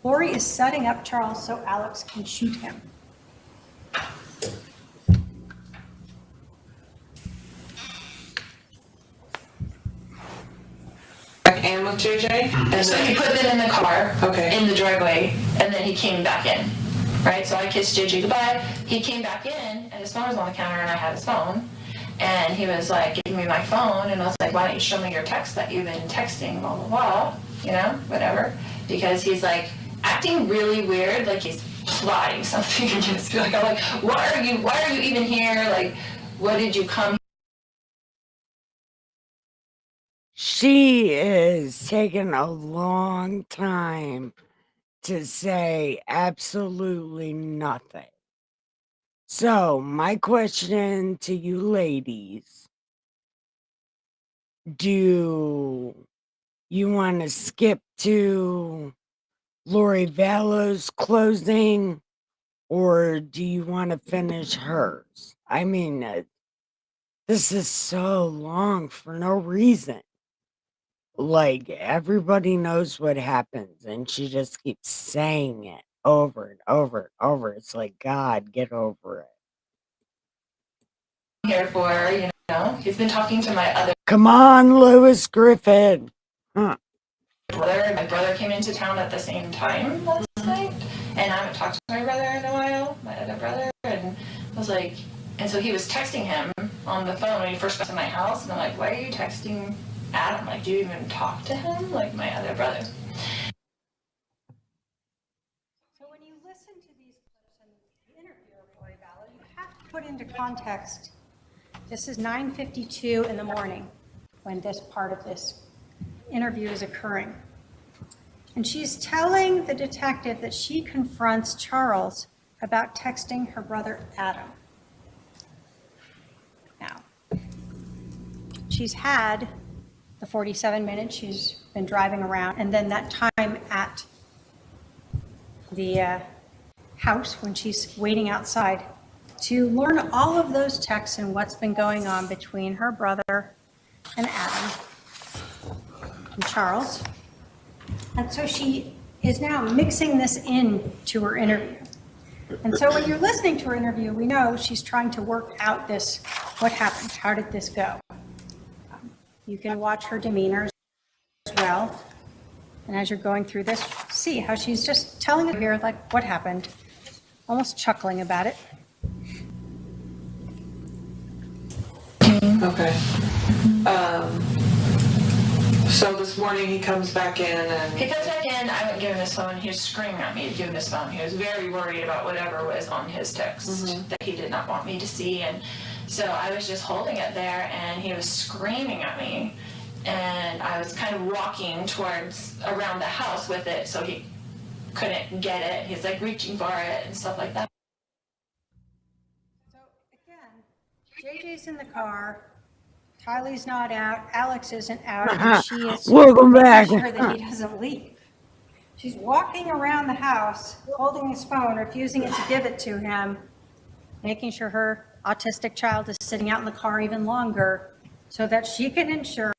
Laurie is setting up Charles so Alex can shoot him. And with JJ? And So he put them in the car, Okay. in the driveway, and then he came back in, right? So I kissed JJ goodbye. He came back in, and his phone was on the counter, and I had his phone. And he was like, give me my phone, and I was like, why don't you show me your text that you've been texting, blah, blah, blah, you know, whatever. Because he's like acting really weird, like he's plotting something against me. Like, I'm like, why are you even here? Like, what did you come? She is taking a long time to say absolutely nothing. So, my question to you ladies, do you want to skip to Lori Vallow's closing, or do you want to finish hers? I mean, this is so long for no reason. Like, everybody knows what happens, and she just keeps saying it over and over and over. It's like, God, get over it. Here for, you know, he's been talking to my other Come on, Lewis Griffin. Huh. brother. My brother came into town at the same time last night, and I haven't talked to my brother in a while, my other brother, and I was like, and so he was texting him on the phone when he first got to my house, and I'm like, why are you texting Adam? Like, do you even talk to him? Like, my other brother. So when you listen to these clips and the interview of Lori Vallow, you have to put into context, this is 9:52 in the morning when this part of this interview is occurring. And she's telling the detective that she confronts Charles about texting her brother Adam. Now, she's had the 47 minutes she's been driving around, and then that time at the house when she's waiting outside to learn all of those texts and what's been going on between her brother and Adam and Charles. And so she is now mixing this into her interview. And so when you're listening to her interview, we know she's trying to work out this, what happened, how did this go? You can watch her demeanor as well. And as you're going through this, see how she's just telling it here, like, what happened, almost chuckling about it. Okay. So this morning he comes back in and... He comes back in, I haven't given his phone, he was screaming at me to give him his phone. He was very worried about whatever was on his text that he did not want me to see. And so I was just holding it there, and he was screaming at me. And I was kind of walking towards around the house with it, so he couldn't get it. He's like reaching for it and stuff like that. So again, JJ's in the car, Kylie's not out, Alex isn't out, and she is Welcome back. making sure that he doesn't leave. She's walking around the house, holding his phone, refusing to give it to him, making sure her autistic child is sitting out in the car even longer so that she can ensure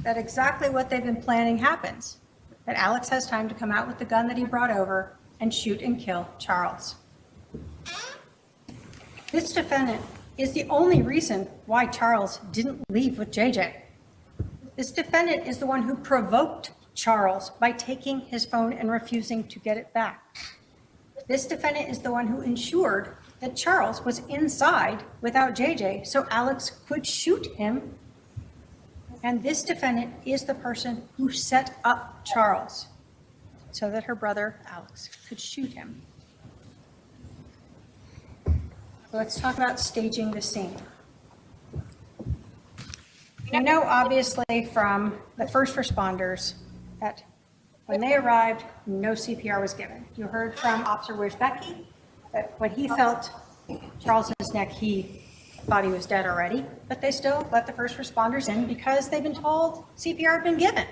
that exactly what they've been planning happens, that Alex has time to come out with the gun that he brought over and shoot and kill Charles. This defendant is the only reason why Charles didn't leave with JJ. This defendant is the one who provoked Charles by taking his phone and refusing to get it back. This defendant is the one who ensured that Charles was inside without JJ so Alex could shoot him. And this defendant is the person who set up Charles so that her brother Alex could shoot him. So let's talk about staging the scene. We know obviously from the first responders that when they arrived, no CPR was given. You heard from Officer Wierzbecki that when he felt Charles's neck, he thought he was dead already, but they still let the first responders in because they've been told CPR had been given.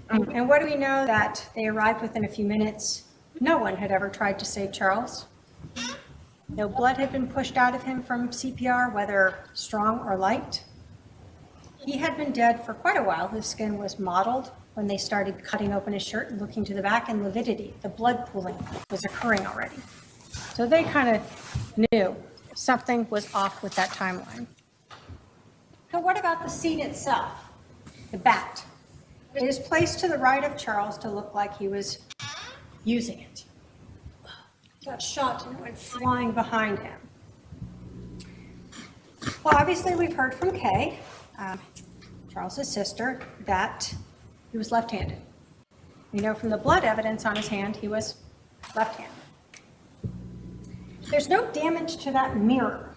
And what do we know? That they arrived within a few minutes. No one had ever tried to save Charles. No blood had been pushed out of him from CPR, whether strong or light. He had been dead for quite a while. His skin was mottled when they started cutting open his shirt and looking to the back, and lividity, the blood pooling, was occurring already. So they kind of knew something was off with that timeline. Now, what about the scene itself? The bat. It is placed to the right of Charles to look like he was using it. Got shot and it went flying behind him. Well, obviously, we've heard from Kay, Charles's sister, that he was left-handed. We know from the blood evidence on his hand, he was left-handed. There's no damage to that mirror.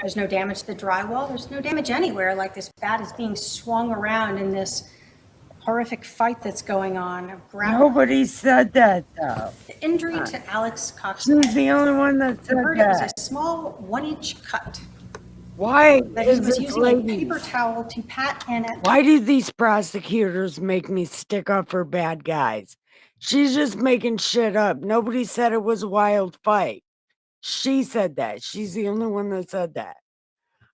There's no damage to the drywall. There's no damage anywhere, like this bat is being swung around in this horrific fight that's going on. Nobody said that, though. The injury to Alex Cox. She's the only one that said heard it was that. a small 1-inch cut. Why That he is was this using a lady? paper towel to pat in at. Why do these prosecutors make me stick up for bad guys? She's just making shit up. Nobody said it was a wild fight. She said that. She's the only one that said that.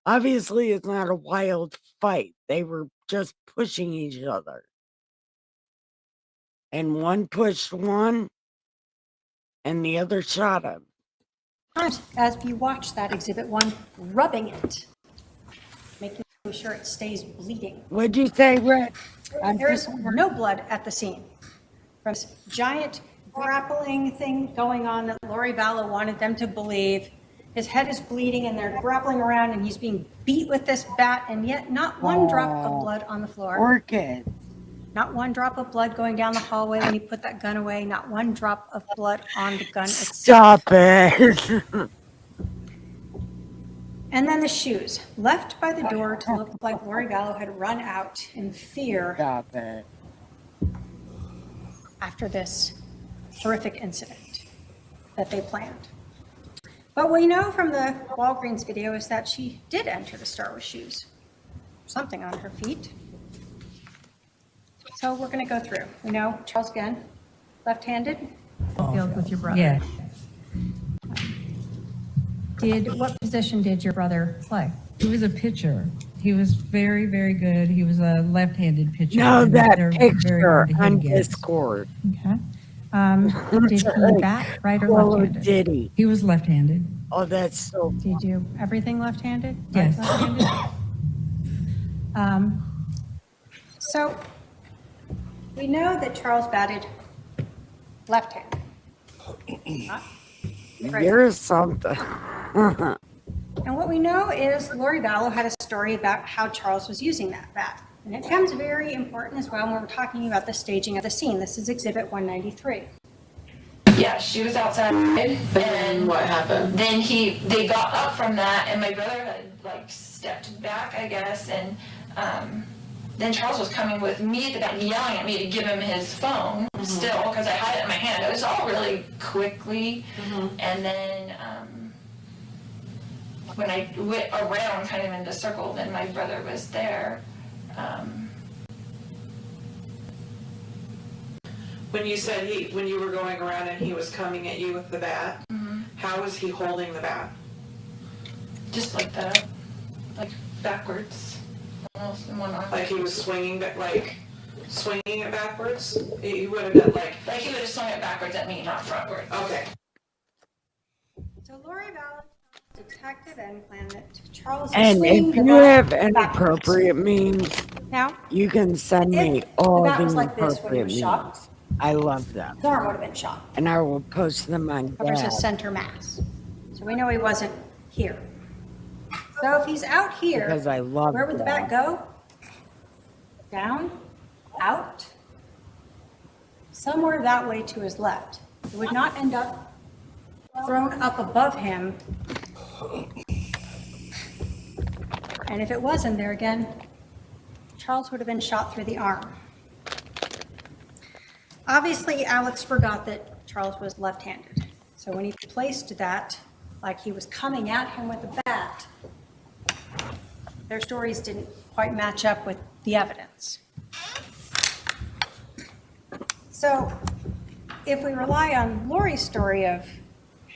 Obviously, it's not a wild fight. They were just pushing each other. And one pushed one, and the other shot him. As you watch that Exhibit 1, rubbing it, making sure it stays bleeding. What'd you say, Rick? There is no blood at the scene. From this giant grappling thing going on that Laurie Vallow wanted them to believe. His head is bleeding and they're grappling around and he's being beat with this bat, and yet not one drop of blood on the floor. Orchid. Not one drop of blood going down the hallway when he put that gun away. Not one drop of blood on the gun itself. Stop it. And then the shoes, left by the door to look like Laurie Vallow had run out in fear. Stop it. After this horrific incident that they planned. But we know from the Walgreens video is that she did enter the store with shoes. Something on her feet. So we're going to go through. We know Charles Gunn, left-handed. Field with your brother. Yeah. What position did your brother play? He was a pitcher. He was very, very good. He was a left-handed pitcher. No, and that they're very picture hard to hit on against. Discord. Okay. Did he bat right or Well, left-handed? did he? He was left-handed. Oh, that's so. Did you do everything left-handed? Yes. Left-handed? So we know that Charles batted left-handed. Right. You're something. And what we know is Laurie Vallow had a story about how Charles was using that bat. And it becomes very important as well when we're talking about the staging of the scene. This is Exhibit 193. Yeah, she was outside, and What happened? then they got up from that, and my brother had like stepped back, I guess, and then Charles was coming with me to that, yelling at me to give him his phone still, because I had it in my hand. It was all really quickly, and then when I went around kind of in the circle, then my brother was there. When you said when you were going around and he was coming at you with the bat, how was he holding the bat? Just like that, like backwards, almost in one arm. Like he was swinging it backwards? He would have been like Like he would have swung it backwards at me, not frontwards. okay. So Laurie Vallow, detective, and planned that Charles is And swinging if the you bat have backwards. inappropriate memes, Now, you can send me if all the bat the was like this when he inappropriate was memes. shot, I love them. his arm would have been shot. And I will post them on Covers Dad. his center mass. So we know he wasn't here. So if he's out here, Because I love where would the bat go? Down? Out? Somewhere that way to his left. It would not end up thrown up above him. And if it wasn't there again, Charles would have been shot through the arm. Obviously, Alex forgot that Charles was left-handed. So when he placed that, like he was coming at him with a bat, their stories didn't quite match up with the evidence. So if we rely on Laurie's story of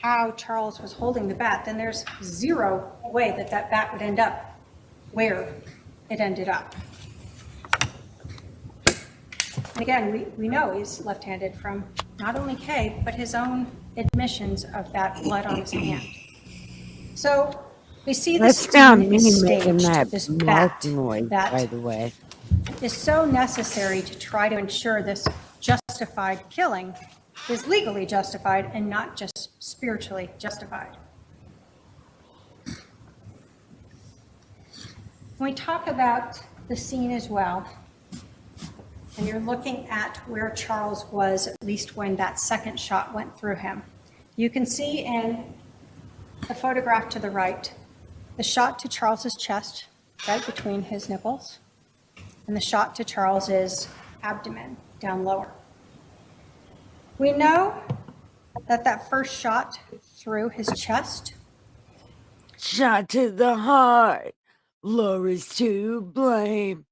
how Charles was holding the bat, then there's zero way that that bat would end up where it ended up. Again, we know he's left-handed from not only Kay, but his own admissions of that blood on his hand. So we see this That's not scene me is making staged, that this mouth bat noise, by that the way. is so necessary to try to ensure this justified killing is legally justified and not just spiritually justified. When we talk about the scene as well, and you're looking at where Charles was, at least when that second shot went through him, you can see in the photograph to the right, the shot to Charles's chest, right between his nipples, and the shot to Charles's abdomen down lower. We know that that first shot through his chest, shot to the heart, Laurie's to blame.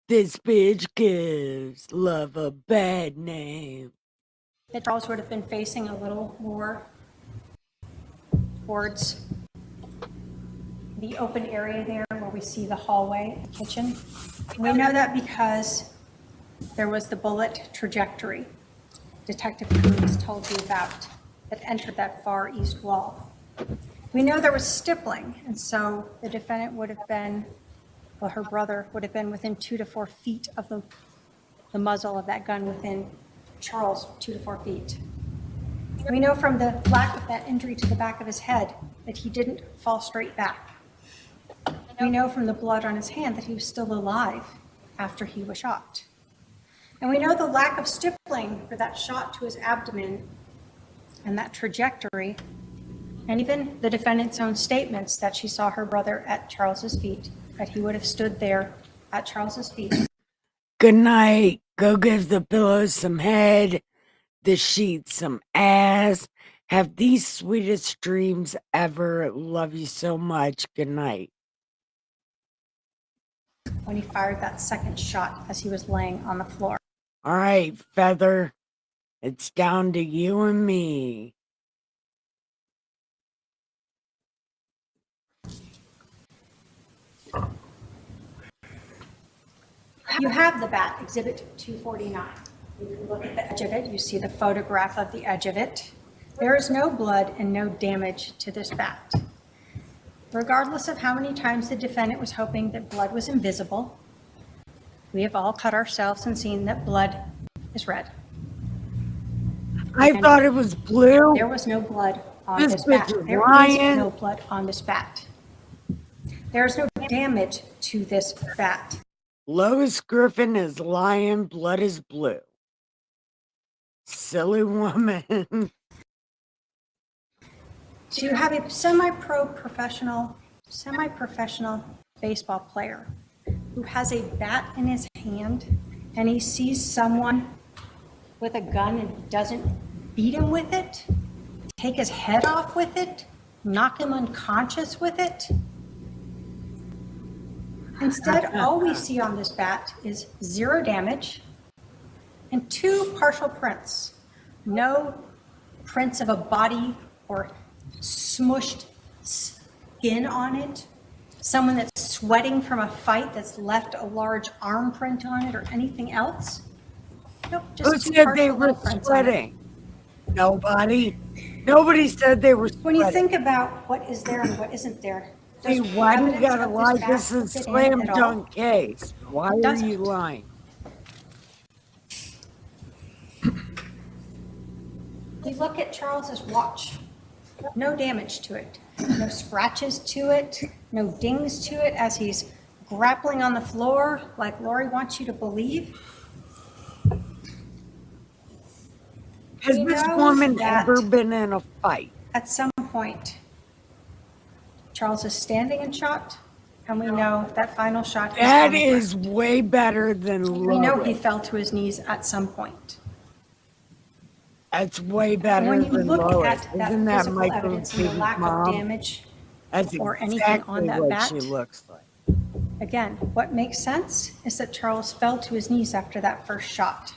This bitch gives love a bad name. that Charles would have been facing a little more towards the open area there where we see the hallway, the kitchen. We know that because there was the bullet trajectory Detective Coons told you about that entered that far east wall. We know there was stippling, and so the defendant would have been, well, her brother would have been within 2 to 4 feet of the muzzle of that gun within Charles, 2 to 4 feet. We know from the lack of that injury to the back of his head that he didn't fall straight back. We know from the blood on his hand that he was still alive after he was shot. And we know the lack of stippling for that shot to his abdomen and that trajectory, and even the defendant's own statements that she saw her brother at Charles's feet, that he would have stood there at Charles's feet. Good night. Go give the pillows some head, the sheets some ass. Have the sweetest dreams ever. Love you so much. Good night. When he fired that second shot as he was laying on the floor. All right, Feather. It's down to you and me. You have the bat, Exhibit 249. You can look at the edge of it. You see the photograph of the edge of it. There is no blood and no damage to this bat. Regardless of how many times the defendant was hoping that blood was invisible, we have all cut ourselves and seen that blood is red. I thought it was blue. There was no blood on This this bat. bitch is There lying. is no blood on this bat. There is no damage to this bat. Lois Griffin is lying. Blood is blue. Silly woman. So you have a semi-pro professional baseball player who has a bat in his hand and he sees someone with a gun and doesn't beat him with it, take his head off with it, knock him unconscious with it. Instead, all we see on this bat is 0 damage and 2 partial prints. No prints of a body or smushed skin on it. Someone that's sweating from a fight that's left a large arm print on it or anything else. Nope, Who just 2 said they partial were little prints on it. sweating? Nobody. Nobody said they were sweating. When you think about what is there and what isn't there, Hey, does why do you evidence gotta of lie? bat This is fit in slam at all? dunk case. Why It are doesn't. you lying? We look at Charles's watch. No damage to it. No scratches to it. No dings to it as he's grappling on the floor like Laurie wants you to believe. Has We this know woman that ever been in a fight? At some point, Charles is standing and shot, and we know that final shot is That on the is ground. way better than We know Laurie. he fell to his knees at some point. That's way And better when you than look Lois. at that Isn't that physical Michael evidence and the Baby's lack of mom? damage That's or anything exactly on that what bat, she looks like. again, what makes sense is that Charles fell to his knees after that first shot.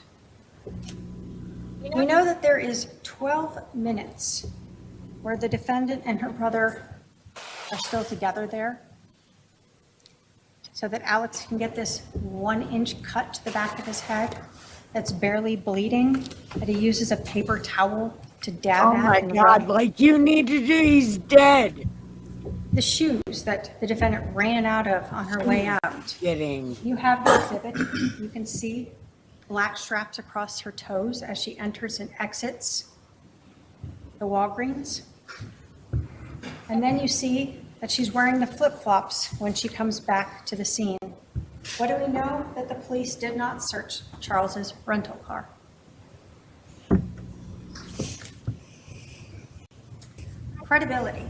We know that there is 12 minutes where the defendant and her brother are still together there so that Alex can get this 1-inch cut to the back of his head that's barely bleeding, that he uses a paper towel to dab Oh at my and God, rub. like you need to do, he's dead. The shoes that the defendant ran out of on her way out. Kidding. You have the exhibit. You can see black straps across her toes as she enters and exits the Walgreens. And then you see that she's wearing the flip-flops when she comes back to the scene. What do we know? That the police did not search Charles's rental car. Credibility.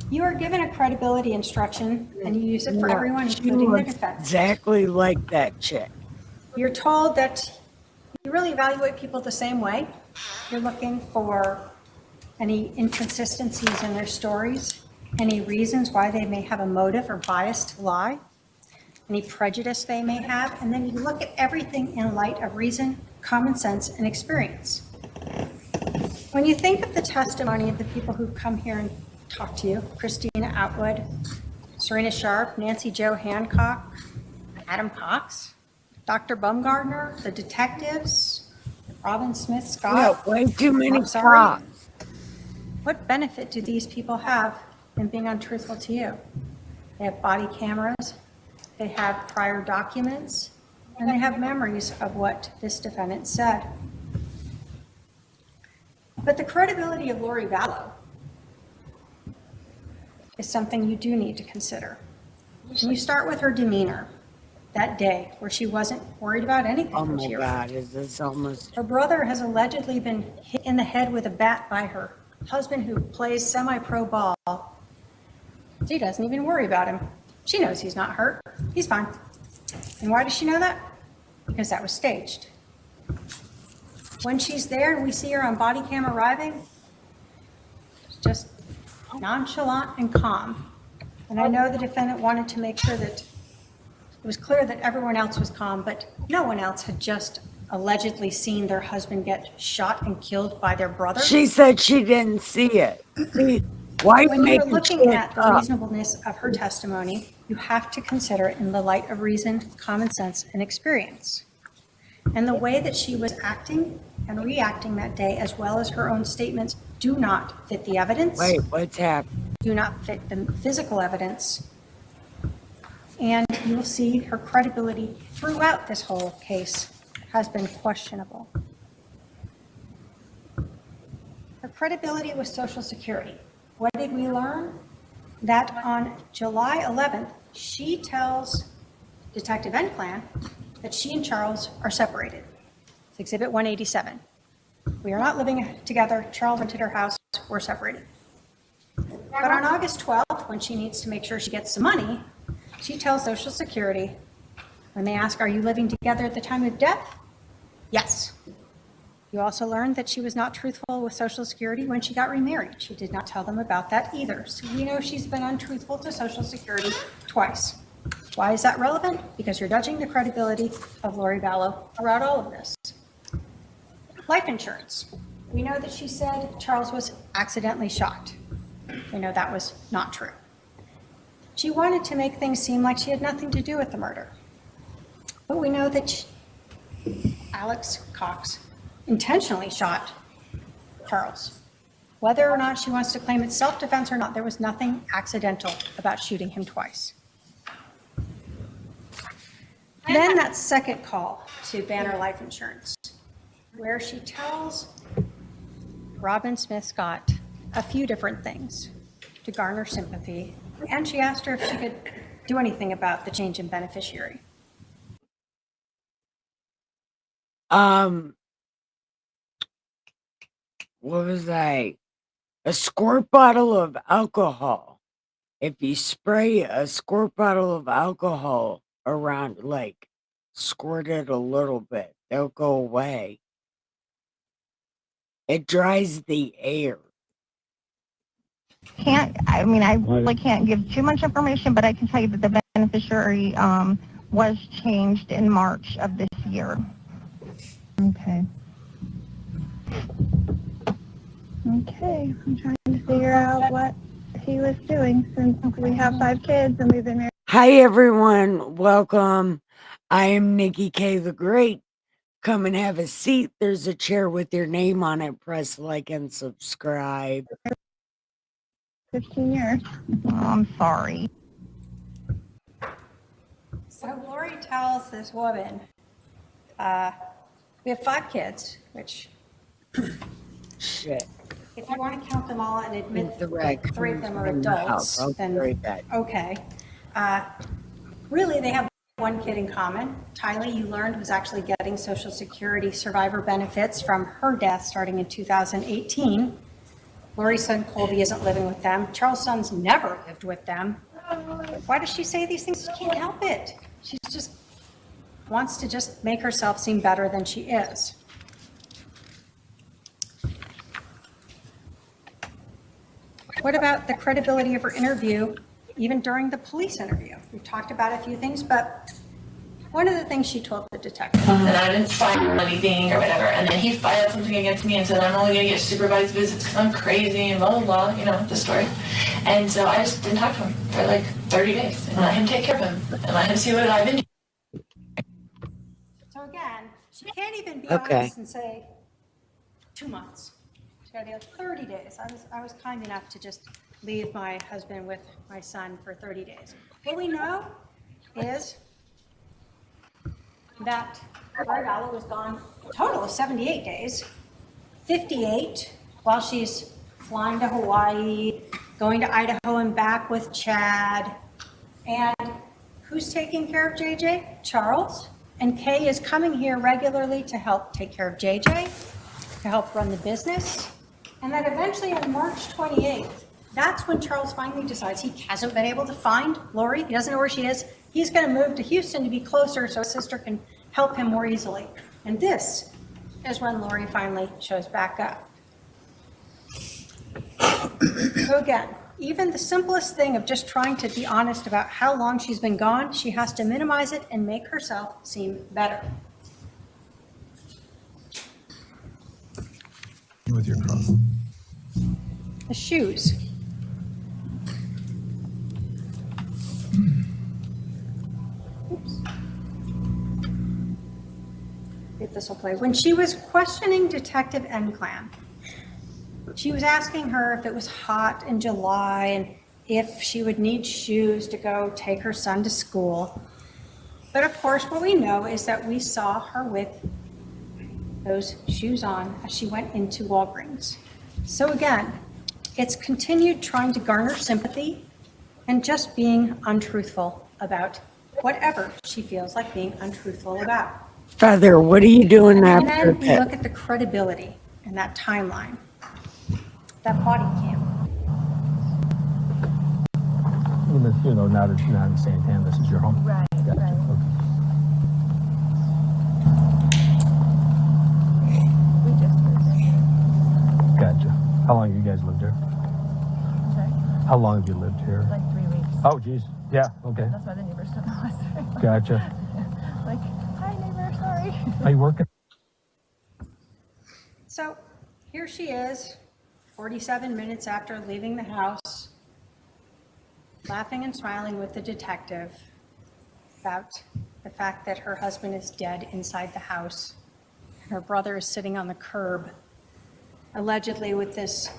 You are given a credibility instruction and you use it for everyone, including the defense. Exactly like that chick. You're told that you really evaluate people the same way. You're looking for any inconsistencies in their stories, any reasons why they may have a motive or bias to lie, any prejudice they may have, and then you look at everything in light of reason, common sense, and experience. When you think of the testimony of the people who come here and talk to you, Christina Atwood, Serena Sharp, Nancy Jo Hancock, Adam Cox, Dr. Bumgardner, the detectives, Robin Smith Scott. Yeah, way too many sorry. cops. What benefit do these people have in being untruthful to you? They have body cameras, they have prior documents, and they have memories of what this defendant said. But the credibility of Laurie Vallow is something you do need to consider. And you start with her demeanor that day where she wasn't worried about anything. Oh my God, is this almost... Her brother has allegedly been hit in the head with a bat by her husband who plays semi-pro ball. She doesn't even worry about him. She knows he's not hurt. He's fine. And why does she know that? Because that was staged. When she's there and we see her on body cam arriving, just nonchalant and calm. And I know the defendant wanted to make sure that it was clear that everyone else was calm, but no one else had just allegedly seen their husband get shot and killed by their brother. She said she didn't see it. Why When make you're looking at the reasonableness of her testimony, you have to consider it in the light of reason, common sense, and experience. And the way that she was acting and reacting that day, as well as her own statements, do not fit the evidence. Wait, what's happening? Do not fit the physical evidence. And you'll see her credibility throughout this whole case has been questionable. Her credibility with Social Security. What did we learn? That on July 11th, she tells Detective Enclan that she and Charles are separated. It's Exhibit 187. We are not living together. Charles rented her house. We're separated. But on August 12th, when she needs to make sure she gets some money, she tells Social Security, when they ask, are you living together at the time of death? Yes. You also learned that she was not truthful with Social Security when she got remarried. She did not tell them about that either. So we know she's been untruthful to Social Security twice. Why is that relevant? Because you're judging the credibility of Laurie Vallow throughout all of this. Life insurance. We know that she said Charles was accidentally shot. We know that was not true. She wanted to make things seem like she had nothing to do with the murder. But we know that Alex Cox intentionally shot Charles. Whether or not she wants to claim it's self-defense or not, there was nothing accidental about shooting him twice. Then that second call to Banner Life Insurance, where she tells Robin Smith Scott a few different things to garner sympathy, and she asked her if she could do anything about the change in beneficiary. What was that? A squirt bottle of alcohol. If you spray a squirt bottle of alcohol around, like, squirt it a little bit, they'll go away. It dries the air. I really can't give too much information, but I can tell you that the beneficiary was changed in March of this year. Okay. I'm trying to figure out what he was doing since we have 5 kids and we've been married Hi, everyone. Welcome. I am Nikki K. the Great. Come and have a seat. There's a chair with your name on it. Press like and subscribe. 15 years. Oh, I'm sorry. So Laurie tells this woman, we have 5 kids, which Shit. if you want to count them all and admit The that 3 of them are in the house. adults, I'll be right then back. okay. Really, they have one kid in common. Tylee, you learned, was actually getting Social Security survivor benefits from her death starting in 2018. Laurie's son Colby isn't living with them. Charles' son's never lived with them. Why does she say these things? She can't help it. She just wants to just make herself seem better than she is. What about the credibility of her interview, even during the police interview? We've talked about a few things, but one of the things she told the detective. And I didn't find anything or whatever. And then he filed something against me and said, I'm only going to get supervised visits because I'm crazy and blah, blah, blah, you know, the story. And so I just didn't talk to him for like 30 days and let him take care of him and let him see what I've been doing. So again, she can't even be Okay. honest and say 2 months. She's got to be like 30 days. I was kind enough to just leave my husband with my son for 30 days. What we know is that Laurie Vallow was gone a total of 78 days, 58 while she's flying to Hawaii, going to Idaho and back with Chad. And who's taking care of JJ? Charles. And Kay is coming here regularly to help take care of JJ, to help run the business. And then eventually on March 28th, that's when Charles finally decides he hasn't been able to find Laurie. He doesn't know where she is. He's going to move to Houston to be closer so his sister can help him more easily. And this is when Laurie finally shows back up. So again, even the simplest thing of just trying to be honest about how long she's been gone, she has to minimize it and make herself seem better. With your cross. The shoes. Oops. If this will play. When she was questioning Detective Enclan, she was asking her if it was hot in July and if she would need shoes to go take her son to school. But of course, what we know is that we saw her with those shoes on as she went into Walgreens. So again, it's continued trying to garner sympathy and just being untruthful about whatever she feels like being untruthful about. Father, what are you doing And after then we look at the credibility and that timeline, that body cam. You know, now that you're not in Santan, this is your home? Right, Gotcha. right. Okay. We just moved in here. Gotcha. How long have you guys lived here? I'm sorry? How long have you lived here? Like 3 weeks. Oh, geez. Yeah, okay. That's why the neighbors don't know us. Gotcha. Like, hi neighbor, sorry. Are you working? So here she is, 47 minutes after leaving the house, laughing and smiling with the detective about the fact that her husband is dead inside the house. And her brother is sitting on the curb, allegedly with this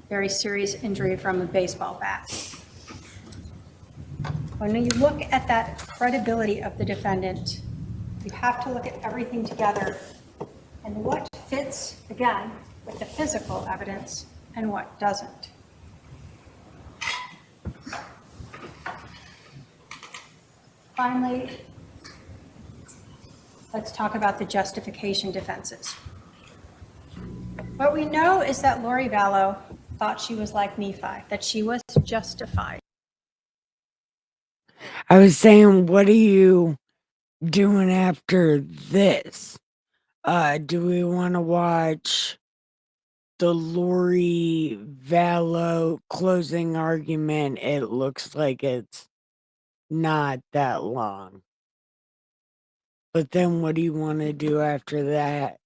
very serious injury from a baseball bat. When you look at that credibility of the defendant, you have to look at everything together and what fits, again, with the physical evidence and what doesn't. Finally, let's talk about the justification defenses. What we know is that Laurie Vallow thought she was like Nephi, that she was justified. I was saying, what are you doing after this? Do we want to watch the Laurie Vallow closing argument? It looks like it's not that long. But then what do you want to do after that?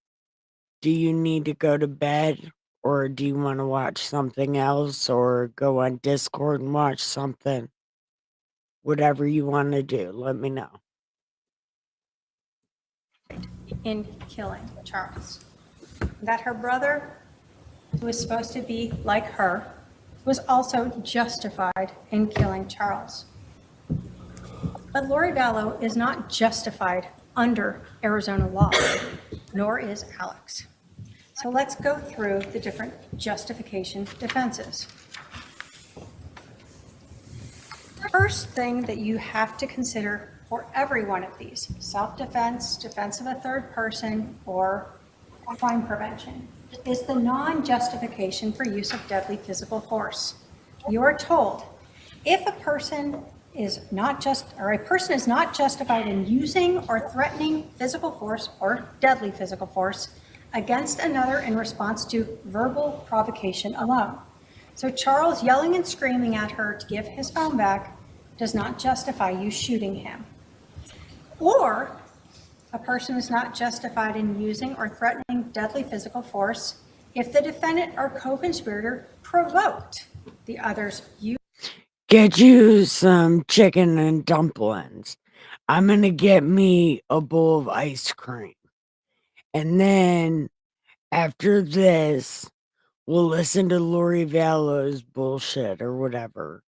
Do you need to go to bed? Or do you want to watch something else? Or go on Discord and watch something? whatever you want to do. Let me know. In killing Charles. That her brother, who was supposed to be like her, was also justified in killing Charles. But Laurie Vallow is not justified under Arizona law, nor is Alex. So let's go through the different justification defenses. First thing that you have to consider for every one of these, self-defense, defense of a third person, or crime prevention, is the non-justification for use of deadly physical force. You are told if a person is not justified in using or threatening physical force or deadly physical force against another in response to verbal provocation alone. So Charles yelling and screaming at her to give his phone back does not justify you shooting him. Or a person is not justified in using or threatening deadly physical force if the defendant or co-conspirator provoked the other's use. Get you some chicken and dumplings. I'm going to get me a bowl of ice cream. And then after this, we'll listen to Laurie Vallow's bullshit or whatever.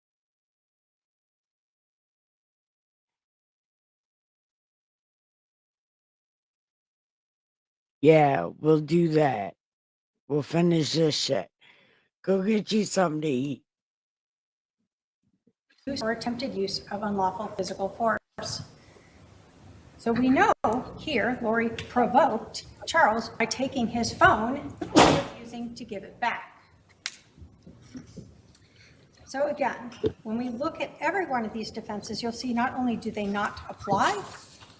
Yeah, we'll do that. We'll finish this shit. Go get you something to eat. Or attempted use of unlawful physical force. So we know here Laurie provoked Charles by taking his phone and refusing to give it back. So again, when we look at every one of these defenses, you'll see not only do they not apply,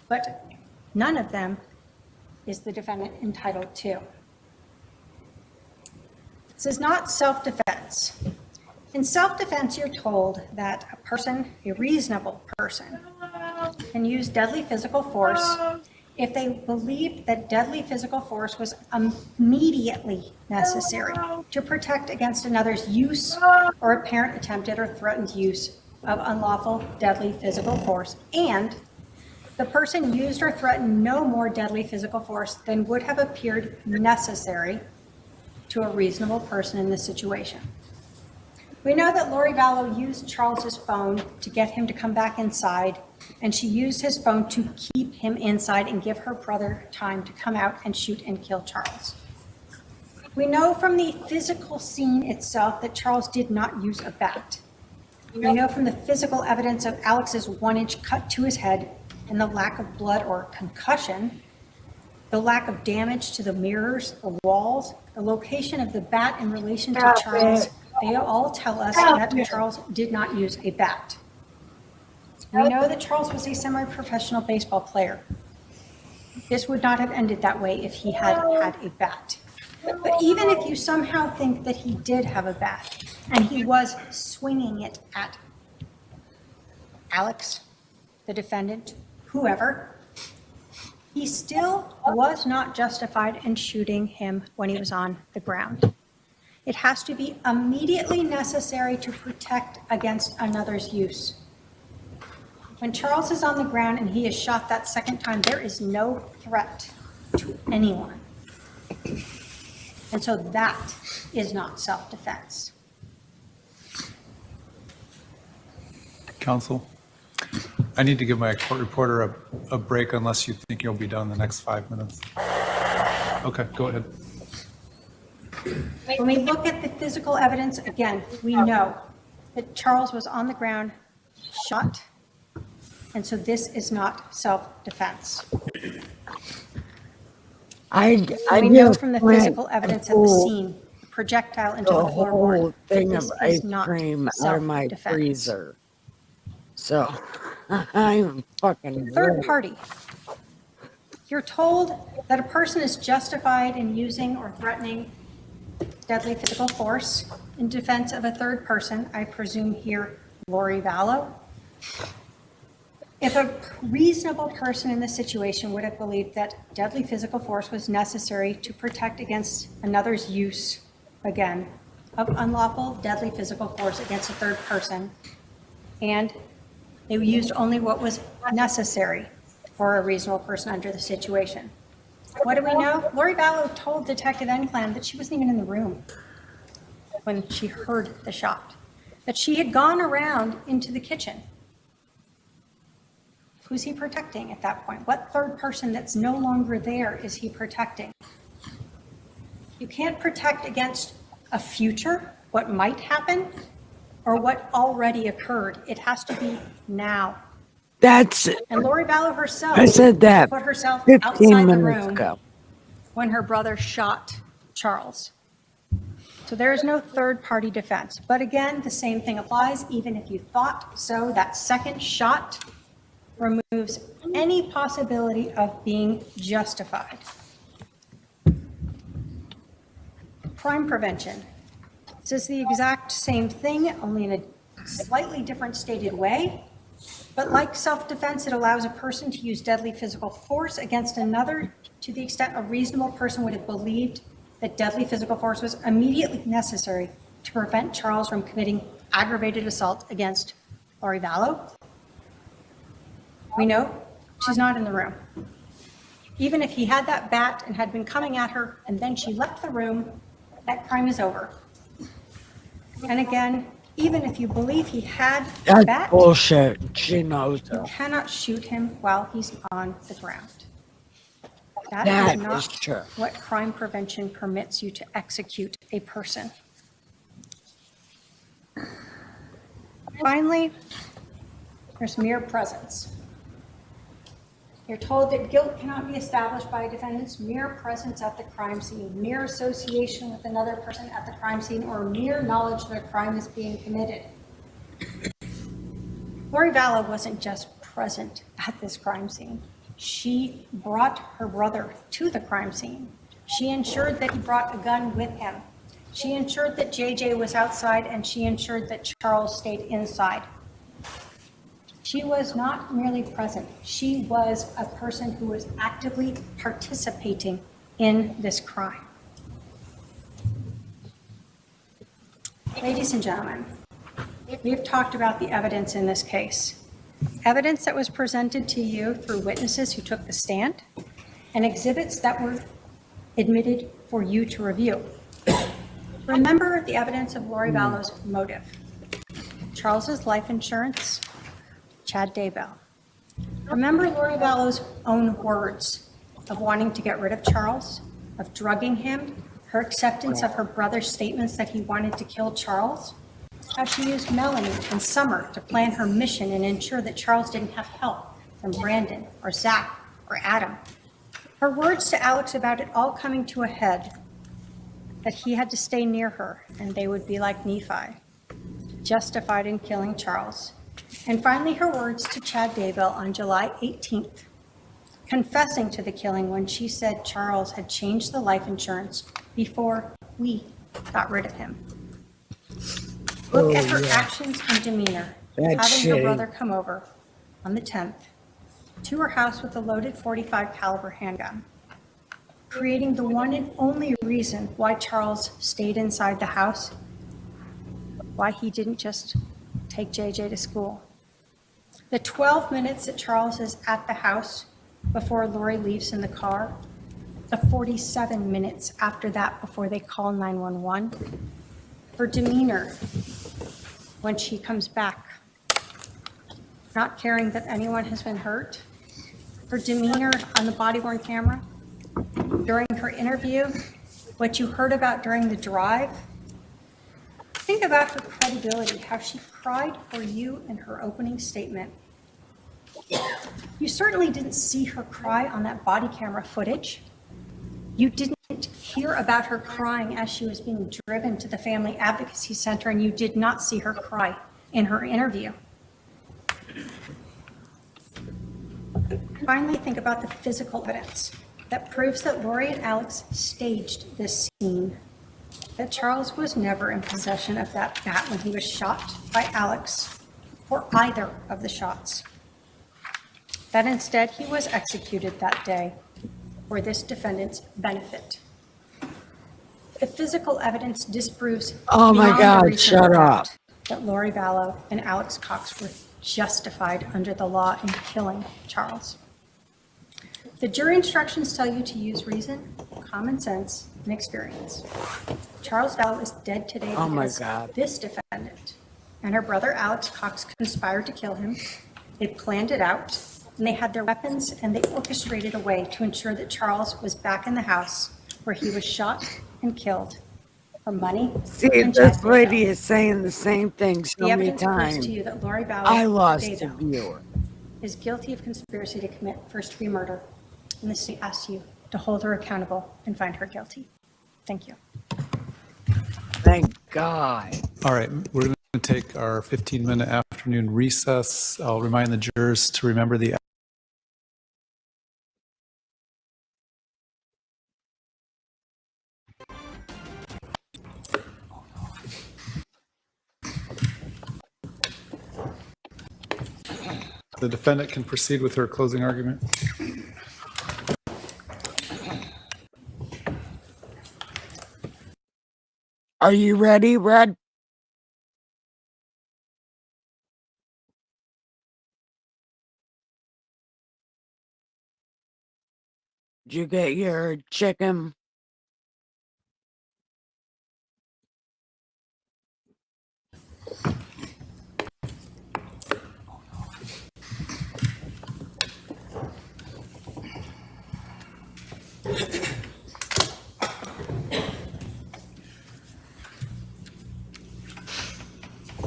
but none of them is the defendant entitled to. This is not self-defense. In self-defense, you're told that a person, a reasonable person, can use deadly physical force if they believed that deadly physical force was immediately necessary to protect against another's use or apparent attempted or threatened use of unlawful deadly physical force, and the person used or threatened no more deadly physical force than would have appeared necessary to a reasonable person in this situation. We know that Laurie Vallow used Charles's phone to get him to come back inside, and she used his phone to keep him inside and give her brother time to come out and shoot and kill Charles. We know from the physical scene itself that Charles did not use a bat. We know from the physical evidence of Alex's 1-inch cut to his head and the lack of blood or concussion, the lack of damage to the mirrors, the walls, the location of the bat in relation to Charles. They all tell us that Charles did not use a bat. We know that Charles was a semi-professional baseball player. This would not have ended that way if he had had a bat. But even if you somehow think that he did have a bat and he was swinging it at Alex, the defendant, whoever, he still was not justified in shooting him when he was on the ground. It has to be immediately necessary to protect against another's use. When Charles is on the ground and he is shot that second time, there is no threat to anyone. And so that is not self-defense. Counsel, I need to give my court reporter a break unless you think you'll be done in the next 5 minutes. Okay, go ahead. When we look at the physical evidence, again, we know that Charles was on the ground, shot, and so this is not self-defense. We know from the physical evidence at the scene, the projectile into the floorboard, thing this of ice is not cream out of my self-defense. freezer. So I'm fucking Third party. You're told that a person is justified in using or threatening deadly physical force in defense of a third person, I presume here Laurie Vallow. If a reasonable person in this situation would have believed that deadly physical force was necessary to protect against another's use, again, of unlawful deadly physical force against a third person, and They used only what was necessary for a reasonable person under the situation. What do we know? Laurie Vallow told Detective Enclan that she wasn't even in the room when she heard the shot, that she had gone around into the kitchen. Who's he protecting at that point? What third person that's no longer there is he protecting? You can't protect against a future, what might happen, or what already occurred. It has to be now. That's it. And Laurie Vallow herself I said that put herself 15 outside the minutes room ago. when her brother shot Charles. So there is no third party defense. But again, the same thing applies. Even if you thought so, that second shot removes any possibility of being justified. Crime prevention. This is the exact same thing, only in a slightly different stated way. But like self-defense, it allows a person to use deadly physical force against another to the extent a reasonable person would have believed that deadly physical force was immediately necessary to prevent Charles from committing aggravated assault against Laurie Vallow. We know she's not in the room. Even if he had that bat and had been coming at her and then she left the room, that crime is over. And again, even if you believe he had the That's bat, bullshit. She knows you it. cannot shoot him while he's on the ground. That That is not is true. what crime prevention permits you to execute a person. Finally, there's mere presence. You're told that guilt cannot be established by a defendant's mere presence at the crime scene, mere association with another person at the crime scene, or mere knowledge that a crime is being committed. Laurie Vallow wasn't just present at this crime scene. She brought her brother to the crime scene. She ensured that he brought a gun with him. She ensured that JJ was outside, and she ensured that Charles stayed inside. She was not merely present. She was a person who was actively participating in this crime. Ladies and gentlemen, we have talked about the evidence in this case. Evidence that was presented to you through witnesses who took the stand and exhibits that were admitted for you to review. Remember the evidence of Laurie Vallow's motive. Charles's life insurance, Chad Daybell. Remember Laurie Vallow's own words of wanting to get rid of Charles, of drugging him, her acceptance of her brother's statements that he wanted to kill Charles, how she used Melanie and Summer to plan her mission and ensure that Charles didn't have help from Brandon or Zach or Adam. Her words to Alex about it all coming to a head, that he had to stay near her and they would be like Nephi, justified in killing Charles. And finally, her words to Chad Daybell on July 18th, confessing to the killing when she said Charles had changed the life insurance before we got rid of him. Look at her actions and demeanor, having her brother come over on the 10th to her house with a loaded .45 caliber handgun, creating the one and only reason why Charles stayed inside the house, why he didn't just take JJ to school. The 12 minutes that Charles is at the house before Laurie leaves in the car, the 47 minutes after that before they call 911, her demeanor when she comes back, not caring that anyone has been hurt, her demeanor on the body-worn camera, during her interview, what you heard about during the drive. Think about her credibility, how she cried for you in her opening statement. You certainly didn't see her cry on that body camera footage. You didn't hear about her crying as she was being driven to the Family Advocacy Center, and you did not see her cry in her interview. Finally, think about the physical evidence that proves that Laurie and Alex staged this scene, that Charles was never in possession of that bat when he was shot by Alex or either of the shots, that instead he was executed that day for this defendant's benefit. The physical evidence disproves Oh my beyond a God, reasonable shut doubt up. that Laurie Vallow and Alex Cox were justified under the law in killing Charles. The jury instructions tell you to use reason, common sense, and experience. Charles Vallow is dead today Oh my because God. this defendant and her brother Alex Cox conspired to kill him. They planned it out, and they had their weapons, and they orchestrated a way to ensure that Charles was back in the house where he was shot and killed for money. See, and this Chad lady Daybell. is saying the same thing so The many evidence proves times. to you that Laurie I lost a Daybell viewer. is guilty of conspiracy to commit first-degree murder, and the state asks you to hold her accountable and find her guilty. Thank you. Thank God. All right, we're going to take our 15-minute afternoon recess. I'll remind the jurors to remember the defendant can proceed with her closing argument. Are you ready, Red? Did you get your chicken?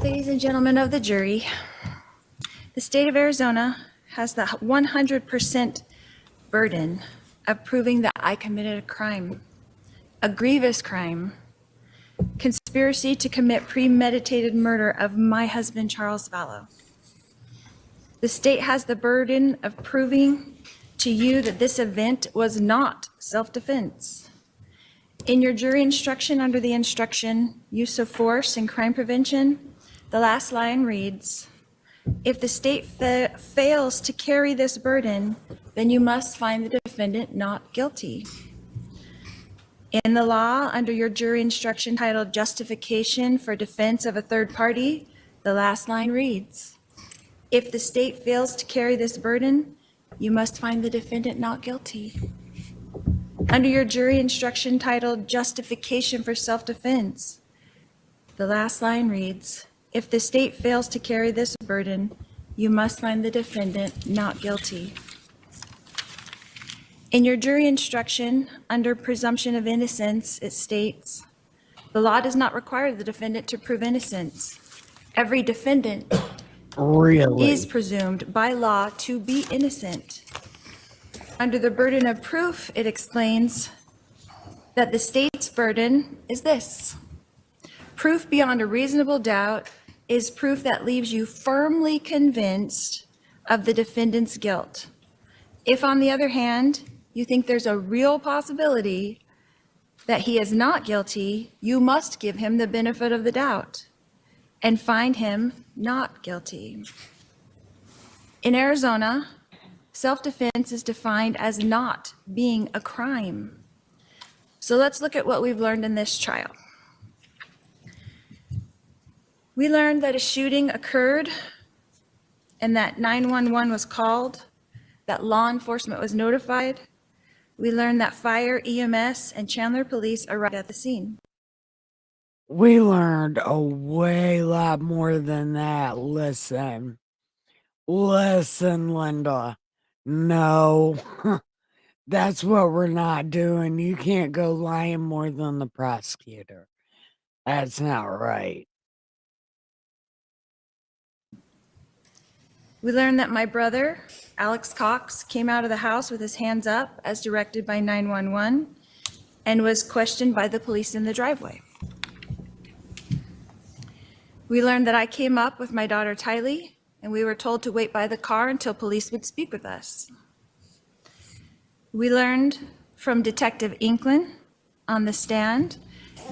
Ladies and gentlemen of the jury, the state of Arizona has the 100% burden of proving that I committed a crime, a grievous crime, conspiracy to commit premeditated murder of my husband, Charles Vallow. The state has the burden of proving to you that this event was not self-defense. In your jury instruction under the instruction, use of force and crime prevention, the last line reads, if the state fails to carry this burden, then you must find the defendant not guilty. In the law, under your jury instruction titled Justification for Defense of a Third Party, the last line reads, if the state fails to carry this burden, you must find the defendant not guilty. Under your jury instruction titled Justification for Self-Defense, the last line reads, if the state fails to carry this burden, you must find the defendant not guilty. In your jury instruction, under presumption of innocence, it states, the law does not require the defendant to prove innocence. Every defendant is presumed by law to be innocent. Under the burden of proof, it explains that the state's burden is this. Proof beyond a reasonable doubt is proof that leaves you firmly convinced of the defendant's guilt. If, on the other hand, you think there's a real possibility that he is not guilty, you must give him the benefit of the doubt and find him not guilty. In Arizona, self-defense is defined as not being a crime. So let's look at what we've learned in this trial. We learned that a shooting occurred and that 911 was called, that law enforcement was notified. We learned that fire, EMS, and Chandler police arrived at the scene. We learned a way lot more than that. Listen, Linda. No, that's what we're not doing. You can't go lying more than the prosecutor. That's not right. We learned that my brother, Alex Cox, came out of the house with his hands up as directed by 911 and was questioned by the police in the driveway. We learned that I came up with my daughter Tylee, and we were told to wait by the car until police would speak with us. We learned from Detective Inklin on the stand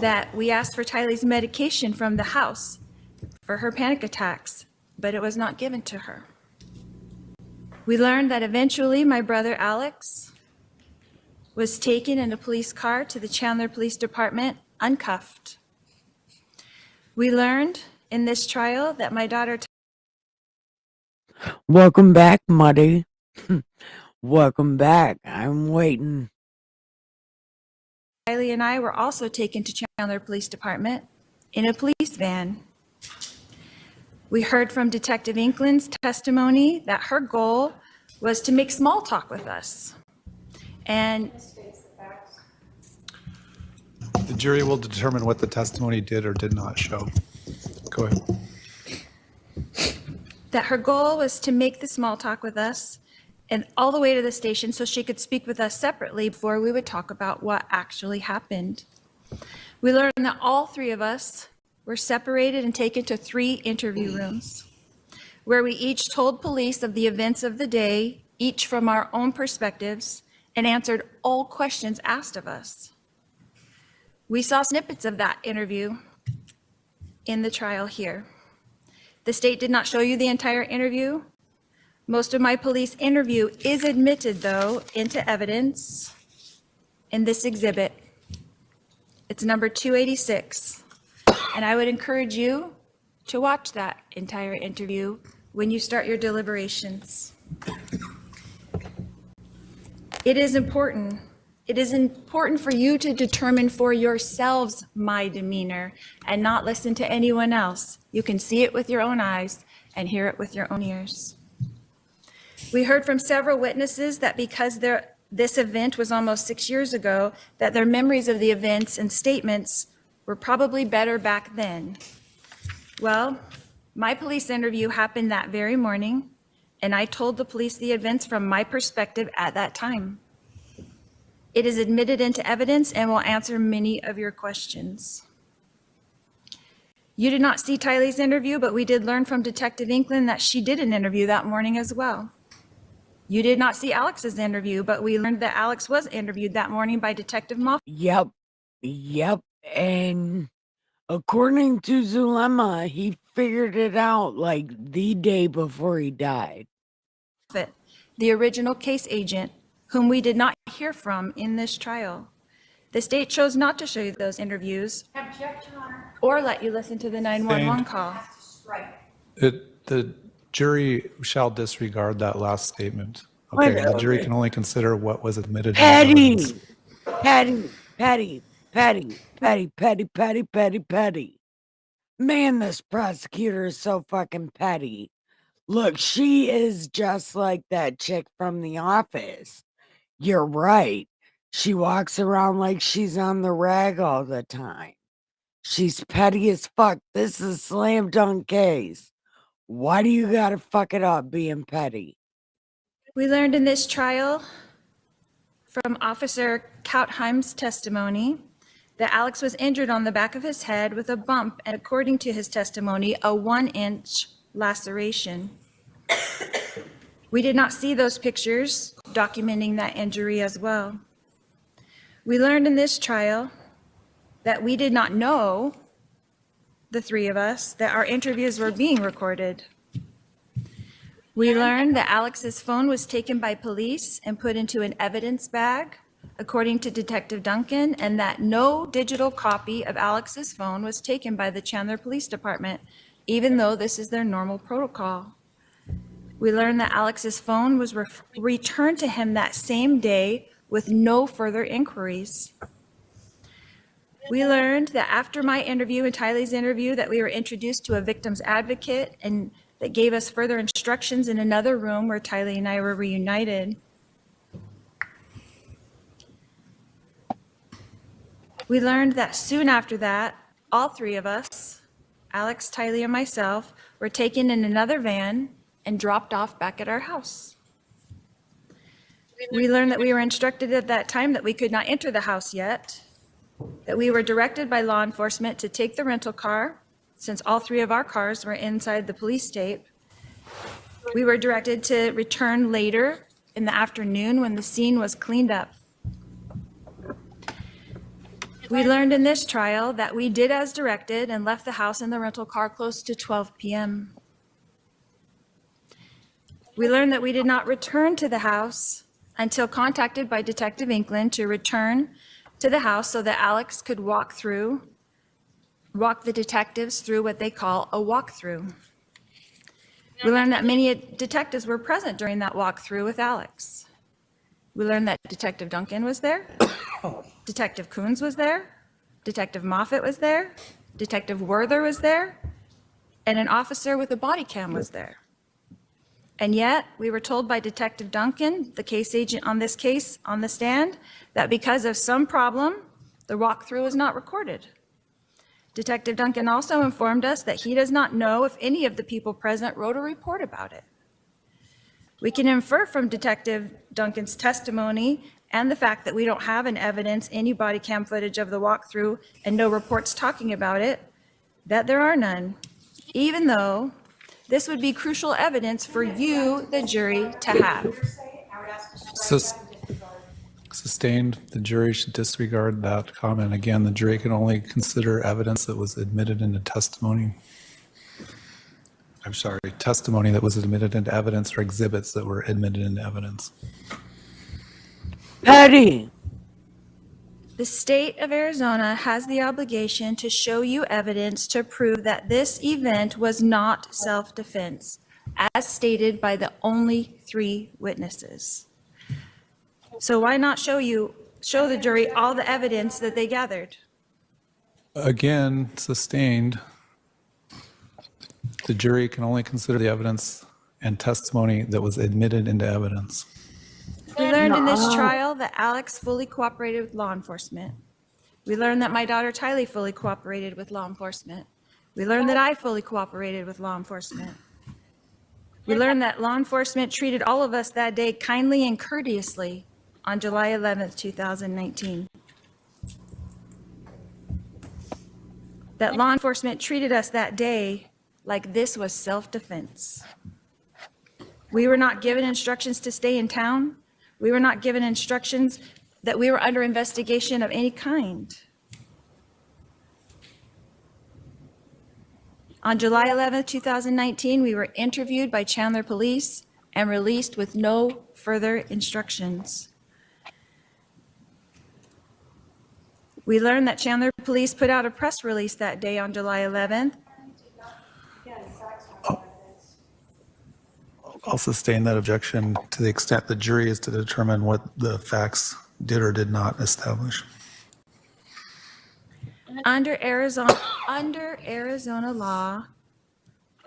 that we asked for Tylee's medication from the house for her panic attacks, but it was not given to her. We learned that eventually my brother Alex was taken in a police car to the Chandler Police Department uncuffed. We learned in this trial that my daughter Welcome back, Muddy. Welcome back. I'm waiting. Riley and I were also taken to Chandler Police Department in a police van. We heard from Detective Inkland's testimony that her goal was to make small talk with us. And The jury will determine what the testimony did or did not show. Go ahead. that her goal was to make the small talk with us and all the way to the station so she could speak with us separately before we would talk about what actually happened. We learned that all three of us were separated and taken to 3 interview rooms where we each told police of the events of the day, each from our own perspectives, and answered all questions asked of us. We saw snippets of that interview in the trial here. The state did not show you the entire interview. Most of my police interview is admitted, though, into evidence in this exhibit. It's number 286. And I would encourage you to watch that entire interview when you start your deliberations. It is important. It is important for you to determine for yourselves my demeanor and not listen to anyone else. You can see it with your own eyes and hear it with your own ears. We heard from several witnesses that because this event was almost 6 years ago, that their memories of the events and statements were probably better back then. Well, my police interview happened that very morning, and I told the police the events from my perspective at that time. It is admitted into evidence and will answer many of your questions. You did not see Tylee's interview, but we did learn from Detective Inkland that she did an interview that morning as well. You did not see Alex's interview, but we learned that Alex was interviewed that morning by Detective Moffett. Yep. And according to Zulema, he figured it out like the day before he died. The original case agent, whom we did not hear from in this trial. The state chose not to show you those interviews or let you listen to the 911 call. The jury shall disregard that last statement. Okay, the jury can only consider what was admitted. Patty. Man, this prosecutor is so fucking petty. Look, she is just like that chick from The Office. You're right. She walks around like she's on the rag all the time. She's petty as fuck. This is a slam dunk case. Why do you gotta fuck it up being petty? We learned in this trial from Officer Kautheim's testimony that Alex was injured on the back of his head with a bump, and according to his testimony, a 1-inch laceration. We did not see those pictures documenting that injury as well. We learned in this trial that we did not know, the 3 of us, that our interviews were being recorded. We learned that Alex's phone was taken by police and put into an evidence bag, according to Detective Duncan, and that no digital copy of Alex's phone was taken by the Chandler Police Department, even though this is their normal protocol. We learned that Alex's phone was returned to him that same day with no further inquiries. We learned that after my interview and Tylee's interview that we were introduced to a victim's advocate and that gave us further instructions in another room where Tylee and I were reunited. We learned that soon after that, all 3 of us, Alex, Tylee, and myself, were taken in another van and dropped off back at our house. We learned that we were instructed at that time that we could not enter the house yet, that we were directed by law enforcement to take the rental car, since all 3 of our cars were inside the police tape. We were directed to return later in the afternoon when the scene was cleaned up. We learned in this trial that we did as directed and left the house and the rental car close to 12 p.m. We learned that we did not return to the house until contacted by Detective Inkland to return to the house so that Alex could walk the detectives through what they call a walkthrough. We learned that many detectives were present during that walkthrough with Alex. We learned that Detective Duncan was there, Detective Coons was there, Detective Moffett was there, Detective Werther was there, and an officer with a body cam was there. And yet, we were told by Detective Duncan, the case agent on this case on the stand, that because of some problem, the walkthrough was not recorded. Detective Duncan also informed us that he does not know if any of the people present wrote a report about it. We can infer from Detective Duncan's testimony and the fact that we don't have in evidence any body cam footage of the walkthrough and no reports talking about it, that there are none, even though this would be crucial evidence for you, the jury, to have. Sustained, the jury should disregard that comment. Again, the jury can only consider evidence that was admitted into testimony. I'm sorry, testimony that was admitted into evidence or exhibits that were admitted into evidence. Patty. The state of Arizona has the obligation to show you evidence to prove that this event was not self-defense, as stated by the only 3 witnesses. So why not show the jury all the evidence that they gathered? Again, sustained, the jury can only consider the evidence and testimony that was admitted into evidence. We learned in this trial that Alex fully cooperated with law enforcement. We learned that my daughter Tylee fully cooperated with law enforcement. We learned that I fully cooperated with law enforcement. We learned that law enforcement treated all of us that day kindly and courteously on July 11th, 2019. That law enforcement treated us that day like this was self-defense. We were not given instructions to stay in town. We were not given instructions that we were under investigation of any kind. On July 11th, 2019, we were interviewed by Chandler Police and released with no further instructions. We learned that Chandler Police put out a press release that day on July 11th. I'll sustain that objection to the extent the jury is to determine what the facts did or did not establish. Under Arizona law,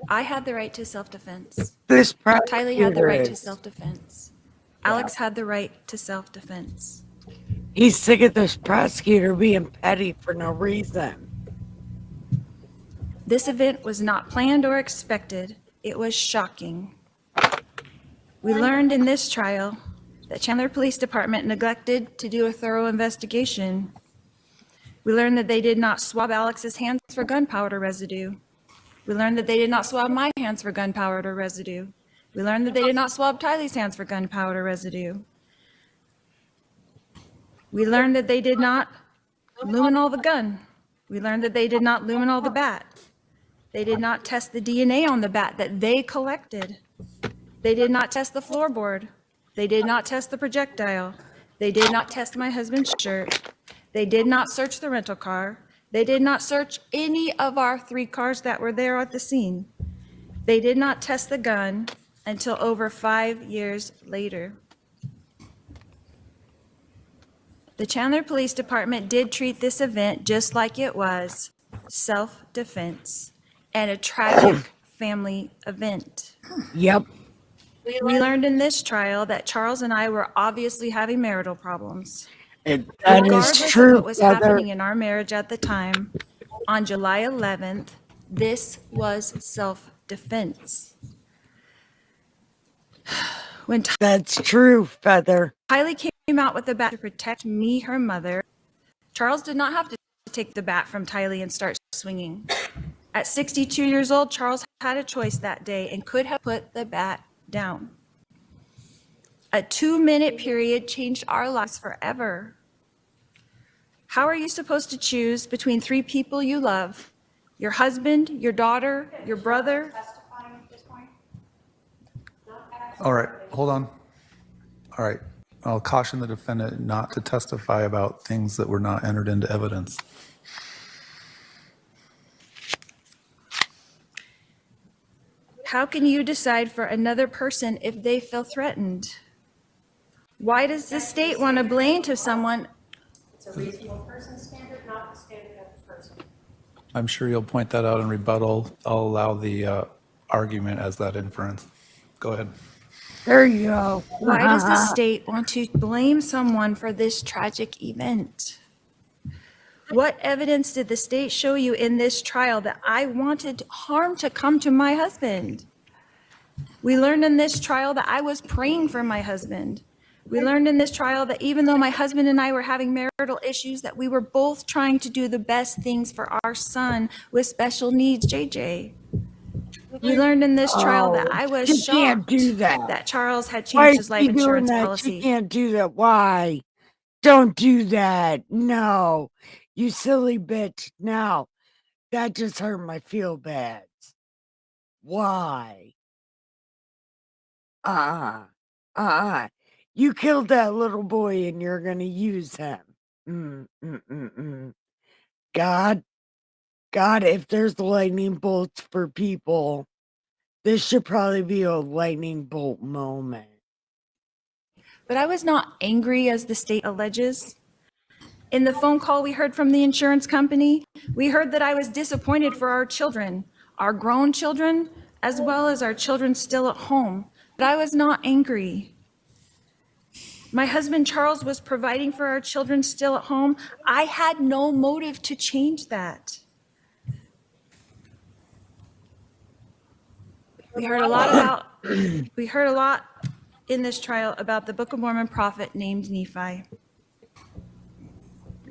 I had the right to self-defense. Tylee had the right to self-defense. Alex had the right to self-defense. He's sick of this prosecutor being petty for no reason. This event was not planned or expected. It was shocking. We learned in this trial that Chandler Police Department neglected to do a thorough investigation. We learned that they did not swab Alex's hands for gunpowder residue. We learned that they did not swab my hands for gunpowder residue. We learned that they did not swab Tylee's hands for gunpowder residue. We learned that they did not luminol the gun. We learned that they did not luminol the bat. They did not test the DNA on the bat that they collected. They did not test the floorboard. They did not test the projectile. They did not test my husband's shirt. They did not search the rental car. They did not search any of our 3 cars that were there at the scene. They did not test the gun until over 5 years later. The Chandler Police Department did treat this event just like it was, self-defense, and a tragic family event. Yep. We learned in this trial that Charles and I were obviously having marital problems. And that Regardless is true, of what was Heather. happening in our marriage at the time, on July 11th, this was self-defense. When That's true, Feather. Tylee came out with the bat to protect me, her mother, Charles did not have to take the bat from Tylee and start swinging. At 62 years old, Charles had a choice that day and could have put the bat down. A 2-minute period changed our lives forever. How are you supposed to choose between 3 people you love? Your husband, your daughter, your brother? All right, hold on. All right, I'll caution the defendant not to testify about things that were not entered into evidence. How can you decide for another person if they feel threatened? Why does the state want to blame to someone? It's a reasonable person standard, not the standard of the person. I'm sure you'll point that out in rebuttal. I'll allow the argument as that inference. Go ahead. There you go. Why does the state want to blame someone for this tragic event? What evidence did the state show you in this trial that I wanted harm to come to my husband? We learned in this trial that I was praying for my husband. We learned in this trial that even though my husband and I were having marital issues, that we were both trying to do the best things for our son with special needs, JJ. We learned in this trial that I was you shocked can't do that. that Charles had Why changed his life you doing insurance that? policy. You can't do that. Why? Don't do that. No. You silly bitch. No. That just hurt my feel bad. Why? You killed that little boy and you're gonna use him. God, if there's lightning bolts for people, this should probably be a lightning bolt moment. But I was not angry as the state alleges. In the phone call we heard from the insurance company, we heard that I was disappointed for our children, our grown children, as well as our children still at home. But I was not angry. My husband Charles was providing for our children still at home. I had no motive to change that. We heard a lot in this trial about the Book of Mormon prophet named Nephi.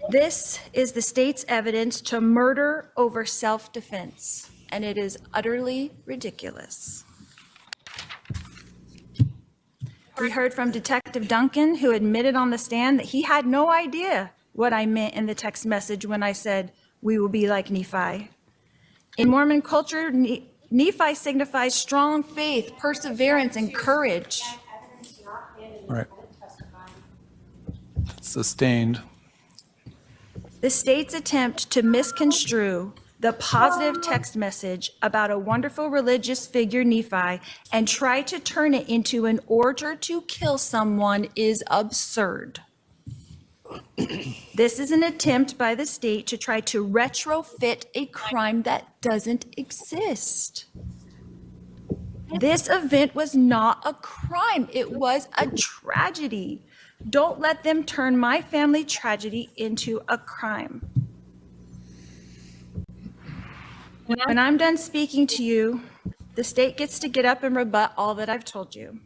This is the state's evidence to murder over self-defense, and it is utterly ridiculous. We heard from Detective Duncan, who admitted on the stand that he had no idea what I meant in the text message when I said, "We will be like Nephi." In Mormon culture, Nephi signifies strong faith, perseverance, and courage. All right. It's sustained. The state's attempt to misconstrue the positive text message about a wonderful religious figure, Nephi, and try to turn it into an order to kill someone is absurd. This is an attempt by the state to try to retrofit a crime that doesn't exist. This event was not a crime. It was a tragedy. Don't let them turn my family tragedy into a crime. When I'm done speaking to you, the state gets to get up and rebut all that I've told you.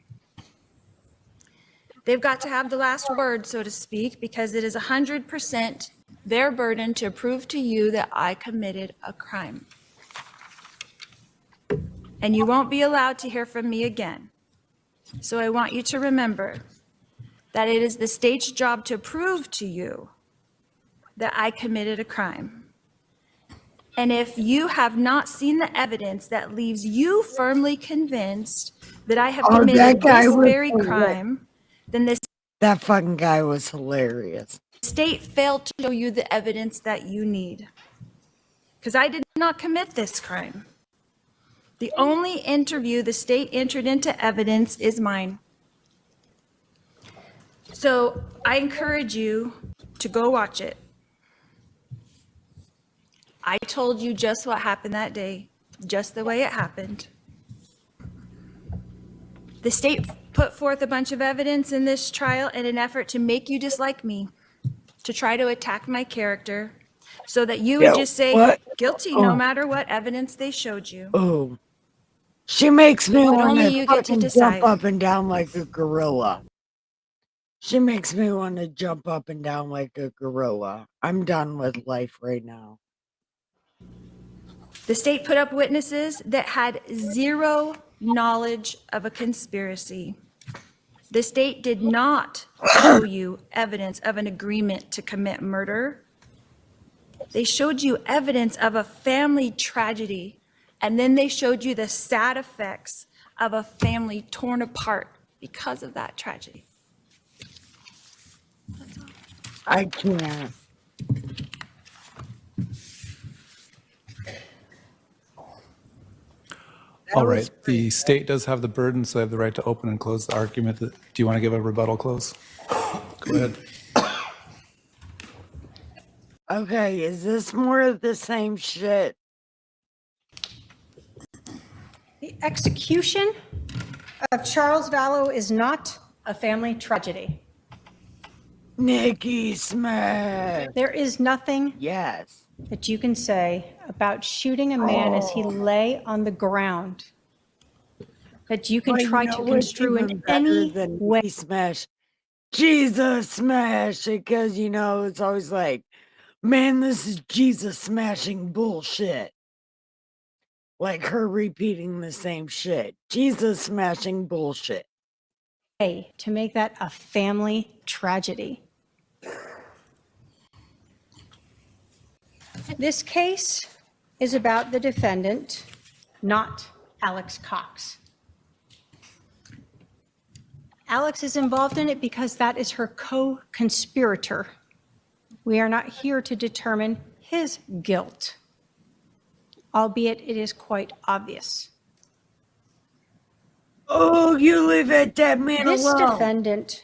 They've got to have the last word, so to speak, because it is 100% their burden to prove to you that I committed a crime. And you won't be allowed to hear from me again. So I want you to remember that it is the state's job to prove to you that I committed a crime. And if you have not seen the evidence that leaves you firmly convinced that I have committed this very crime, then that fucking guy was hilarious. The state failed to show you the evidence that you need. Because I did not commit this crime. The only interview the state entered into evidence is mine. So I encourage you to go watch it. I told you just what happened that day, just the way it happened. The state put forth a bunch of evidence in this trial in an effort to make you dislike me, to try to attack my character, so that you would just say guilty no matter what evidence they showed you. Oh, she makes me want to fucking jump up and down like a gorilla. She makes me want to jump up and down like a gorilla. I'm done with life right now. The state put up witnesses that had zero knowledge of a conspiracy. The state did not show you evidence of an agreement to commit murder. They showed you evidence of a family tragedy, and then they showed you the sad effects of a family torn apart because of that tragedy. I can't. All right, the state does have the burden, so they have the right to open and close the argument. Do you want to give a rebuttal close? Go ahead. Okay, is this more of the same shit? The execution of Charles Vallow is not a family tragedy. Nikki Smith. There is nothing Yes. that you can say about shooting a man as he lay on the ground that you can But try you to know what's construe even in better any than way. Nikki Smash? Jesus Smash, because you know it's always like, man, this is Jesus smashing bullshit. Like her repeating the same shit. Jesus smashing bullshit. To make that a family tragedy. This case is about the defendant, not Alex Cox. Alex is involved in it because that is her co-conspirator. We are not here to determine his guilt, albeit it is quite obvious. Oh, you leave that dead man This alone. defendant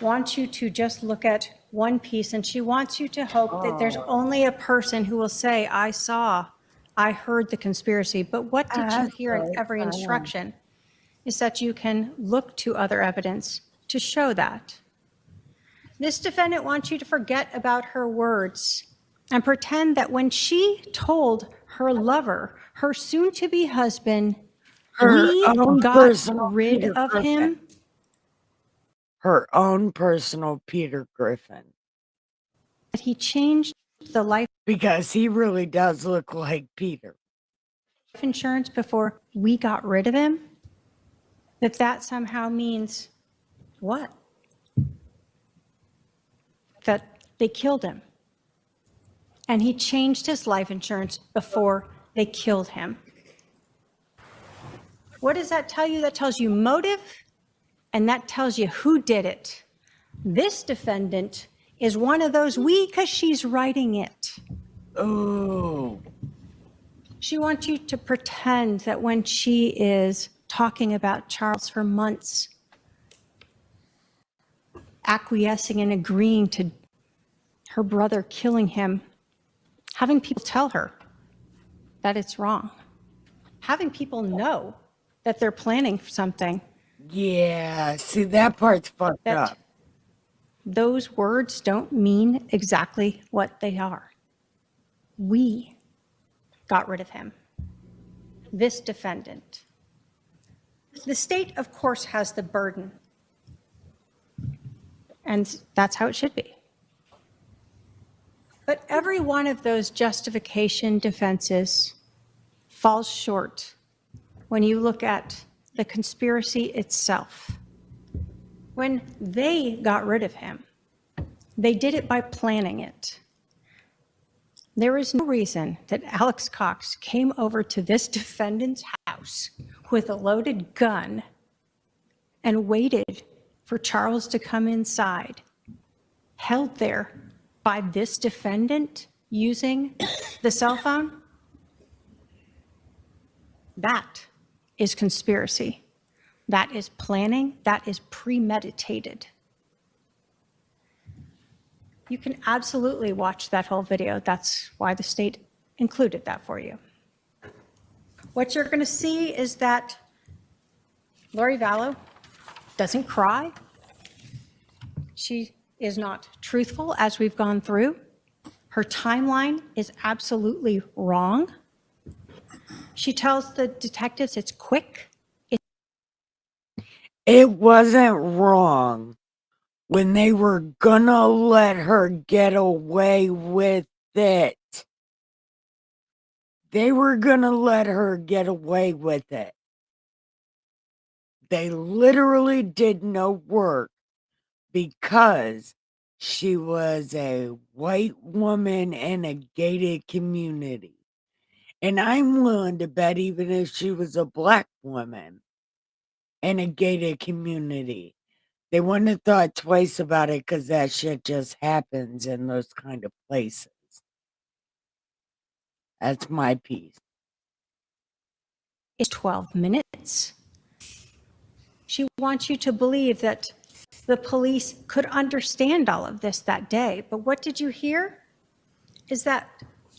wants you to just look at one piece, and she wants you to hope that there's only a person who will say, I heard the conspiracy. But what did you hear in every instruction is that you can look to other evidence to show that. This defendant wants you to forget about her words and pretend that when she told her lover, her soon-to-be husband, we got rid of him. Her own personal Peter Griffin. That he changed the life because he really does look like Peter. Insurance before we got rid of him. That somehow means what? That they killed him. And he changed his life insurance before they killed him. What does that tell you? That tells you motive, and that tells you who did it. This defendant is one of those because she's writing it. Oh. She wants you to pretend that when she is talking about Charles for months, acquiescing and agreeing to her brother killing him, having people tell her that it's wrong, having people know that they're planning for something. Yeah, see, that part's fucked up. Those words don't mean exactly what they are. We got rid of him. This defendant. The state, of course, has the burden. And that's how it should be. But every one of those justification defenses falls short when you look at the conspiracy itself. When they got rid of him, they did it by planning it. There is no reason that Alex Cox came over to this defendant's house with a loaded gun and waited for Charles to come inside, held there by this defendant using the cell phone. That is conspiracy. That is planning. That is premeditated. You can absolutely watch that whole video. That's why the state included that for you. What you're going to see is that Laurie Vallow doesn't cry. She is not truthful, as we've gone through. Her timeline is absolutely wrong. She tells the detectives it's quick. It wasn't wrong when they were gonna let her get away with it. They were gonna let her get away with it. They literally did no work because she was a white woman in a gated community. And I'm willing to bet even if she was a black woman in a gated community, they wouldn't have thought twice about it because that shit just happens in those kind of places. That's my piece. is 12 minutes. She wants you to believe that the police could understand all of this that day. But what did you hear? Is that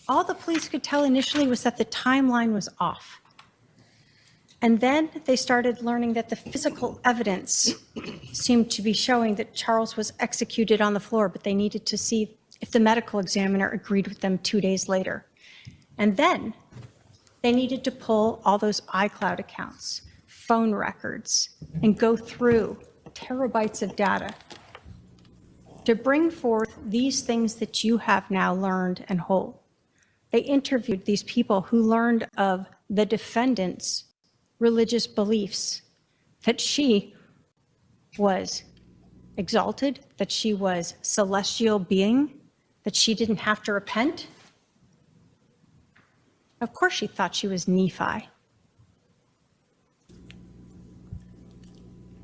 all the police could tell initially was that the timeline was off. And then they started learning that the physical evidence seemed to be showing that Charles was executed on the floor, but they needed to see if the medical examiner agreed with them 2 days later. And then they needed to pull all those iCloud accounts, phone records, and go through terabytes of data to bring forth these things that you have now learned and hold. They interviewed these people who learned of the defendant's religious beliefs, that she was exalted, that she was celestial being, that she didn't have to repent. Of course she thought she was Nephi.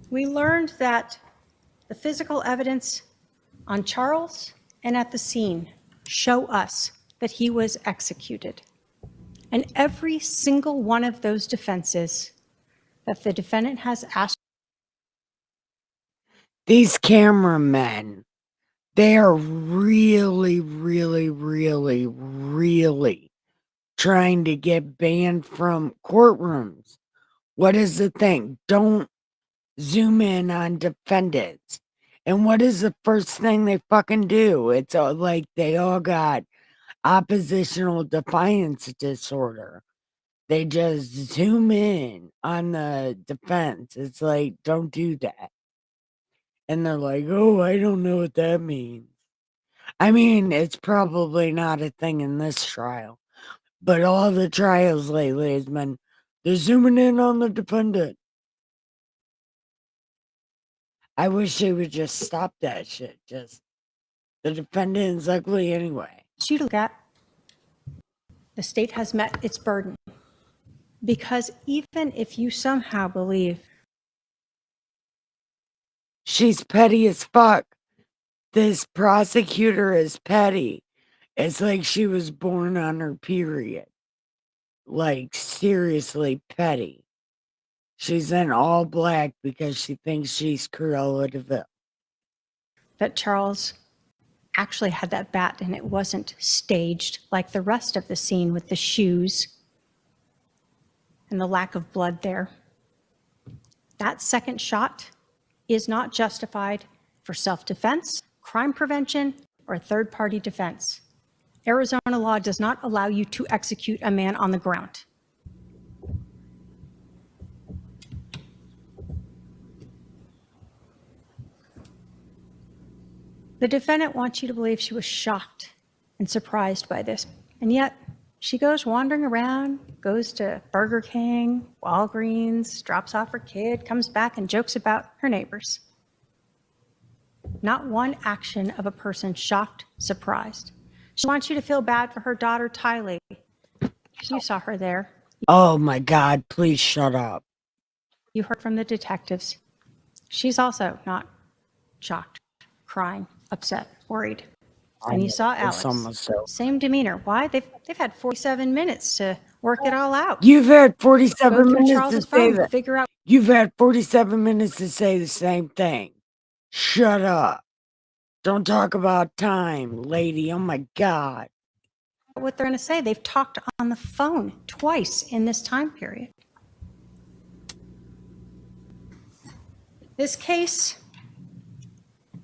We learned that the physical evidence on Charles and at the scene show us that he was executed. And every single one of those defenses that the defendant has asked. These cameramen, they are really, really, really, really trying to get banned from courtrooms. What is the thing? Don't zoom in on defendants. And what is the first thing they fucking do? It's like they all got oppositional defiance disorder. They just zoom in on the defense. It's like, don't do that. And they're like, oh, I don't know what that means. I mean, it's probably not a thing in this trial, but all the trials lately has been, they're zooming in on the defendant. I wish they would just stop that shit. Just, the defendant is ugly anyway. You look at, the state has met its burden. Because even if you somehow believe she's petty as fuck, this prosecutor is petty. It's like she was born on her period. Like, seriously petty. She's in all black because she thinks she's Cruella de Vil. that Charles actually had that bat and it wasn't staged like the rest of the scene with the shoes and the lack of blood there. That second shot is not justified for self-defense, crime prevention, or third-party defense. Arizona law does not allow you to execute a man on the ground. The defendant wants you to believe she was shocked and surprised by this, and yet she goes wandering around, goes to Burger King, Walgreens, drops off her kid, comes back and jokes about her neighbors. Not one action of a person shocked, surprised. She wants you to feel bad for her daughter, Tylee. You saw her there. Oh my God, please shut up. You heard from the detectives. She's also not shocked, crying, upset, worried. And you saw Alex. Same demeanor. Why? They've had 47 minutes to work it all out. You've had 47 minutes Charles's to say phone, that. figure out. You've had 47 minutes to say the same thing. Shut up. Don't talk about time, lady. Oh my God. What they're going to say. They've talked on the phone twice in this time period. This case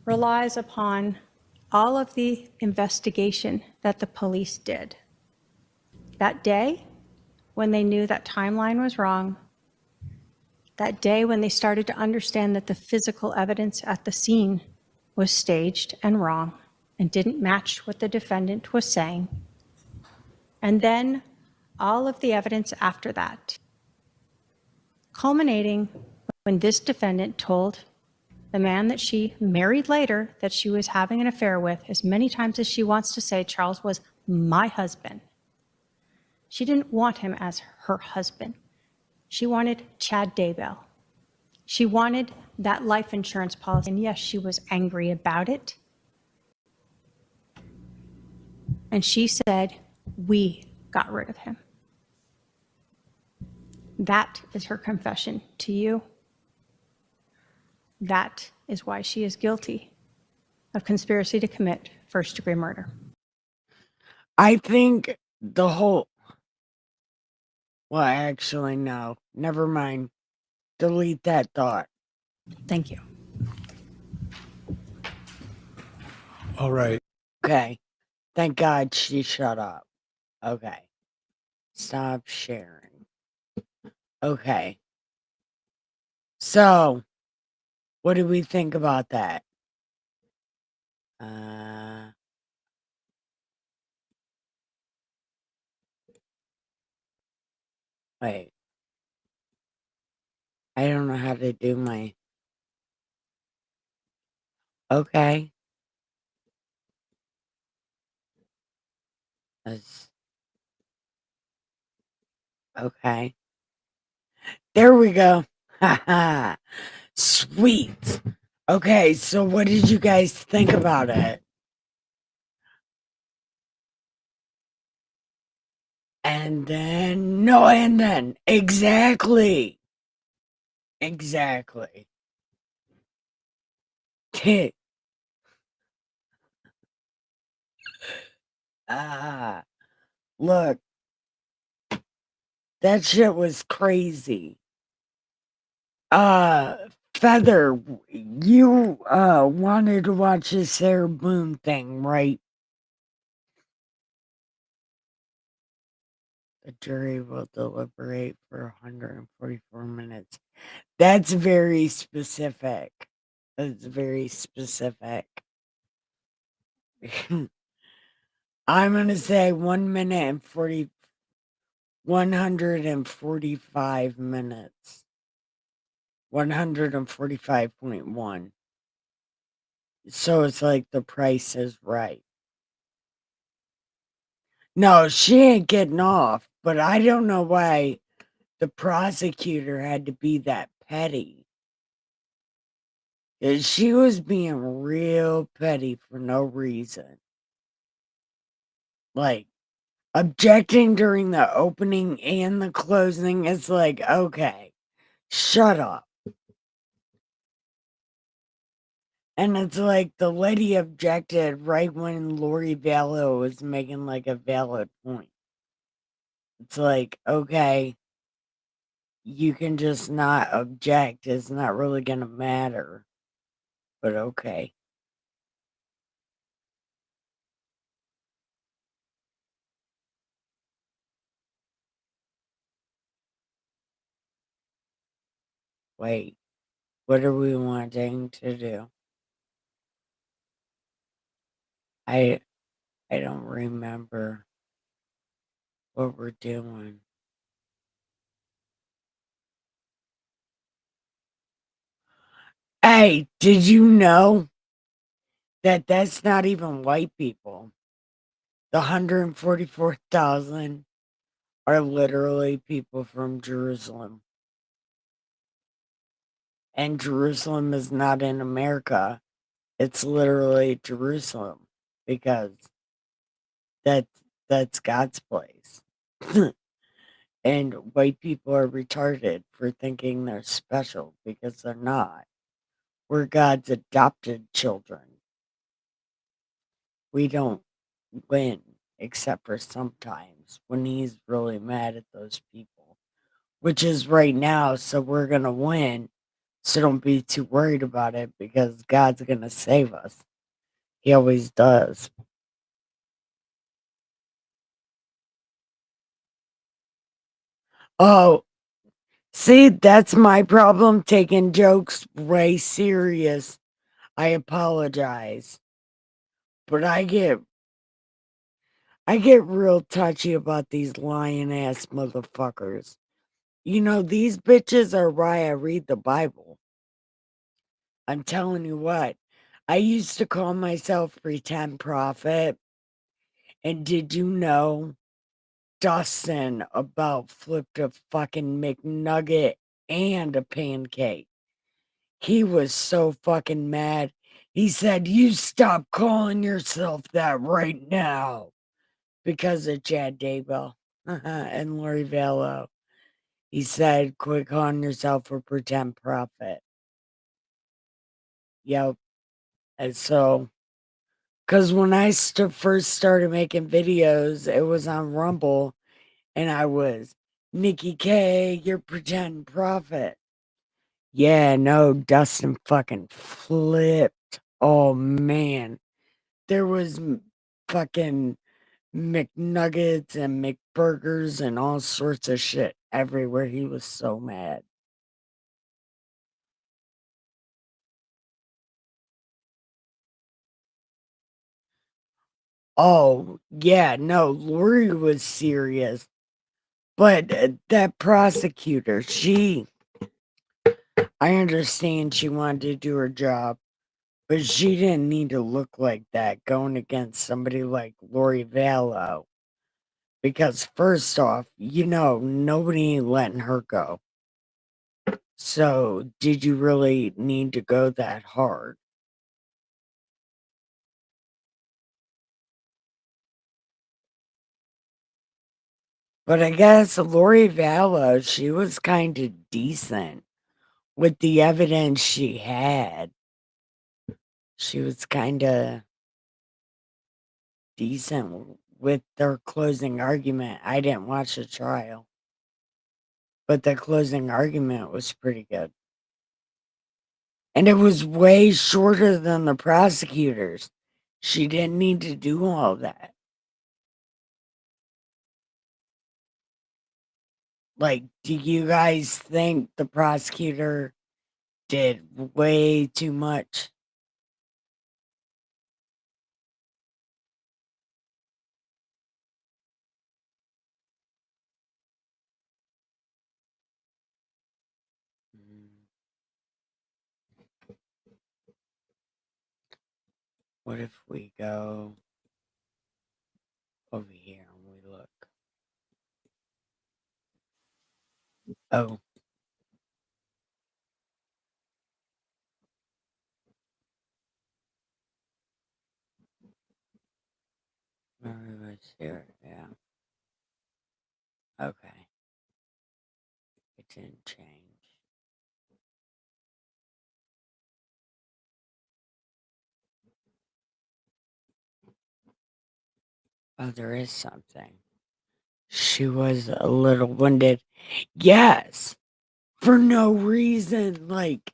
relies upon all of the investigation that the police did. That day, when they knew that timeline was wrong, that day when they started to understand that the physical evidence at the scene was staged and wrong and didn't match what the defendant was saying, and then all of the evidence after that, culminating when this defendant told the man that she married later that she was having an affair with, as many times as she wants to say Charles was my husband. She didn't want him as her husband. She wanted Chad Daybell. She wanted that life insurance policy, and yes, she was angry about it. And she said, we got rid of him. That is her confession to you. That is why she is guilty of conspiracy to commit first-degree murder. I think the whole. Well, actually, no. Never mind. Delete that thought. Thank you. All right. Okay. Thank God she shut up. Okay. Stop sharing. Okay. So, what do we think about that? Wait. I don't know how to do my. Okay. That's okay. There we go. Haha. Sweet. Okay, so what did you guys think about it? And then, exactly. Exactly. Ah, look, that shit was crazy. Feather, you, wanted to watch the Sarah Boone thing, right? The jury will deliberate for 144 minutes. That's very specific. That's very specific. I'm gonna say 1 minute and 145 minutes. 145.1. So it's like The Price is Right. No, she ain't getting off, but I don't know why the prosecutor had to be that petty. She was being real petty for no reason. Like, objecting during the opening and the closing is like, okay, shut up. And it's like the lady objected right when Laurie Vallow was making like a valid point. It's like, okay, you can just not object. It's not really going to matter. But okay. Wait, what are we wanting to do? I don't remember what we're doing. Hey, did you know that that's not even white people? The 144,000 are literally people from Jerusalem. And Jerusalem is not in America. It's literally Jerusalem because that's God's place. And white people are retarded for thinking they're special because they're not. We're God's adopted children. We don't win except for sometimes when he's really mad at those people, which is right now. So we're going to win. So don't be too worried about it because God's going to save us. He always does. Oh, see, that's my problem, taking jokes way serious. I apologize. But I get real touchy about these lying ass motherfuckers. You know, these bitches are why I read the Bible. I'm telling you what, I used to call myself pretend prophet. And did you know Dustin about flipped a fucking McNugget and a pancake? He was so fucking mad. He said, "You stop calling yourself that right now." Because of Chad Daybell and Laurie Vallow. He said, quit calling yourself a pretend prophet. Yep. And so, because when I first started making videos, it was on Rumble, and I was, Nikki K, you're pretend prophet. Yeah, no, Dustin fucking flipped. Oh, man. There was fucking McNuggets and McBurgers and all sorts of shit everywhere. He was so mad. Oh, yeah, no, Laurie was serious. But that prosecutor, I understand she wanted to do her job, but she didn't need to look like that going against somebody like Lori Vallow. Because first off, nobody ain't letting her go. So, did you really need to go that hard? But I guess Lori Vallow, she was kind of decent with the evidence she had. She was kind of decent with their closing argument. I didn't watch the trial, but the closing argument was pretty good. And it was way shorter than the prosecutors. She didn't need to do all that. Like, do you guys think the prosecutor did way too much? What if we go over here and we look? Oh. Let's here, yeah. Okay. It didn't change. Oh, there is something. She was a little wounded. Yes. For no reason. Like,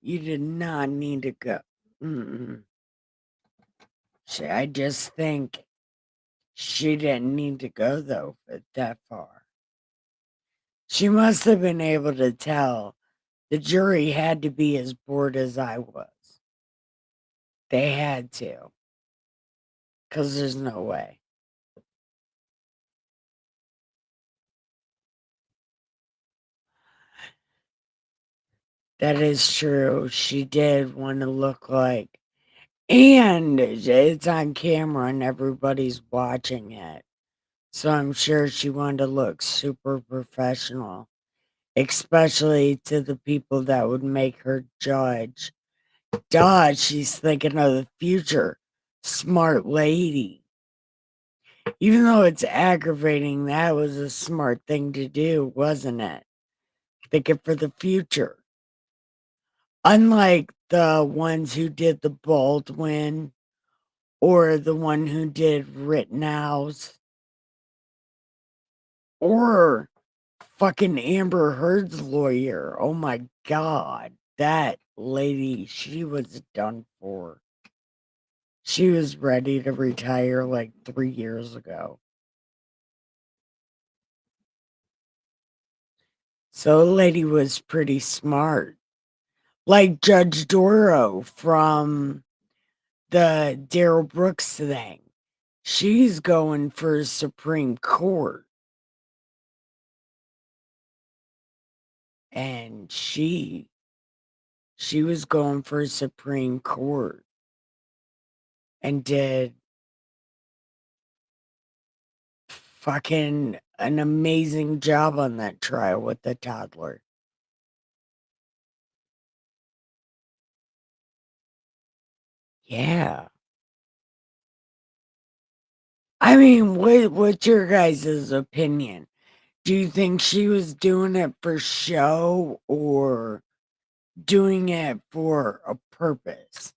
you did not need to go. Mm-mm. I just think she didn't need to go, though, that far. She must have been able to tell the jury had to be as bored as I was. They had to. Because there's no way. That is true. She did want to look like, and it's on camera and everybody's watching it. So I'm sure she wanted to look super professional, especially to the people that would make her judge. Duh, she's thinking of the future. Smart lady. Even though it's aggravating, that was a smart thing to do, wasn't it? Thinking for the future. Unlike the ones who did the Baldwin or the one who did Rittenhouse or fucking Amber Heard's lawyer. Oh my God. That lady, she was done for. She was ready to retire like 3 years ago. So the lady was pretty smart. Like Judge Doro from the Darrell Brooks thing. She's going for Supreme Court. And she was going for Supreme Court and did fucking an amazing job on that trial with the toddler. Yeah. I mean, what's your guys' opinion? Do you think she was doing it for show or doing it for a purpose?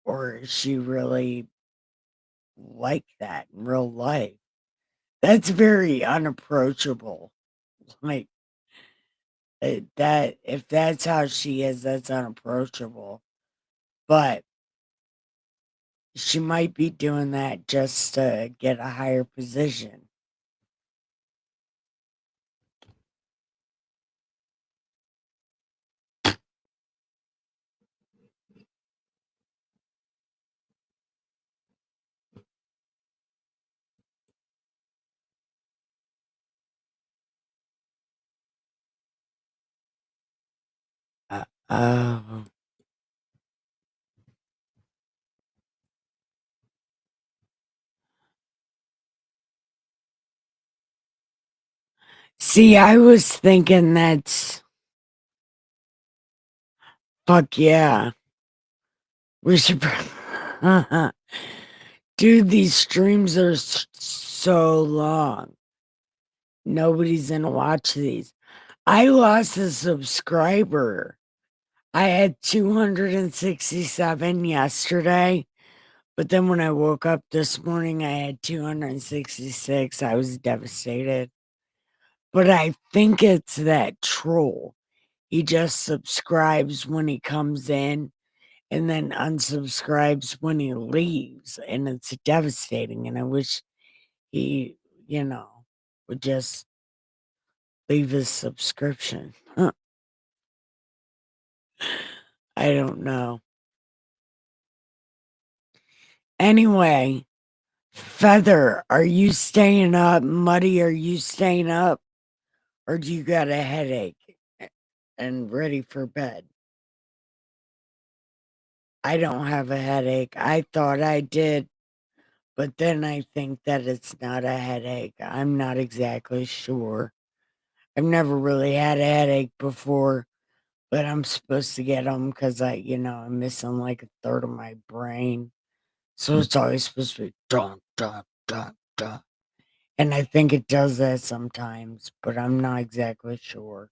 Or is she really like that in real life? That's very unapproachable. Like that, if that's how she is, that's unapproachable. But she might be doing that just to get a higher position. Oh. See, I was thinking that's fuck yeah. We should dude, these streams are so long. Nobody's gonna watch these. I lost a subscriber. I had 267 yesterday, but then when I woke up this morning, I had 266. I was devastated. But I think it's that troll. He just subscribes when he comes in and then unsubscribes when he leaves. And it's devastating. And I wish he, would just leave his subscription. I don't know. Anyway, Feather, are you staying up? Muddy, are you staying up? Or do you got a headache and ready for bed? I don't have a headache. I thought I did, but then I think that it's not a headache. I'm not exactly sure. I've never really had a headache before, but I'm supposed to get them because I'm missing like a third of my brain. So it's always supposed to be dun, dun, dun, dun. And I think it does that sometimes, but I'm not exactly sure.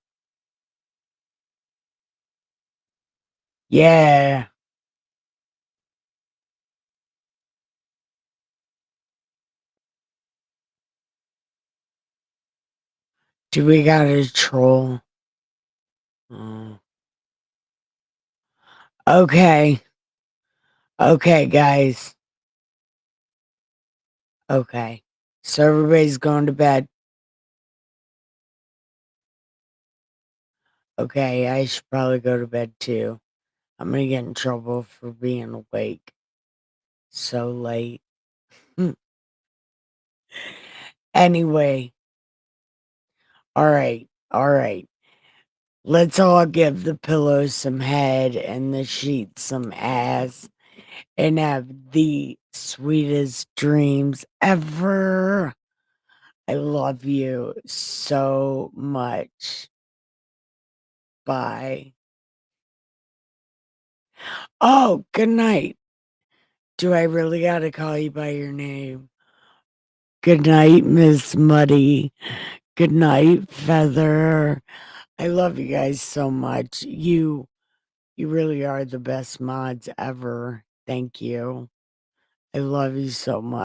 Yeah. Do we got a troll? Oh. Okay. Okay, guys. Okay. So everybody's going to bed. Okay, I should probably go to bed too. I'm gonna get in trouble for being awake so late. Anyway. Alright. Let's all give the pillows some head and the sheets some ass and have the sweetest dreams ever. I love you so much. Bye. Oh, good night. Do I really gotta call you by your name? Good night, Miss Muddy. Good night, Feather. I love you guys so much. You really are the best mods ever. Thank you. I love you so much.